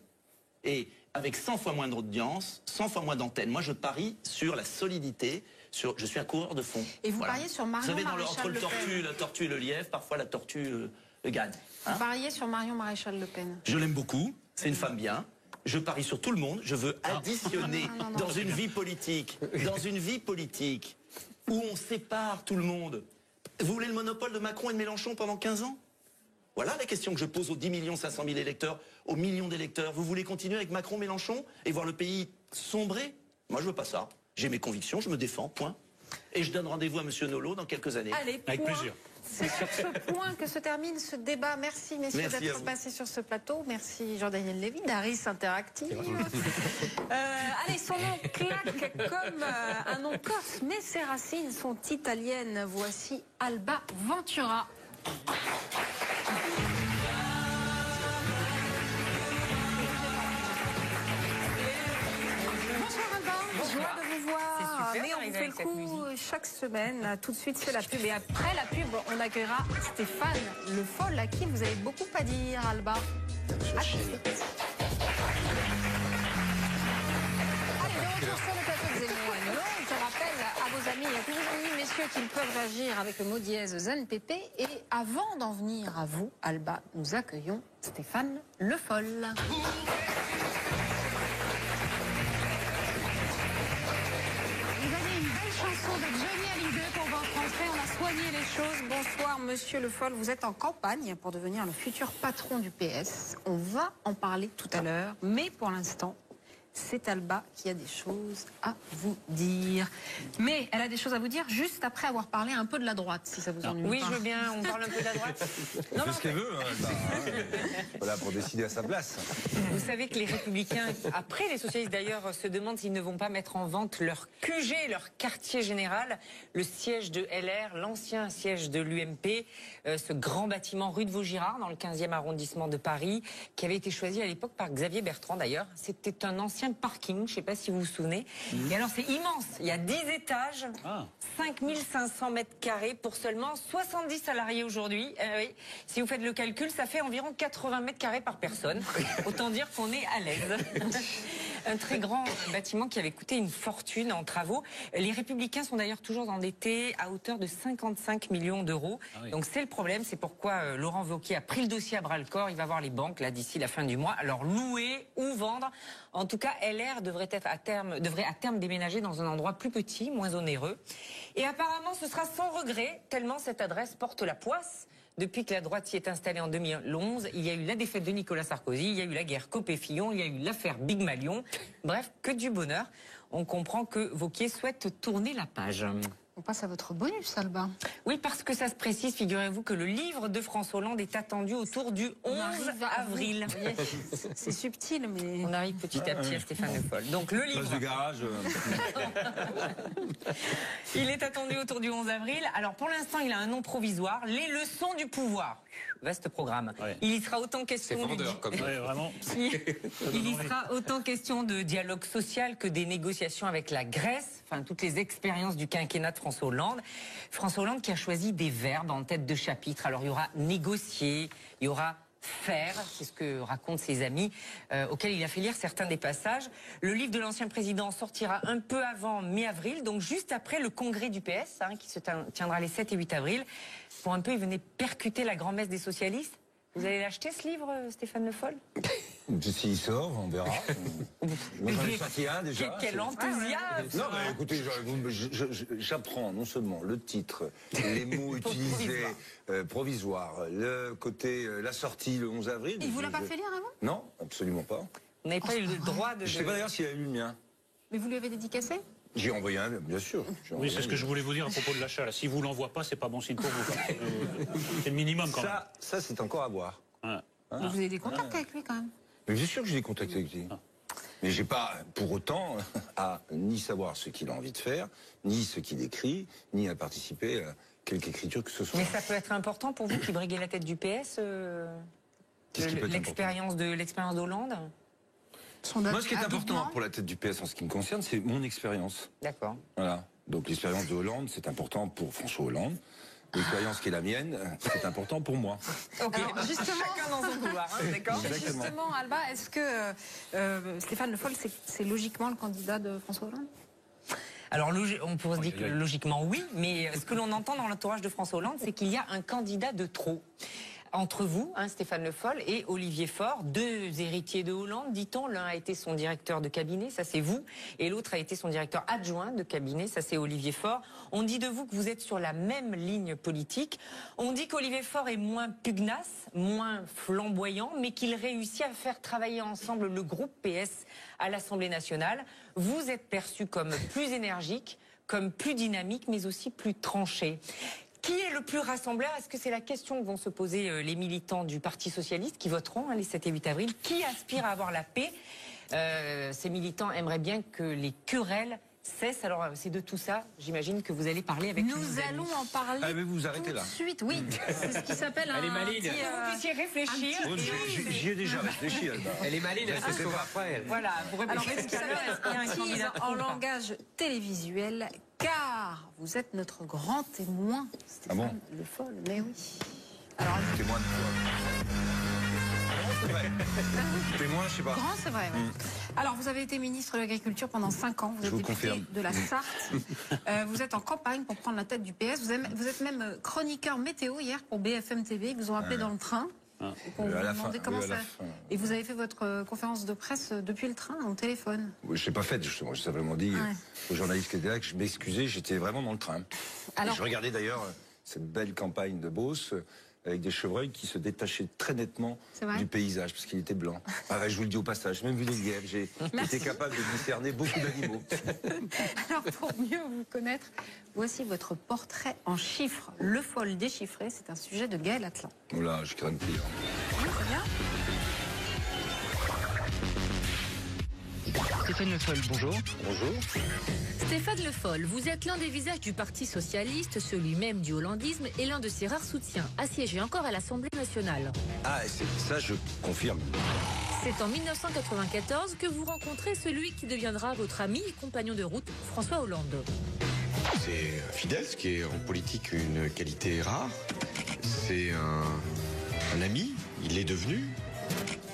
G: Et avec 100 fois moins d'audience, 100 fois moins d'antenne. Moi, je parie sur la solidité. Je suis un coureur de fond.
C: Et vous pariez sur Marion
G: Maréchal Le Pen. Vous savez, entre la tortue et le lièvre, parfois la tortue gagne.
C: Vous pariez sur Marion Maréchal Le Pen.
G: Je l'aime beaucoup. C'est une femme bien. Je parie sur tout le monde. Je veux additionner dans une vie politique, où on sépare tout le monde. Vous voulez le monopole de Macron et de Mélenchon pendant 15 ans? Voilà la question que je pose aux 10 500 000 électeurs, aux millions d'électeurs. Vous voulez continuer avec Macron, Mélenchon et voir le pays sombrer? Moi, je veux pas ça. J'ai mes convictions, je me défends, point. Et je donne rendez-vous à Monsieur Nolot dans quelques années.
C: Allez,
A: avec plaisir.
C: C'est sur ce point que se termine ce débat. Merci, messieurs, d'être passés sur ce plateau. Merci, Jean-Daniel Lévy, d'Aris Interactive. Allez, son nom claque comme un nom corse, mais ses racines sont italiennes. Voici Alba Ventura. Bonsoir Alba, joie de vous voir. Mais on vous fait le coup chaque semaine. Tout de suite, c'est la pub. Et après la pub, on accueillera Stéphane Le Foll, à qui vous avez beaucoup à dire, Alba. À tout de suite. Allez, de retour sur le plateau de Zemmour et Nolot. Je rappelle à vos amis et à tous vos amis, messieurs, qu'ils peuvent agir avec le mot dièse ZenPP. Et avant d'en venir à vous, Alba, nous accueillons Stéphane Le Foll. De Johnny Hallyday pour votre entrée, on a soigné les choses. Bonsoir Monsieur Le Foll, vous êtes en campagne pour devenir le futur patron du PS. On va en parler tout à l'heure, mais pour l'instant, c'est Alba qui a des choses à vous dire. Mais elle a des choses à vous dire juste après avoir parlé un peu de la droite, si ça vous ennuie.
Q: Oui, je veux bien, on parle un peu de la droite.
H: On fait ce qu'elle veut, voilà, pour décider à sa place.
Q: Vous savez que les Républicains, après les socialistes d'ailleurs, se demandent s'ils ne vont pas mettre en vente leur QG, leur quartier général, le siège de LR, l'ancien siège de l'UMP, ce grand bâtiment rue de Vaugirard, dans le 15e arrondissement de Paris, qui avait été choisi à l'époque par Xavier Bertrand d'ailleurs. C'était un ancien parking, je ne sais pas si vous vous souvenez. Et alors c'est immense, il y a 10 étages, 5500 mètres carrés pour seulement 70 salariés aujourd'hui. Oui. Si vous faites le calcul, ça fait environ 80 mètres carrés par personne. Autant dire qu'on est à l'aise. Un très grand bâtiment qui avait coûté une fortune en travaux. Les Républicains sont d'ailleurs toujours endettés à hauteur de 55 millions d'euros. Donc c'est le problème, c'est pourquoi Laurent Wauquiez a pris le dossier à bras-le-corps. Il va voir les banques là d'ici la fin du mois. Alors louer ou vendre. En tout cas, LR devrait à terme déménager dans un endroit plus petit, moins onéreux. Et apparemment, ce sera sans regret, tellement cette adresse porte la poisse. Depuis que la droite s'y est installée en 2011, il y a eu la défaite de Nicolas Sarkozy, il y a eu la guerre Copé-Fillon, il y a eu l'affaire Big Malion. Bref, que du bonheur. On comprend que Wauquiez souhaite tourner la page.
C: On passe à votre bonus, Alba.
Q: Oui, parce que ça se précise, figurez-vous que le livre de François Hollande est attendu autour du 11 avril.
C: C'est subtil, mais...
Q: On arrive petit à petit à Stéphane Le Foll. Donc le livre...
H: Place du garage.
Q: Il est attendu autour du 11 avril. Alors pour l'instant, il a un nom provisoire, Les leçons du pouvoir. Vaste programme. Ouais. Il y sera autant question...
B: C'est vendeur, comme ça.
A: Ouais, vraiment.
Q: Il y sera autant question de dialogue social que des négociations avec la Grèce, enfin toutes les expériences du quinquennat de François Hollande. François Hollande qui a choisi des verbes en tête de chapitre. Alors il y aura négocier, il y aura faire, c'est ce que racontent ses amis, auxquels il a fait lire certains des passages. Le livre de l'ancien président sortira un peu avant mi-avril, donc juste après le congrès du PS, qui se tiendra les 7 et 8 avril. Pour un peu, il venait percuter la grand-messe des socialistes. Vous allez l'acheter, ce livre, Stéphane Le Foll?
H: S'il sort, on verra. Moi, j'en ai sorti un déjà.
Q: Quel enthousiasme!
H: Non, mais écoutez, j'apprends non seulement le titre, les mots utilisés, provisoire, le côté, la sortie le 11 avril.
C: Il vous l'a pas fait lire avant?
H: Non, absolument pas.
Q: Vous n'avez pas eu le droit de...
H: Je ne sais pas d'ailleurs s'il a lu le mien.
C: Mais vous lui avez dédicacé?
H: J'ai envoyé un, bien sûr.
A: Oui, c'est ce que je voulais vous dire à propos de l'achat. Si vous l'envoie pas, c'est pas bon signe pour vous. C'est le minimum quand même.
H: Ça c'est encore à voir.
C: Vous avez des contacts avec lui quand même?
H: Mais bien sûr que j'ai des contacts avec lui. Mais j'ai pas pour autant à ni savoir ce qu'il a envie de faire, ni ce qu'il écrit, ni à participer à quelque écriture que ce soit.
Q: Mais ça peut être important pour vous qui briguez la tête du PS, l'expérience d'Hollande.
H: Moi, ce qui est important pour la tête du PS en ce qui me concerne, c'est mon expérience.
Q: D'accord.
H: Voilà. Donc l'expérience de Hollande, c'est important pour François Hollande. L'expérience qui est la mienne, c'est important pour moi.
Q: Ok,
C: alors, justement,
Q: chacun dans son couloir, hein, d'accord.
C: Justement, Alba, est-ce que Stéphane Le Foll, c'est logiquement le candidat de François Hollande?
Q: Alors, on pourrait se dire que logiquement oui, mais ce que l'on entend dans l'entourage de François Hollande, c'est qu'il y a un candidat de trop. Entre vous, Stéphane Le Foll, et Olivier Faure, deux héritiers de Hollande, dit-on. L'un a été son directeur de cabinet, ça c'est vous, et l'autre a été son directeur adjoint de cabinet, ça c'est Olivier Faure. On dit de vous que vous êtes sur la même ligne politique. On dit qu'Olivier Faure est moins pugnace, moins flamboyant, mais qu'il réussit à faire travailler ensemble le groupe PS à l'Assemblée nationale. Vous êtes perçu comme plus énergique, comme plus dynamique, mais aussi plus tranché. Qui est le plus rassembleur? Est-ce que c'est la question que vont se poser les militants du Parti Socialiste qui voteront les 7 et 8 avril? Qui aspire à avoir la paix? Ces militants aimeraient bien que les querelles cessent. Alors c'est de tout ça, j'imagine que vous allez parler avec nous.
C: Nous allons en parler
H: mais vous arrêtez
C: tout
H: là.
C: de suite. Oui, c'est ce qui s'appelle
Q: Elle est maligne. Que vous puissiez réfléchir.
H: J'y ai déjà réfléchi, Alba.
B: Elle est maligne, elle se sauve après elle.
Q: Voilà, vous réfléchissez.
C: Alors, est-ce qu'il y a un candidat en langage télévisuel? Car vous êtes notre grand témoin, Stéphane Le Foll. Mais oui. Alors,
H: témoin de quoi? Témoin, je sais pas.
C: Grand, c'est vrai. Ouais. Alors, vous avez été ministre de l'Agriculture pendant 5 ans. Vous êtes député de la Sarthe. Vous êtes en campagne pour prendre la tête du PS. Vous êtes même chroniqueur météo hier pour BFM TV. Ils vous ont appelé dans le train. Et vous avez fait votre conférence de presse depuis le train, en téléphone?
H: Oui, je l'ai pas faite justement. J'ai simplement dit aux journalistes qui étaient là que je m'excusais, j'étais vraiment dans le train. Alors... Et je regardais d'ailleurs cette belle campagne de Beauce avec des chevreuils qui se détachaient très nettement du paysage parce qu'il était blanc. Ah, je vous le dis au passage, j'ai même vu les lièvres, j'ai été capable de discerner beaucoup d'animaux.
C: Alors pour mieux vous connaître, voici votre portrait en chiffres. Le Foll déchiffré, c'est un sujet de Gaël Atlan.
H: Oula, je crains pire.
C: Oui, c'est bien.
I: Stéphane Le Foll, bonjour.
H: Bonjour.
I: Stéphane Le Foll, vous êtes l'un des visages du Parti Socialiste, celui même du hollandisme, et l'un de ses rares soutiens, assiégé encore à l'Assemblée nationale.
H: Ah, ça je confirme.
I: C'est en 1994 que vous rencontrez celui qui deviendra votre ami et compagnon de route, François Hollande.
J: C'est fidèle, ce qui est en politique une qualité rare. C'est un ami, il l'est devenu.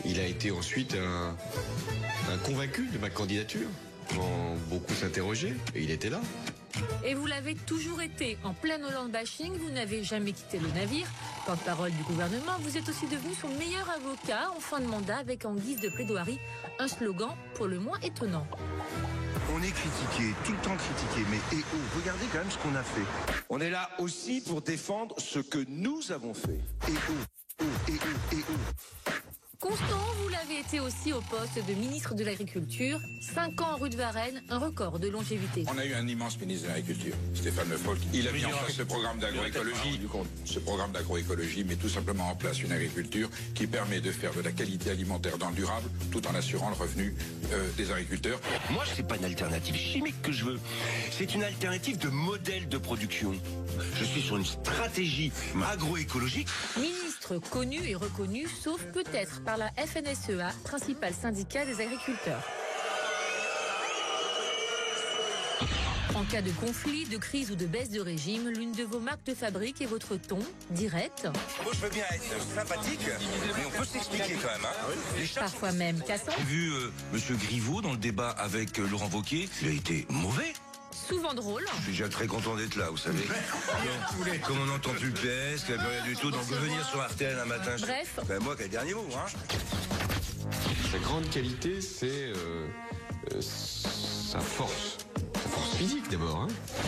J: Il a été ensuite un convaincu de ma candidature. Quand beaucoup s'interrogeaient, et il était là.
I: Et vous l'avez toujours été. En plein Hollande bashing, vous n'avez jamais quitté le navire. Porte-parole du gouvernement, vous êtes aussi devenu son meilleur avocat en fin de mandat avec en guise de plaidoirie un slogan pour le moins étonnant.
H: On est critiqué, tout le temps critiqué, mais regardez quand même ce qu'on a fait. On est là aussi pour défendre ce que nous avons fait.
I: Constant, vous l'avez été aussi au poste de ministre de l'Agriculture. 5 ans en rue de Varennes, un record de longévité.
M: On a eu un immense ministre de l'Agriculture, Stéphane Le Foll. Il a mis en place ce programme d'agroécologie. Ce programme d'agroécologie met tout simplement en place une agriculture qui permet de faire de la qualité alimentaire dans le durable, tout en assurant le revenu des agriculteurs.
X: Moi, c'est pas une alternative chimique que je veux. C'est une alternative de modèle de production. Je suis sur une stratégie agroécologique.
I: Ministre connu et reconnu, sauf peut-être par la FNSEA, principal syndicat des agriculteurs. En cas de conflit, de crise ou de baisse de régime, l'une de vos marques de fabrique est votre ton, direct.
X: Moi, je veux bien être sympathique, mais on peut s'expliquer quand même.
I: Parfois même cassant.
X: J'ai vu Monsieur Griveaux dans le débat avec Laurent Wauquiez. Il a été mauvais.
I: Souvent drôle.
X: Je suis déjà très content d'être là, vous savez. Comme on n'entend plus le PS, qu'il n'y a plus rien du tout, donc venir sur RTL un matin,
I: bref.
X: C'est moi qui ai le dernier mot, hein.
J: Sa grande qualité, c'est sa force. Sa force physique d'abord,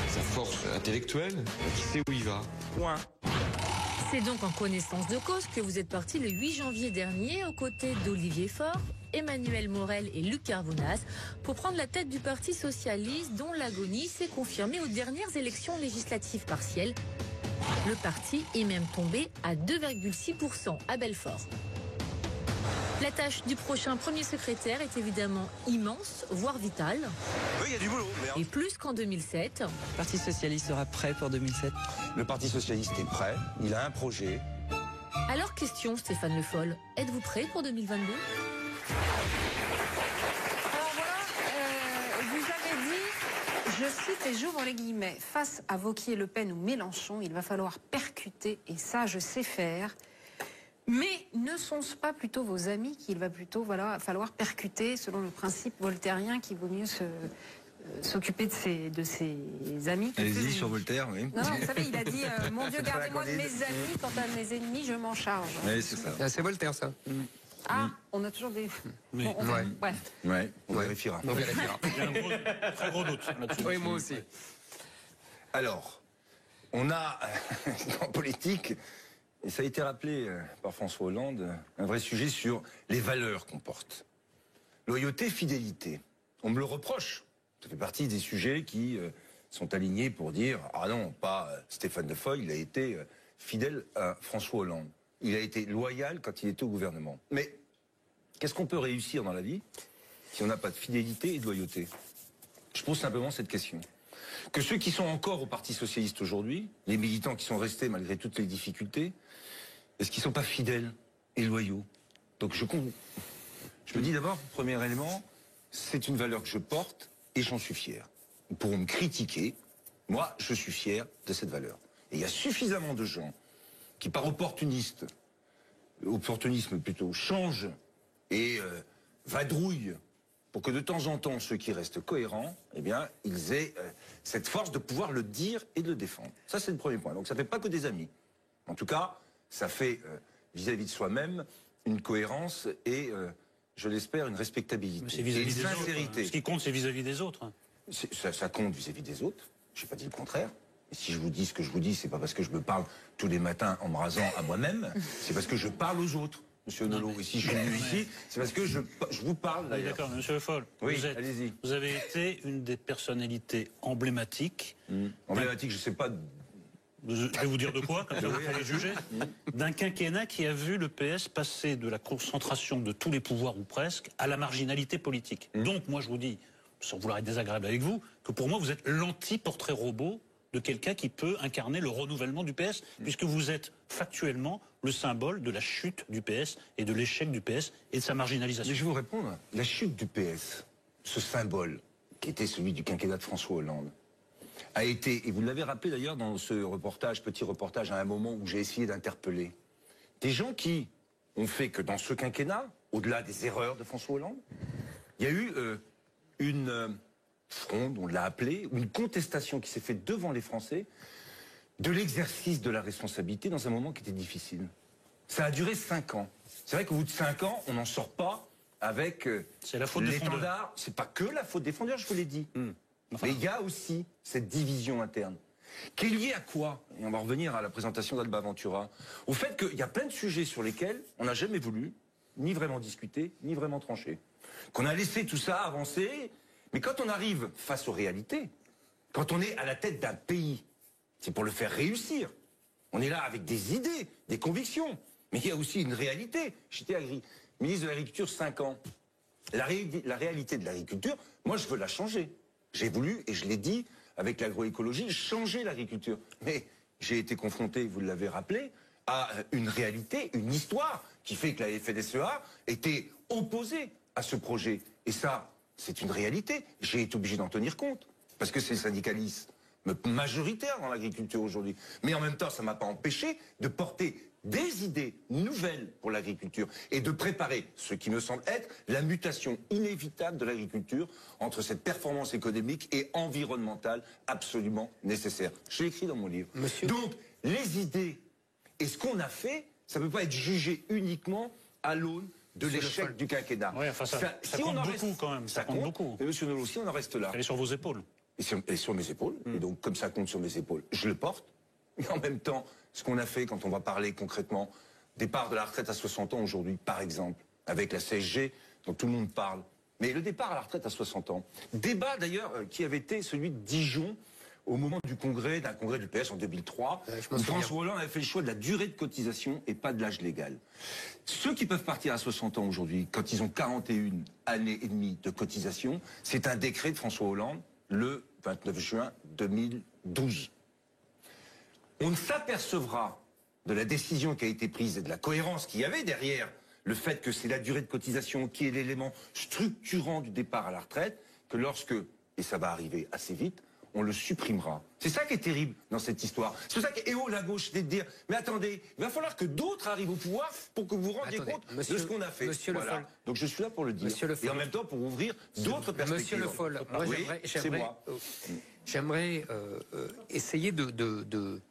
J: sa force intellectuelle, qui sait où il va.
X: Point.
I: C'est donc en connaissance de cause que vous êtes parti le 8 janvier dernier aux côtés d'Olivier Faure, Emmanuel Morel et Luc Carvounas pour prendre la tête du Parti Socialiste dont l'agonie s'est confirmée aux dernières élections législatives partielles. Le parti est même tombé à 2,6% à Belfort. La tâche du prochain premier secrétaire est évidemment immense, voire vitale.
X: Oui, il y a du boulot. Merde.
I: Et plus qu'en 2007.
E: Le Parti socialiste sera prêt pour 2007.
X: Le Parti socialiste est prêt, il a un projet.
I: Alors question Stéphane Le Foll, êtes-vous prêt pour 2022 ?
C: Alors voilà, vous avez dit, je cite et j'ouvre les guillemets, face à Wauquiez, Le Pen ou Mélenchon, il va falloir percuter, et ça je sais faire. Mais ne sont-ce pas plutôt vos amis qu'il va plutôt falloir percuter, selon le principe voltairien qu'il vaut mieux s'occuper de ses amis.
H: Allez-y sur Voltaire, oui.
C: Non, vous savez, il a dit mon Dieu, gardez-moi de mes amis, quant à mes ennemis, je m'en charge.
H: Oui, c'est ça.
B: C'est Voltaire, ça.
C: Ah, on a toujours des...
H: Oui.
C: Bon, bref.
H: Ouais, on vérifiera.
B: On vérifiera.
A: Il y a un très gros doute là-dessus.
B: Oui, moi aussi.
H: Alors, on a en politique, et ça a été rappelé par François Hollande, un vrai sujet sur les valeurs qu'on porte. Loyauté, fidélité. On me le reproche. Ça fait partie des sujets qui sont alignés pour dire « Ah non, pas Stéphane Le Foll, il a été fidèle à François Hollande. Il a été loyal quand il était au gouvernement. » Mais qu'est-ce qu'on peut réussir dans la vie si on n'a pas de fidélité et de loyauté? Je pose simplement cette question. Que ceux qui sont encore au Parti socialiste aujourd'hui, les militants qui sont restés malgré toutes les difficultés, est-ce qu'ils ne sont pas fidèles et loyaux? Donc je me dis d'abord, premier élément, c'est une valeur que je porte et j'en suis fier. Ils pourront me critiquer, moi je suis fier de cette valeur. Et il y a suffisamment de gens qui par opportunisme plutôt, changent et vadrouillent pour que de temps en temps, ceux qui restent cohérents, eh bien, ils aient cette force de pouvoir le dire et de le défendre. Ça, c'est le premier point. Donc ça ne fait pas que des amis. En tout cas, ça fait vis-à-vis de soi-même une cohérence et, je l'espère, une respectabilité.
A: Et une
H: sincérité.
A: Autres. Ce qui compte, c'est vis-à-vis des autres.
H: Ça compte vis-à-vis des autres. Je n'ai pas dit le contraire. Et si je vous dis ce que je vous dis, c'est pas parce que je me parle tous les matins en me rasant à moi-même, c'est parce que je parle aux autres. Monsieur Nolot, et si je suis venu ici, c'est parce que je vous parle d'ailleurs.
A: D'accord, monsieur Le Foll,
H: oui, allez-y.
A: Vous avez été une des personnalités emblématiques.
H: Emblématique, je ne sais pas.
A: Je vais vous dire de quoi, comme ça vous allez juger. D'un quinquennat qui a vu le PS passer de la concentration de tous les pouvoirs, ou presque, à la marginalité politique. Donc, moi, je vous dis, sans vouloir être désagréable avec vous, que pour moi, vous êtes l'anti-portrait robot de quelqu'un qui peut incarner le renouvellement du PS, puisque vous êtes factuellement le symbole de la chute du PS et de l'échec du PS et de sa marginalisation.
H: Mais je vais vous répondre. La chute du PS, ce symbole qui était celui du quinquennat de François Hollande, a été, et vous l'avez rappelé d'ailleurs dans ce reportage, petit reportage, à un moment où j'ai essayé d'interpeller des gens qui ont fait que dans ce quinquennat, au-delà des erreurs de François Hollande, il y a eu une fronde, on l'a appelé, ou une contestation qui s'est faite devant les Français de l'exercice de la responsabilité dans un moment qui était difficile. Ça a duré 5 ans. C'est vrai qu'au bout de 5 ans, on n'en sort pas avec l'étendard. C'est pas que la faute des fondeurs, je vous l'ai dit. Mais il y a aussi cette division interne, qui est liée à quoi? Et on va revenir à la présentation d'Alba Ventura. Au fait qu'il y a plein de sujets sur lesquels on n'a jamais voulu ni vraiment discuter, ni vraiment trancher. Qu'on a laissé tout ça avancer, mais quand on arrive face aux réalités, quand on est à la tête d'un pays, c'est pour le faire réussir. On est là avec des idées, des convictions, mais il y a aussi une réalité. J'étais ministre de l'Agriculture 5 ans. La réalité de l'agriculture, moi je veux la changer. J'ai voulu, et je l'ai dit, avec l'agroécologie, changer l'agriculture. Mais j'ai été confronté, vous l'avez rappelé, à une réalité, une histoire, qui fait que la FNSEA était opposée à ce projet. Et ça, c'est une réalité. J'ai été obligé d'en tenir compte. Parce que c'est le syndicalisme majoritaire dans l'agriculture aujourd'hui. Mais en même temps, ça ne m'a pas empêché de porter des idées nouvelles pour l'agriculture et de préparer ce qui me semble être la mutation inévitable de l'agriculture entre cette performance économique et environnementale absolument nécessaire. Je l'ai écrit dans mon livre. Donc, les idées et ce qu'on a fait, ça ne peut pas être jugé uniquement à l'aune de l'échec du quinquennat.
A: Oui, enfin, ça compte beaucoup quand même. Ça compte beaucoup.
H: Mais monsieur Nolot, si on en reste là...
A: Elle est sur vos épaules.
H: Et sur mes épaules. Et donc, comme ça compte sur mes épaules, je le porte. Et en même temps, ce qu'on a fait quand on va parler concrètement, départ de la retraite à 60 ans aujourd'hui, par exemple, avec la CSG, dont tout le monde parle. Mais le départ à la retraite à 60 ans, débat d'ailleurs qui avait été celui de Dijon, au moment d'un congrès du PS en 2003, où François Hollande avait fait le choix de la durée de cotisation et pas de l'âge légal. Ceux qui peuvent partir à 60 ans aujourd'hui, quand ils ont 41 années et demie de cotisation, c'est un décret de François Hollande le 29 juin 2012. On ne s'apercevra de la décision qui a été prise et de la cohérence qu'il y avait derrière le fait que c'est la durée de cotisation qui est l'élément structurant du départ à la retraite, que lorsque, et ça va arriver assez vite, on le supprimera. C'est ça qui est terrible dans cette histoire. C'est ça qui est la gauche, c'est de dire, mais attendez, il va falloir que d'autres arrivent au pouvoir pour que vous vous rendiez compte de ce qu'on a fait.
B: Monsieur Le Foll.
H: Donc je suis là pour le dire. Et en même temps pour ouvrir d'autres perspectives.
B: Monsieur Le Foll, moi j'aimerais essayer de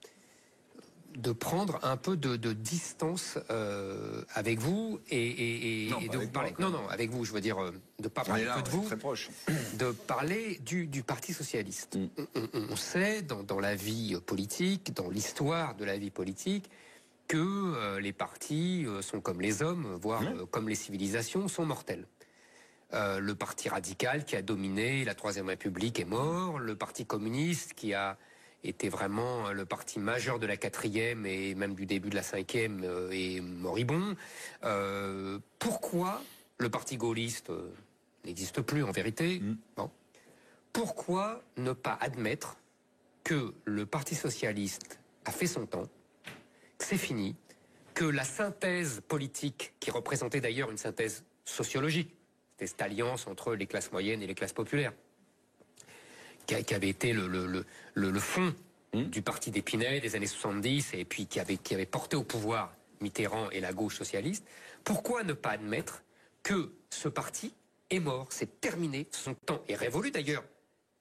B: prendre un peu de distance avec vous et de vous parler. Non, avec vous, je veux dire, de pas parler que de vous,
H: très proche.
B: de parler du Parti socialiste. On sait dans la vie politique, dans l'histoire de la vie politique, que les partis sont comme les hommes, voire comme les civilisations, sont mortels. Le Parti radical qui a dominé la Troisième République est mort. Le Parti communiste qui a était vraiment le parti majeur de la 4e et même du début de la 5e est moribond. Pourquoi le parti gaulliste n'existe plus en vérité? Bon. Pourquoi ne pas admettre que le Parti socialiste a fait son temps, que c'est fini, que la synthèse politique, qui représentait d'ailleurs une synthèse sociologique, c'était cette alliance entre les classes moyennes et les classes populaires, qui avait été le fond du parti d'Épinay des années 70 et puis qui avait porté au pouvoir Mitterrand et la gauche socialiste, pourquoi ne pas admettre que ce parti est mort, c'est terminé, son temps est révolu d'ailleurs.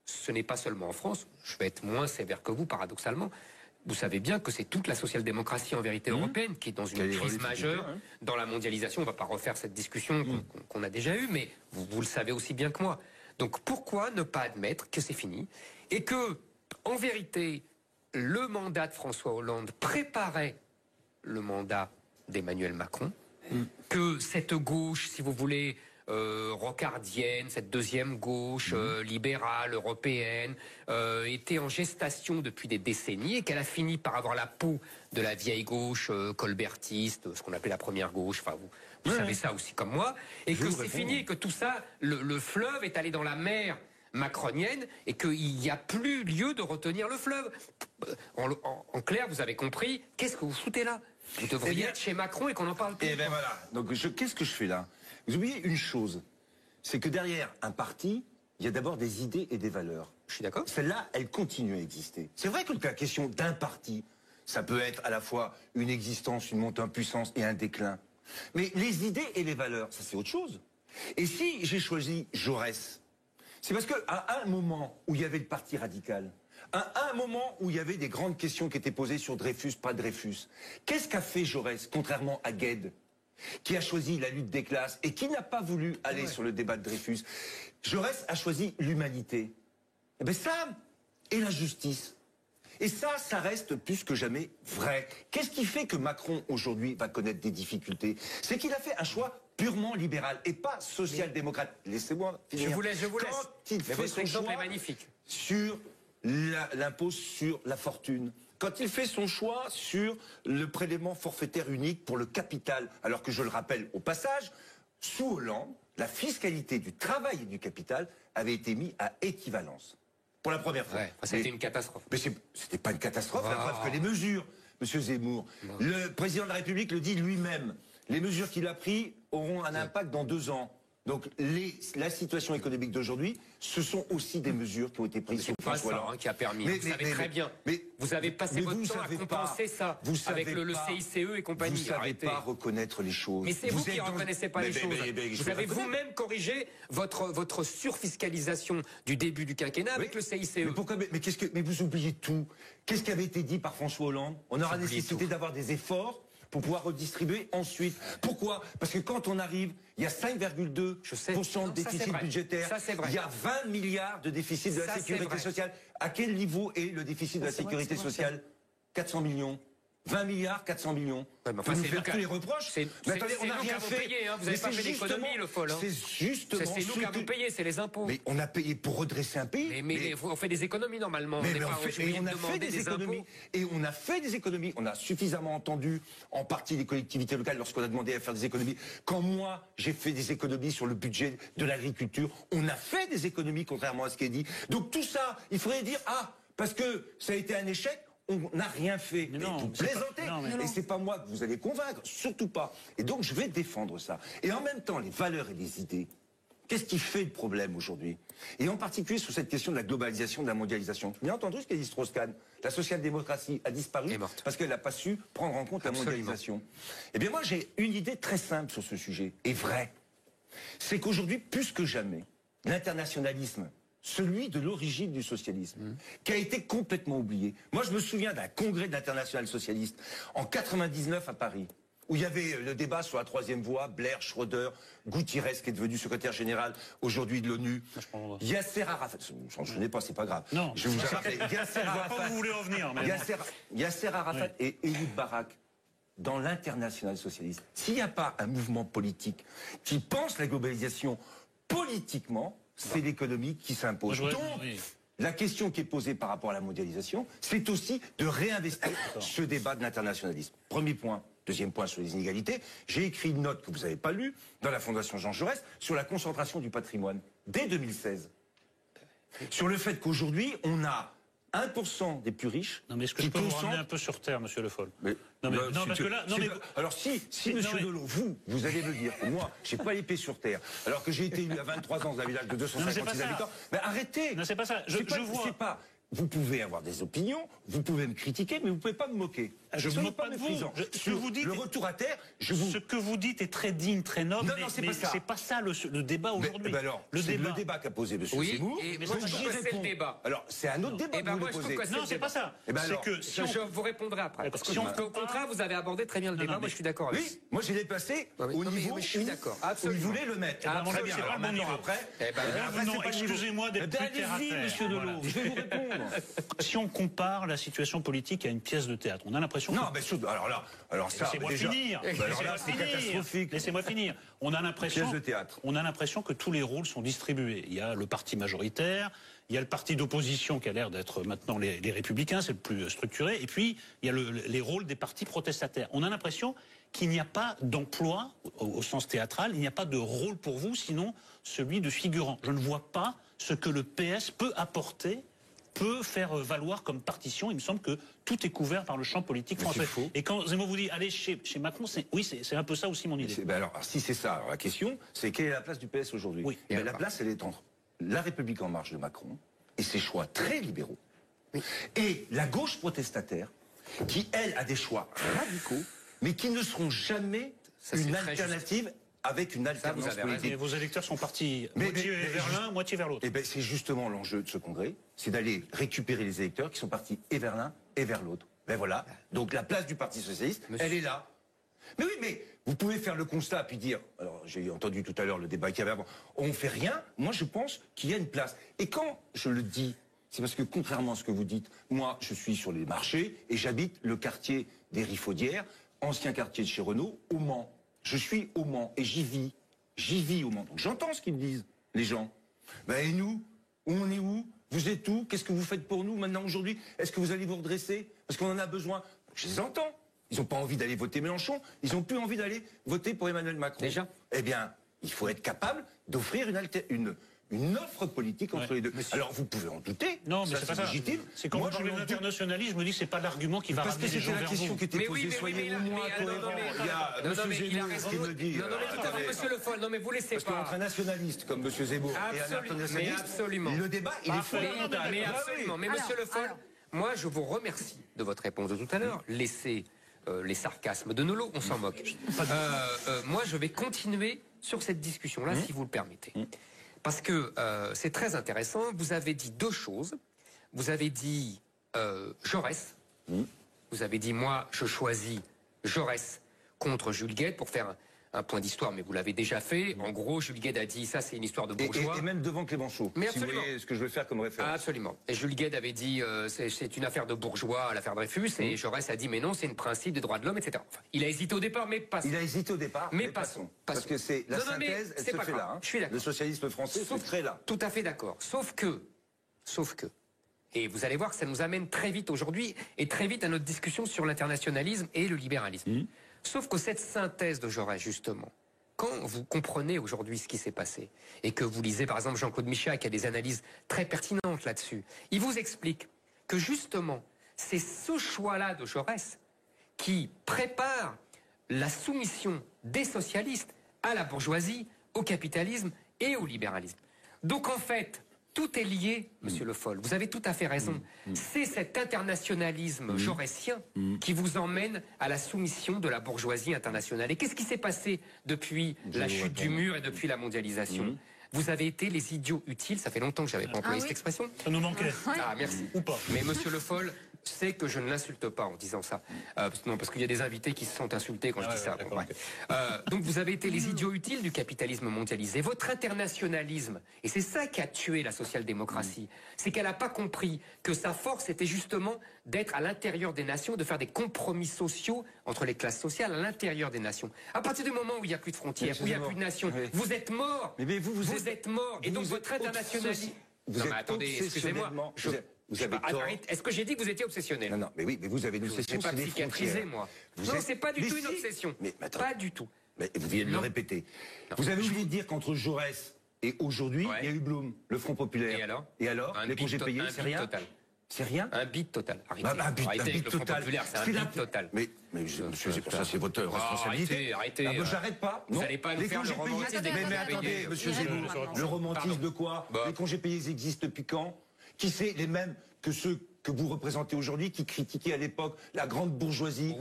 B: Ce n'est pas seulement en France, je vais être moins sévère que vous paradoxalement, vous savez bien que c'est toute la social-démocratie en vérité européenne qui est dans une crise majeure dans la mondialisation. On ne va pas refaire cette discussion qu'on a déjà eue, mais vous le savez aussi bien que moi. Donc pourquoi ne pas admettre que c'est fini et que, en vérité, le mandat de François Hollande préparait le mandat d'Emmanuel Macron, que cette gauche, si vous voulez, rocardienne, cette deuxième gauche libérale, européenne, était en gestation depuis des décennies et qu'elle a fini par avoir la peau de la vieille gauche colbertiste, ce qu'on appelait la première gauche, enfin vous savez ça aussi comme moi, et que c'est fini et que tout ça, le fleuve est allé dans la mer macronienne et qu'il n'y a plus lieu de retenir le fleuve. En clair, vous avez compris, qu'est-ce que vous foutez là? Vous devriez être chez Macron et qu'on en parle plus.
H: Et ben voilà, donc qu'est-ce que je fais là? Vous oubliez une chose, c'est que derrière un parti, il y a d'abord des idées et des valeurs.
B: Je suis d'accord.
H: Celle-là, elle continue à exister. C'est vrai que la question d'un parti, ça peut être à la fois une existence, une montée en puissance et un déclin. Mais les idées et les valeurs, ça c'est autre chose. Et si j'ai choisi Jaurès, c'est parce qu'à un moment où il y avait le parti radical, à un moment où il y avait des grandes questions qui étaient posées sur Dreyfus, pas Dreyfus, qu'est-ce qu'a fait Jaurès, contrairement à Gued, qui a choisi la lutte des classes et qui n'a pas voulu aller sur le débat de Dreyfus? Jaurès a choisi l'humanité. Et bien ça, et la justice. Et ça reste plus que jamais vrai. Qu'est-ce qui fait que Macron, aujourd'hui, va connaître des difficultés? C'est qu'il a fait un choix purement libéral et pas social-démocrate. Laissez-moi finir.
B: Je vous laisse.
H: Quand il fait
B: votre
H: son
B: exemple
H: choix
B: est magnifique.
H: sur l'impôt sur la fortune, quand il fait son choix sur le prélèvement forfaitaire unique pour le capital, alors que je le rappelle au passage, sous Hollande, la fiscalité du travail et du capital avait été mise à équivalence. Pour la première fois.
B: Ouais, ça a été une catastrophe.
H: Mais c'était pas une catastrophe, la preuve que les mesures, Monsieur Zemmour, le président de la République le dit lui-même, les mesures qu'il a prises auront un impact dans 2 ans. Donc la situation économique d'aujourd'hui, ce sont aussi des mesures qui ont été prises sous François Hollande.
B: Qui a permis, vous savez très bien. Mais vous avez passé votre temps à compenser ça avec le CICE et compagnie.
H: Vous ne savez pas reconnaître les choses.
B: Mais c'est vous qui ne reconnaissez pas les choses. Vous avez vous-même corrigé votre surfiscalisation du début du quinquennat avec le CICE.
H: Mais pourquoi? Mais vous oubliez tout. Qu'est-ce qui avait été dit par François Hollande? On aura nécessité d'avoir des efforts pour pouvoir redistribuer ensuite. Pourquoi? Parce que quand on arrive, il y a 5,2% de déficit budgétaire. Il y a 20 milliards de déficit de la sécurité sociale. À quel niveau est le déficit de la sécurité sociale? 400 millions.
X: 20 milliards, 400 millions.
B: Ouais,
X: enfin, vous faire tous les reproches.
B: Mais attendez, on n'a rien fait.
X: Payé,
B: hein. Vous n'avez pas fait l'économie, le folle.
X: C'est justement.
B: C'est nous qui avons payé, c'est les impôts.
X: Mais on a payé pour redresser un pays.
B: Mais on fait des économies normalement.
X: On a fait des économies. Et on a fait des économies. On a suffisamment entendu en partie les collectivités locales lorsqu'on a demandé à faire des économies. Quand moi, j'ai fait des économies sur le budget de l'agriculture, on a fait des économies contrairement à ce qui est dit. Donc tout ça, il faudrait dire, parce que ça a été un échec, on n'a rien fait. Mais non, vous plaisantez. Et c'est pas moi que vous allez convaincre, surtout pas. Et donc je vais défendre ça. Et en même temps, les valeurs et les idées, qu'est-ce qui fait le problème aujourd'hui? Et en particulier sur cette question de la globalisation, de la mondialisation. Vous avez entendu ce qu'a dit Strauss-Kahn? La social-démocratie a disparu parce qu'elle n'a pas su prendre en compte la mondialisation. Eh bien moi j'ai une idée très simple sur ce sujet, et vraie. C'est qu'aujourd'hui, plus que jamais, l'internationalisme, celui de l'origine du socialisme, qui a été complètement oublié. Moi, je me souviens d'un congrès de l'Internationale socialiste en 99 à Paris, où il y avait le débat sur la troisième voie, Blair, Schroeder, Gutiérrez, qui est devenu secrétaire général aujourd'hui de l'ONU, Yasser Arafat, je ne connais pas, c'est pas grave.
A: Non,
X: je vais vous rappeler. Yasser
A: Arafat, vous voulez en venir, mais
X: Yasser Arafat et Ehud Barak, dans l'Internationale socialiste. S'il n'y a pas un mouvement politique qui pense la globalisation politiquement, c'est l'économie qui s'impose. Donc, la question qui est posée par rapport à la mondialisation, c'est aussi de réinvestir ce débat de l'internationalisme. Premier point. Deuxième point sur les inégalités. J'ai écrit une note que vous n'avez pas lue dans la Fondation Jean Jaurès sur la concentration du patrimoine dès 2016. Sur le fait qu'aujourd'hui, on a 1% des plus riches.
A: Non, mais est-ce que je peux vous ramener un peu sur terre, monsieur Le Foll? Parce que là,
X: alors si monsieur Delon, vous allez me dire que moi, j'ai pas l'épée sur terre, alors que j'ai été élu à 23 ans dans un village de 256 habitants, mais arrêtez.
A: Non, c'est pas ça. Je vois.
X: Vous pouvez avoir des opinions, vous pouvez me critiquer, mais vous pouvez pas me moquer.
A: Je ne me moque pas de vous.
X: Le retour à terre,
A: ce que vous dites est très digne, très noble, mais c'est pas ça le débat aujourd'hui.
X: Le débat qu'a posé M. Zemmour.
B: Mais moi, je trouve que c'est le débat.
X: Alors, c'est un autre débat que vous voulez poser.
A: Non, c'est pas ça.
B: C'est que je vous répondrai après. Parce que au contraire, vous avez abordé très bien le débat. Moi, je suis d'accord avec vous.
X: Oui, moi, je l'ai placé au niveau où il voulait le mettre.
A: Très bien. C'est pas mon niveau. Excusez-moi d'être plus terre à terre.
X: Monsieur Delon, je vais vous répondre.
A: Si on compare la situation politique à une pièce de théâtre, on a l'impression.
X: Non, mais ça.
A: Laissez-moi finir.
X: C'est catastrophique.
A: Laissez-moi finir. On a l'impression.
X: Pièce de théâtre.
A: On a l'impression que tous les rôles sont distribués. Il y a le parti majoritaire, il y a le parti d'opposition qui a l'air d'être maintenant les Républicains, c'est le plus structuré, et puis il y a les rôles des partis protestataires. On a l'impression qu'il n'y a pas d'emploi au sens théâtral, il n'y a pas de rôle pour vous, sinon celui de figurant. Je ne vois pas ce que le PS peut apporter, peut faire valoir comme partition. Il me semble que tout est couvert par le champ politique français. Et quand Zemmour vous dit allez chez Macron, c'est un peu ça aussi mon idée.
X: Alors si c'est ça, alors la question, c'est quelle est la place du PS aujourd'hui?
A: Oui.
X: La place, elle est entre la République en marche de Macron et ses choix très libéraux, et la gauche protestataire, qui elle a des choix radicaux, mais qui ne seront jamais une alternative. Avec une alternance politique.
A: Vos électeurs sont partis moitié vers l'un, moitié vers l'autre.
X: Eh bien, c'est justement l'enjeu de ce congrès, c'est d'aller récupérer les électeurs qui sont partis et vers l'un et vers l'autre. Ben voilà. Donc la place du Parti socialiste, elle est là. Mais oui, mais vous pouvez faire le constat puis dire. Alors j'ai entendu tout à l'heure le débat qu'il y avait avant. On fait rien. Moi, je pense qu'il y a une place. Et quand je le dis, c'est parce que contrairement à ce que vous dites, moi, je suis sur les marchés et j'habite le quartier des Rifaudières, ancien quartier de chez Renault, au Mans. Je suis au Mans et j'y vis au Mans. Donc j'entends ce qu'ils me disent, les gens. Ben et nous, on est où? Vous êtes où? Qu'est-ce que vous faites pour nous maintenant aujourd'hui? Est-ce que vous allez vous redresser? Parce qu'on en a besoin. Je les entends. Ils n'ont pas envie d'aller voter Mélenchon. Ils n'ont plus envie d'aller voter pour Emmanuel Macron.
B: Déjà?
X: Eh bien, il faut être capable d'offrir une offre politique entre les deux. Alors vous pouvez en douter.
A: Non, mais c'est pas ça.
X: Légitime.
A: C'est quand vous parlez d'internationalisme, je me dis c'est pas l'argument qui va ramener les gens vers vous.
X: Parce que c'était la question qui était posée. Soyez au moins cohérent. Il a raison. Qui me dit.
B: Non, mais tout à fait, monsieur Le Foll. Non, mais vous laissez pas.
X: Parce qu'entre un nationaliste comme monsieur Zemmour et un internationaliste, le débat, il est fondamental.
B: Mais absolument. Mais monsieur Le Foll, moi, je vous remercie de votre réponse de tout à l'heure. Laissez les sarcasmes de Nolo, on s'en moque. Moi, je vais continuer sur cette discussion-là, si vous le permettez. Parce que c'est très intéressant. Vous avez dit deux choses. Vous avez dit Jaurès. Vous avez dit, moi, je choisis Jaurès contre Jules Guesde pour faire un point d'histoire, mais vous l'avez déjà fait. En gros, Jules Guesde a dit, ça c'est une histoire de bourgeois.
X: Et même devant Clémenceau,
B: mais
X: si vous voyez ce que je veux faire comme référence.
B: Absolument. Et Jules Guesde avait dit, c'est une affaire de bourgeois, l'affaire Dreyfus, et Jaurès a dit, mais non, c'est un principe des droits de l'homme, etc. Enfin, il a hésité au départ, mais passons.
X: Il a hésité au départ, mais passons. Parce que c'est la synthèse, elle se fait là.
B: Je suis d'accord.
X: Le socialisme français se crée là.
B: Tout à fait d'accord. Sauf que, et vous allez voir que ça nous amène très vite aujourd'hui, et très vite à notre discussion sur l'internationalisme et le libéralisme. Sauf que cette synthèse de Jaurès, justement, quand vous comprenez aujourd'hui ce qui s'est passé, et que vous lisez par exemple Jean-Claude Michat qui a des analyses très pertinentes là-dessus, il vous explique que justement, c'est ce choix-là de Jaurès qui prépare la soumission des socialistes à la bourgeoisie, au capitalisme et au libéralisme. Donc en fait, tout est lié, Monsieur Le Foll. Vous avez tout à fait raison. C'est cet internationalisme jaurétien qui vous emmène à la soumission de la bourgeoisie internationale. Et qu'est-ce qui s'est passé depuis la chute du mur et depuis la mondialisation? Vous avez été les idiots utiles. Ça fait longtemps que j'avais pas employé cette expression.
A: Ça nous manquait.
B: Ah, merci.
A: Ou pas.
B: Mais Monsieur Le Foll sait que je ne l'insulte pas en disant ça. Non, parce qu'il y a des invités qui se sont insultés quand je dis ça. Bon, donc vous avez été les idiots utiles du capitalisme mondialisé. Votre internationalisme, et c'est ça qui a tué la social-démocratie, c'est qu'elle n'a pas compris que sa force était justement d'être à l'intérieur des nations, de faire des compromis sociaux entre les classes sociales à l'intérieur des nations. À partir du moment où il n'y a plus de frontières, où il n'y a plus de nations, vous êtes morts.
X: Mais
B: vous êtes morts. Et donc votre internationalisme... Non mais attendez, excusez-moi.
X: Vous avez tort.
B: Est-ce que j'ai dit que vous étiez obsessionnel?
X: Non, mais oui, mais vous avez une obsession.
B: Je ne pas psychiatrisé, moi. Non, c'est pas du tout une obsession.
X: Mais attends.
B: Pas du tout.
X: Mais vous venez de le répéter. Vous avez oublié de dire qu'entre Jaurès et aujourd'hui, il y a eu Blum, le Front Populaire.
B: Et alors
X: les congés payés, c'est rien. C'est rien.
B: Un bit total. Arrêtez.
X: Un bit total.
B: C'est un bit total.
X: Mais monsieur, ça c'est votre responsabilité.
B: Arrêtez.
X: J'arrête pas.
B: Vous n'allez pas nous faire le romantisme des
X: Mais attendez, monsieur Zemmour, le romantisme de quoi? Les congés payés existent depuis quand? Qui c'est les mêmes que ceux que vous représentez aujourd'hui, qui critiquaient à l'époque la grande bourgeoisie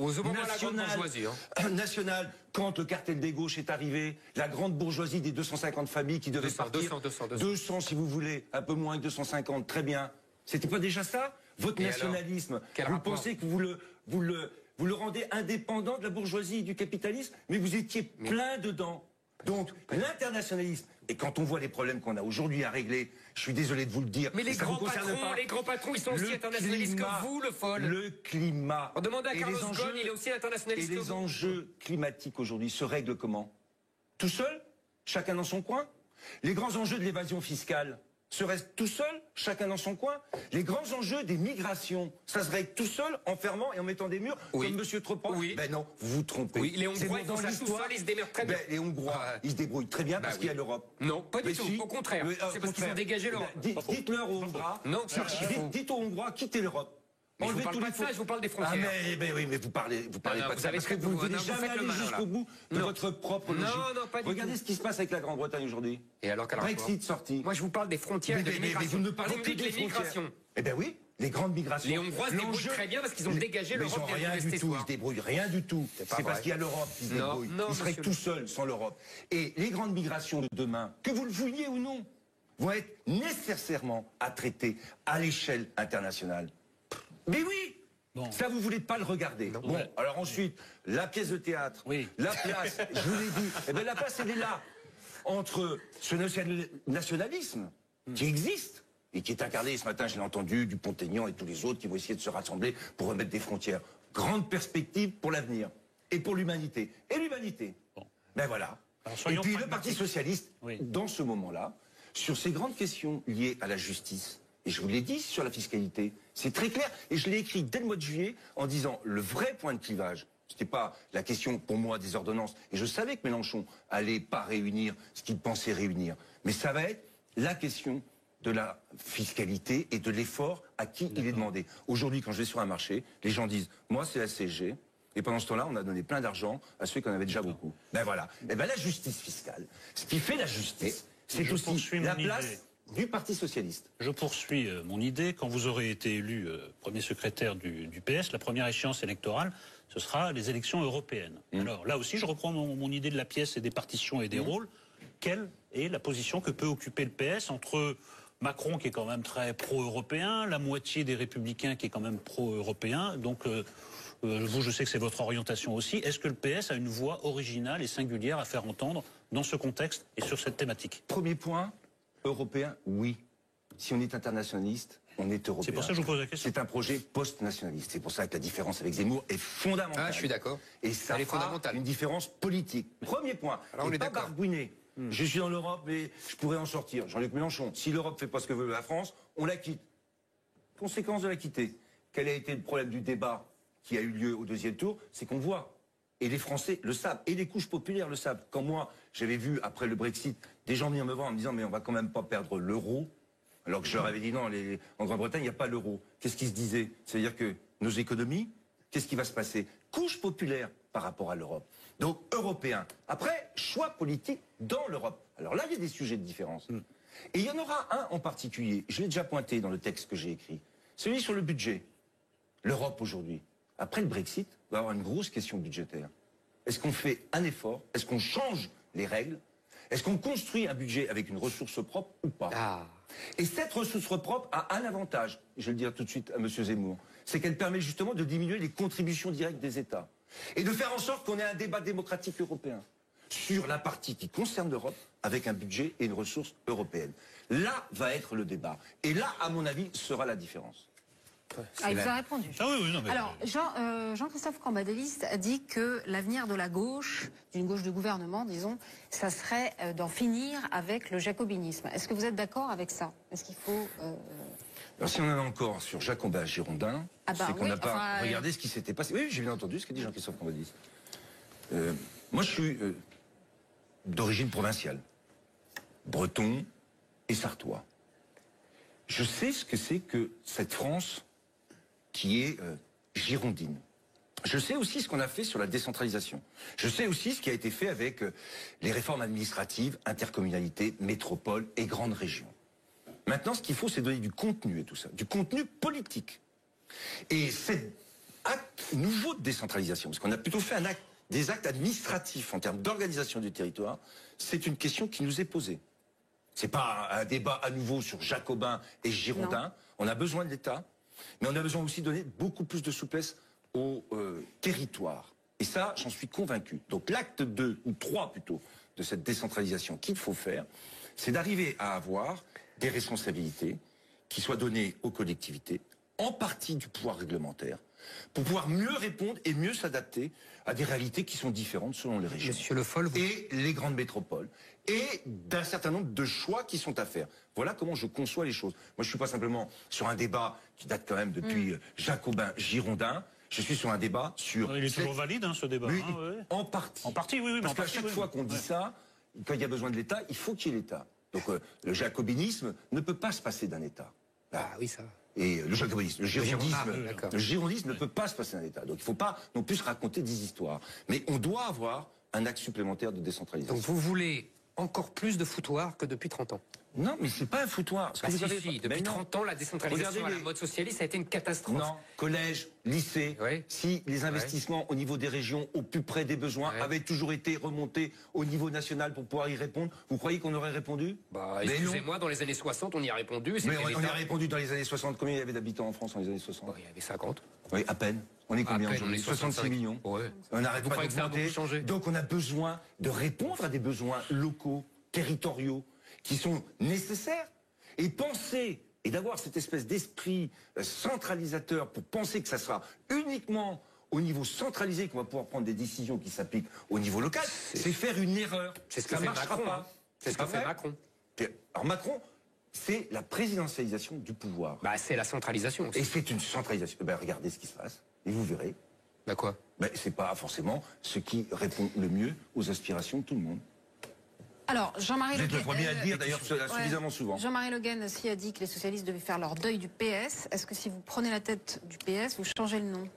X: nationale, quand le cartel des gauches est arrivé, la grande bourgeoisie des 250 familles qui devaient partir, 200 si vous voulez, un peu moins que 250, très bien. C'était pas déjà ça, votre nationalisme? Vous pensez que vous le rendez indépendant de la bourgeoisie et du capitalisme, mais vous étiez plein dedans. Donc, l'internationalisme, et quand on voit les problèmes qu'on a aujourd'hui à régler, je suis désolé de vous le dire.
B: Mais les grands patrons, ils sont aussi internationalistes que vous, Le Foll.
X: Le climat.
B: On demande à Carlos Ghosn, il est aussi internationaliste que vous.
X: Et les enjeux climatiques aujourd'hui se règlent comment? Tout seul? Chacun dans son coin? Les grands enjeux de l'évasion fiscale se restent tout seul, chacun dans son coin. Les grands enjeux des migrations, ça se règle tout seul, en fermant et en mettant des murs, comme M. Troppant. Ben non, vous vous trompez.
B: Oui, les Hongrois, ils font ça tout seul, ils se démerdent très bien.
X: Les Hongrois, ils se débrouillent très bien parce qu'il y a l'Europe.
B: Non, pas du tout, au contraire. C'est parce qu'ils ont dégagé l'Europe.
X: Dites-leur aux Hongrois, dites aux Hongrois, quittez l'Europe.
B: Mais je vous parle pas de ça, je vous parle des frontières.
X: Mais vous parlez pas de ça, parce que vous ne voulez jamais aller jusqu'au bout de votre propre logique.
B: Non, pas du tout.
X: Regardez ce qui se passe avec la Grande-Bretagne aujourd'hui.
B: Et alors,
X: Brexit sorti.
B: Moi, je vous parle des frontières et de l'immigration.
X: Mais vous ne parlez que des migrations. Eh bien oui, les grandes migrations.
B: Les Hongrois se débrouillent très bien parce qu'ils ont dégagé l'Europe.
X: Mais ils n'ont rien du tout, ils se débrouillent rien du tout. C'est parce qu'il y a l'Europe qu'ils se débrouillent. Ils seraient tout seuls sans l'Europe. Et les grandes migrations de demain, que vous le vouliez ou non, vont être nécessairement à traiter à l'échelle internationale. Mais oui! Ça, vous voulez pas le regarder. Bon, alors ensuite, la pièce de théâtre, la place, je vous l'ai dit, eh bien la place, elle est là, entre ce nationalisme qui existe, et qui est incarné, ce matin, je l'ai entendu, Dupont-Aignan et tous les autres qui vont essayer de se rassembler pour remettre des frontières. Grande perspective pour l'avenir, et pour l'humanité. Et l'humanité, ben voilà. Et puis le Parti Socialiste, dans ce moment-là, sur ces grandes questions liées à la justice, et je vous l'ai dit sur la fiscalité, c'est très clair. Et je l'ai écrit dès le mois de juillet en disant le vrai point de clivage, c'était pas la question pour moi des ordonnances. Et je savais que Mélenchon allait pas réunir ce qu'il pensait réunir. Mais ça va être la question de la fiscalité et de l'effort à qui il est demandé. Aujourd'hui, quand je vais sur un marché, les gens disent moi c'est la CSG. Et pendant ce temps-là, on a donné plein d'argent à ceux qui en avaient déjà beaucoup. Ben voilà. Et ben la justice fiscale, ce qui fait la justice, c'est aussi la place du Parti Socialiste.
A: Je poursuis mon idée. Quand vous aurez été élu premier secrétaire du PS, la première échéance électorale, ce sera les élections européennes. Alors là aussi, je reprends mon idée de la pièce et des partitions et des rôles. Quelle est la position que peut occuper le PS entre Macron, qui est quand même très pro-européen, la moitié des Républicains qui est quand même pro-européen, donc vous, je sais que c'est votre orientation aussi. Est-ce que le PS a une voix originale et singulière à faire entendre dans ce contexte et sur cette thématique?
X: Premier point, européen, oui. Si on est internationaliste, on est européen.
A: C'est pour ça que je vous pose la question.
X: C'est un projet post-nationaliste. C'est pour ça que la différence avec Zemmour est fondamentale.
B: Ah, je suis d'accord.
X: Et ça
B: Elle est
X: fera
B: fondamentale.
X: une différence politique. Premier point.
B: Alors on est
X: pas
B: d'accord.
X: barbouiner. Je suis dans l'Europe et je pourrais en sortir. Jean-Luc Mélenchon, si l'Europe fait pas ce que veut la France, on la quitte. Conséquence de la quitter. Quel a été le problème du débat qui a eu lieu au deuxième tour? C'est qu'on voit, et les Français le savent, et les couches populaires le savent. Quand moi, j'avais vu, après le Brexit, des gens venir me voir en me disant « mais on va quand même pas perdre l'euro », alors que je leur avais dit « non, en Grande-Bretagne, il n'y a pas l'euro ». Qu'est-ce qu'ils se disaient? C'est-à-dire que nos économies, qu'est-ce qui va se passer? Couche populaire par rapport à l'Europe. Donc, européen. Après, choix politique dans l'Europe. Alors là, il y a des sujets de différence. Et il y en aura un en particulier, je l'ai déjà pointé dans le texte que j'ai écrit, celui sur le budget. L'Europe aujourd'hui, après le Brexit, va avoir une grosse question budgétaire. Est-ce qu'on fait un effort? Est-ce qu'on change les règles? Est-ce qu'on construit un budget avec une ressource propre ou pas? Et cette ressource propre a un avantage, je vais le dire tout de suite à M. Zemmour, c'est qu'elle permet justement de diminuer les contributions directes des États. Et de faire en sorte qu'on ait un débat démocratique européen sur la partie qui concerne l'Europe avec un budget et une ressource européenne. Là va être le débat. Et là, à mon avis, sera la différence.
C: Il vous a répondu.
A: Ah oui, oui, non, mais...
C: Alors, Jean-Christophe Cambadélis a dit que l'avenir de la gauche, d'une gauche de gouvernement, disons, ça serait d'en finir avec le jacobinisme. Est-ce que vous êtes d'accord avec ça? Est-ce qu'il faut...
X: Alors si on en a encore sur Jacobin Girondin, c'est qu'on n'a pas regardé ce qui s'était passé. Oui, j'ai bien entendu ce qu'a dit Jean-Christophe Cambadélis. Moi, je suis d'origine provinciale, breton et sartois. Je sais ce que c'est que cette France qui est girondine. Je sais aussi ce qu'on a fait sur la décentralisation. Je sais aussi ce qui a été fait avec les réformes administratives, intercommunalité, métropole et grandes régions. Maintenant, ce qu'il faut, c'est donner du contenu et tout ça, du contenu politique. Et cet acte nouveau de décentralisation, parce qu'on a plutôt fait des actes administratifs en termes d'organisation du territoire, c'est une question qui nous est posée. C'est pas un débat à nouveau sur Jacobin et Girondin. Non. On a besoin de l'État, mais on a besoin aussi de donner beaucoup plus de souplesse au territoire. Et ça, j'en suis convaincu. Donc l'acte 2, ou 3 plutôt, de cette décentralisation qu'il faut faire, c'est d'arriver à avoir des responsabilités qui soient données aux collectivités, en partie du pouvoir réglementaire, pour pouvoir mieux répondre et mieux s'adapter à des réalités qui sont différentes selon les régions.
B: Monsieur Le Foll,
X: et les grandes métropoles. Et d'un certain nombre de choix qui sont à faire. Voilà comment je conçois les choses. Moi, je suis pas simplement sur un débat qui date quand même depuis Jacobin-Girondin. Je suis sur un débat sur...
A: Il est toujours valide, hein, ce débat.
X: Oui,
A: hein, ouais.
X: En partie.
A: En partie, oui.
X: Parce qu'à chaque fois qu'on dit ça, quand il y a besoin de l'État, il faut qu'il y ait l'État. Donc le jacobinisme ne peut pas se passer d'un État.
B: Ah oui, ça.
X: Et le jacobinisme, le girondisme ne peut pas se passer d'un État. Donc il ne faut pas non plus se raconter des histoires. Mais on doit avoir un axe supplémentaire de décentralisation.
B: Donc vous voulez encore plus de foutoir que depuis 30 ans?
X: Non, mais c'est pas un foutoir.
B: Depuis 30 ans, la décentralisation à la mode socialiste a été une catastrophe.
X: Non, collège, lycée, si les investissements au niveau des régions, au plus près des besoins, avaient toujours été remontés au niveau national pour pouvoir y répondre, vous croyez qu'on aurait répondu?
B: Excusez-moi, dans les années 60, on y a répondu.
X: Mais on y a répondu dans les années 60. Combien il y avait d'habitants en France dans les années 60?
B: Il y avait 50.
X: Oui, à peine. On est combien aujourd'hui? 66 millions. On n'arrête pas d'augmenter. Donc on a besoin de répondre à des besoins locaux, territoriaux, qui sont nécessaires, et penser, et d'avoir cette espèce d'esprit centralisateur pour penser que ça sera uniquement au niveau centralisé qu'on va pouvoir prendre des décisions qui s'appliquent au niveau local, c'est faire une erreur.
B: C'est ce que fait Macron. C'est ce que fait Macron.
X: Alors Macron, c'est la présidentialisation du pouvoir.
B: C'est la centralisation aussi.
X: Et c'est une centralisation. Regardez ce qui se passe, et vous verrez.
B: Quoi?
X: C'est pas forcément ce qui répond le mieux aux aspirations de tout le monde.
C: Alors, Jean-Marie Le Guen...
X: Vous êtes le premier à le dire, d'ailleurs, suffisamment souvent.
C: Jean-Marie Le Guen aussi a dit que les socialistes devaient faire leur deuil du PS. Est-ce que si vous prenez la tête du PS, vous changez le nom?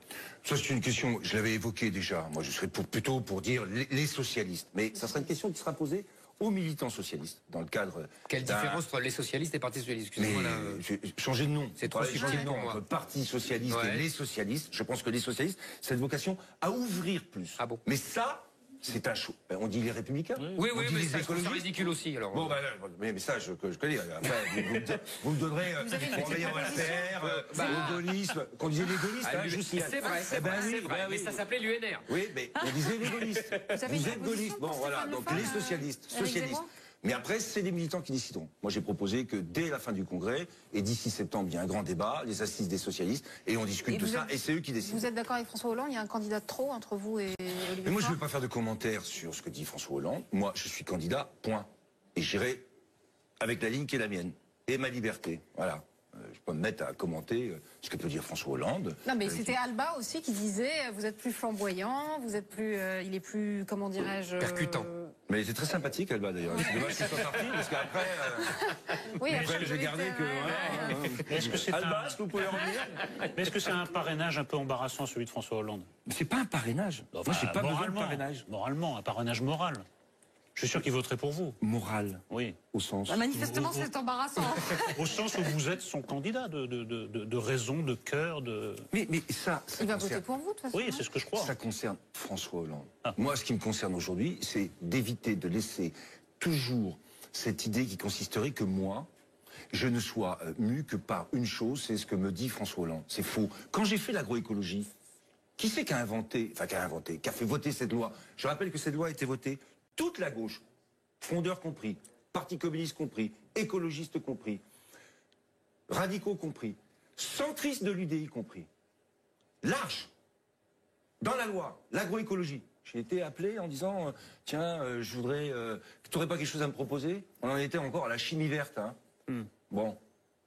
X: Ça, c'est une question, je l'avais évoquée déjà. Moi, je serais plutôt pour dire les socialistes. Mais ça sera une question qui sera posée aux militants socialistes, dans le cadre...
B: Quelle différence entre les socialistes et Parti socialiste? Excusez-moi,
X: changer de nom.
B: C'est trop subtil pour moi.
X: Entre Parti socialiste et les socialistes, je pense que les socialistes, c'est une vocation à ouvrir plus.
B: Ah bon?
X: Mais ça, c'est un show. On dit les Républicains.
B: Oui,
X: on dit
B: mais
X: les
B: ça,
X: écologistes.
B: c'est ridicule aussi. Alors.
X: Bon, mais ça, je connais. Après, vous me donnerez en veillant à l'APR, au gaullisme, qu'on disait les gaullistes. Je signale.
B: C'est vrai, c'est vrai. Mais ça s'appelait l'UNR.
X: Oui, mais on disait les gaullistes. Vous êtes gaullistes. Bon, voilà. Donc les socialistes. Mais après, c'est les militants qui décideront. Moi, j'ai proposé que dès la fin du Congrès, et d'ici septembre, il y a un grand débat, les assises des socialistes, et on discute de ça, et c'est eux qui décident.
C: Vous êtes d'accord avec François Hollande? Il y a un candidat de trop entre vous et Olivier
X: Mais moi, je ne
C: Faure
X: veux pas faire de commentaires sur ce que dit François Hollande. Moi, je suis candidat, point. Et j'irai avec la ligne qui est la mienne. Et ma liberté. Voilà. Je peux me mettre à commenter ce que peut dire François Hollande.
C: Non, mais c'était Alba aussi qui disait vous êtes plus flamboyant, vous êtes plus, il est plus, comment dirais-je,
B: percutant.
X: Mais il était très sympathique, Alba, d'ailleurs. C'est dommage qu'il soit parti, parce qu'après,
C: oui,
X: après j'ai gardé que...
A: Est-ce que c'est
X: Alba, est-ce que vous pouvez revenir?
A: Mais est-ce que c'est un parrainage un peu embarrassant, celui de François Hollande?
X: Mais c'est pas un parrainage. Moi, j'ai pas besoin de parrainage.
A: Moralement, un parrainage moral. Je suis sûr qu'il voterait pour vous.
X: Moral.
A: Oui.
X: Au sens.
C: Manifestement, c'est embarrassant.
A: Au sens où vous êtes son candidat de raison, de cœur, de.
X: Mais ça
C: il va voter pour vous, de toute façon.
A: Oui, c'est ce que je crois.
X: Ça concerne François Hollande. Moi, ce qui me concerne aujourd'hui, c'est d'éviter de laisser toujours cette idée qui consisterait que moi, je ne sois mu que par une chose, c'est ce que me dit François Hollande. C'est faux. Quand j'ai fait l'agroécologie, qui c'est qui a fait voter cette loi? Je rappelle que cette loi a été votée toute la gauche, frondeurs compris, Parti communiste compris, écologistes compris, radicaux compris, centristes de l'UDI compris. Large. Dans la loi, l'agroécologie. J'ai été appelé en disant tiens, je voudrais... tu n'aurais pas quelque chose à me proposer? On en était encore à la chimie verte. Hein. Bon.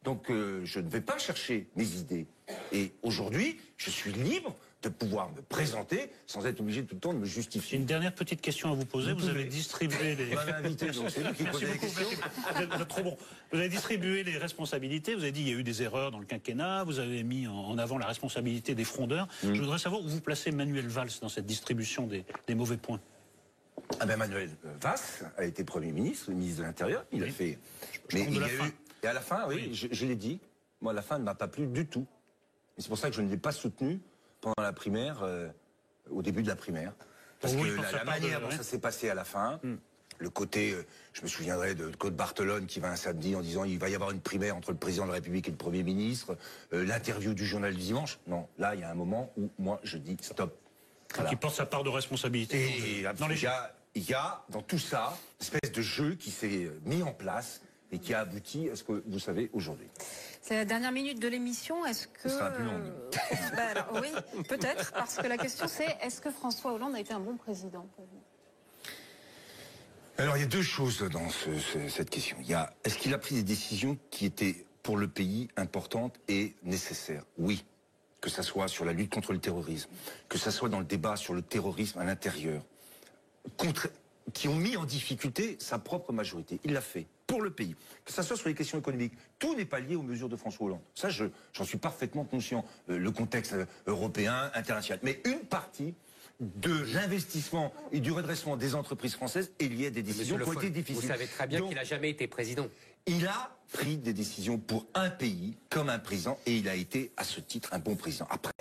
X: Donc je ne vais pas chercher mes idées. Et aujourd'hui, je suis libre de pouvoir me présenter sans être obligé tout le temps de me justifier.
A: J'ai une dernière petite question à vous poser. Vous avez distribué les...
X: Vous m'avez invité, donc c'est vous qui posez les questions.
A: Vous êtes trop bon. Vous avez distribué les responsabilités. Vous avez dit qu'il y a eu des erreurs dans le quinquennat. Vous avez mis en avant la responsabilité des frondeurs. Je voudrais savoir où vous placez Manuel Valls dans cette distribution des mauvais points.
X: Ah ben Manuel Valls a été Premier ministre, le ministre de l'Intérieur. Il a fait... Mais il y a eu... Et à la fin, oui. Je l'ai dit, moi, la fin ne m'a pas plu du tout. Et c'est pour ça que je ne l'ai pas soutenu pendant la primaire, au début de la primaire. Parce que la manière dont ça s'est passé à la fin, le côté, je me souviendrai de Claude Barthelone qui va un samedi en disant il va y avoir une primaire entre le président de la République et le Premier ministre, l'interview du journal du dimanche. Non, là, il y a un moment où moi, je dis stop.
A: Voilà. Qui porte sa part de responsabilité.
X: Il y a dans tout ça une espèce de jeu qui s'est mis en place et qui a abouti à ce que vous savez aujourd'hui.
C: C'est la dernière minute de l'émission. Est-ce que...
X: Ce sera plus long.
C: Oui, peut-être, parce que la question c'est est-ce que François Hollande a été un bon président pour vous?
X: Alors, il y a deux choses dans cette question. Il y a, est-ce qu'il a pris des décisions qui étaient pour le pays importantes et nécessaires? Oui. Que ça soit sur la lutte contre le terrorisme, que ça soit dans le débat sur le terrorisme à l'intérieur, qui ont mis en difficulté sa propre majorité. Il l'a fait pour le pays. Que ça soit sur les questions économiques. Tout n'est pas lié aux mesures de François Hollande. Ça, j'en suis parfaitement conscient. Le contexte européen, international. Mais une partie de l'investissement et du redressement des entreprises françaises est liée à des décisions qui ont été difficiles.
B: Vous savez très bien qu'il n'a jamais été président.
X: Il a pris des décisions pour un pays comme un président et il a été, à ce titre, un bon président. Après,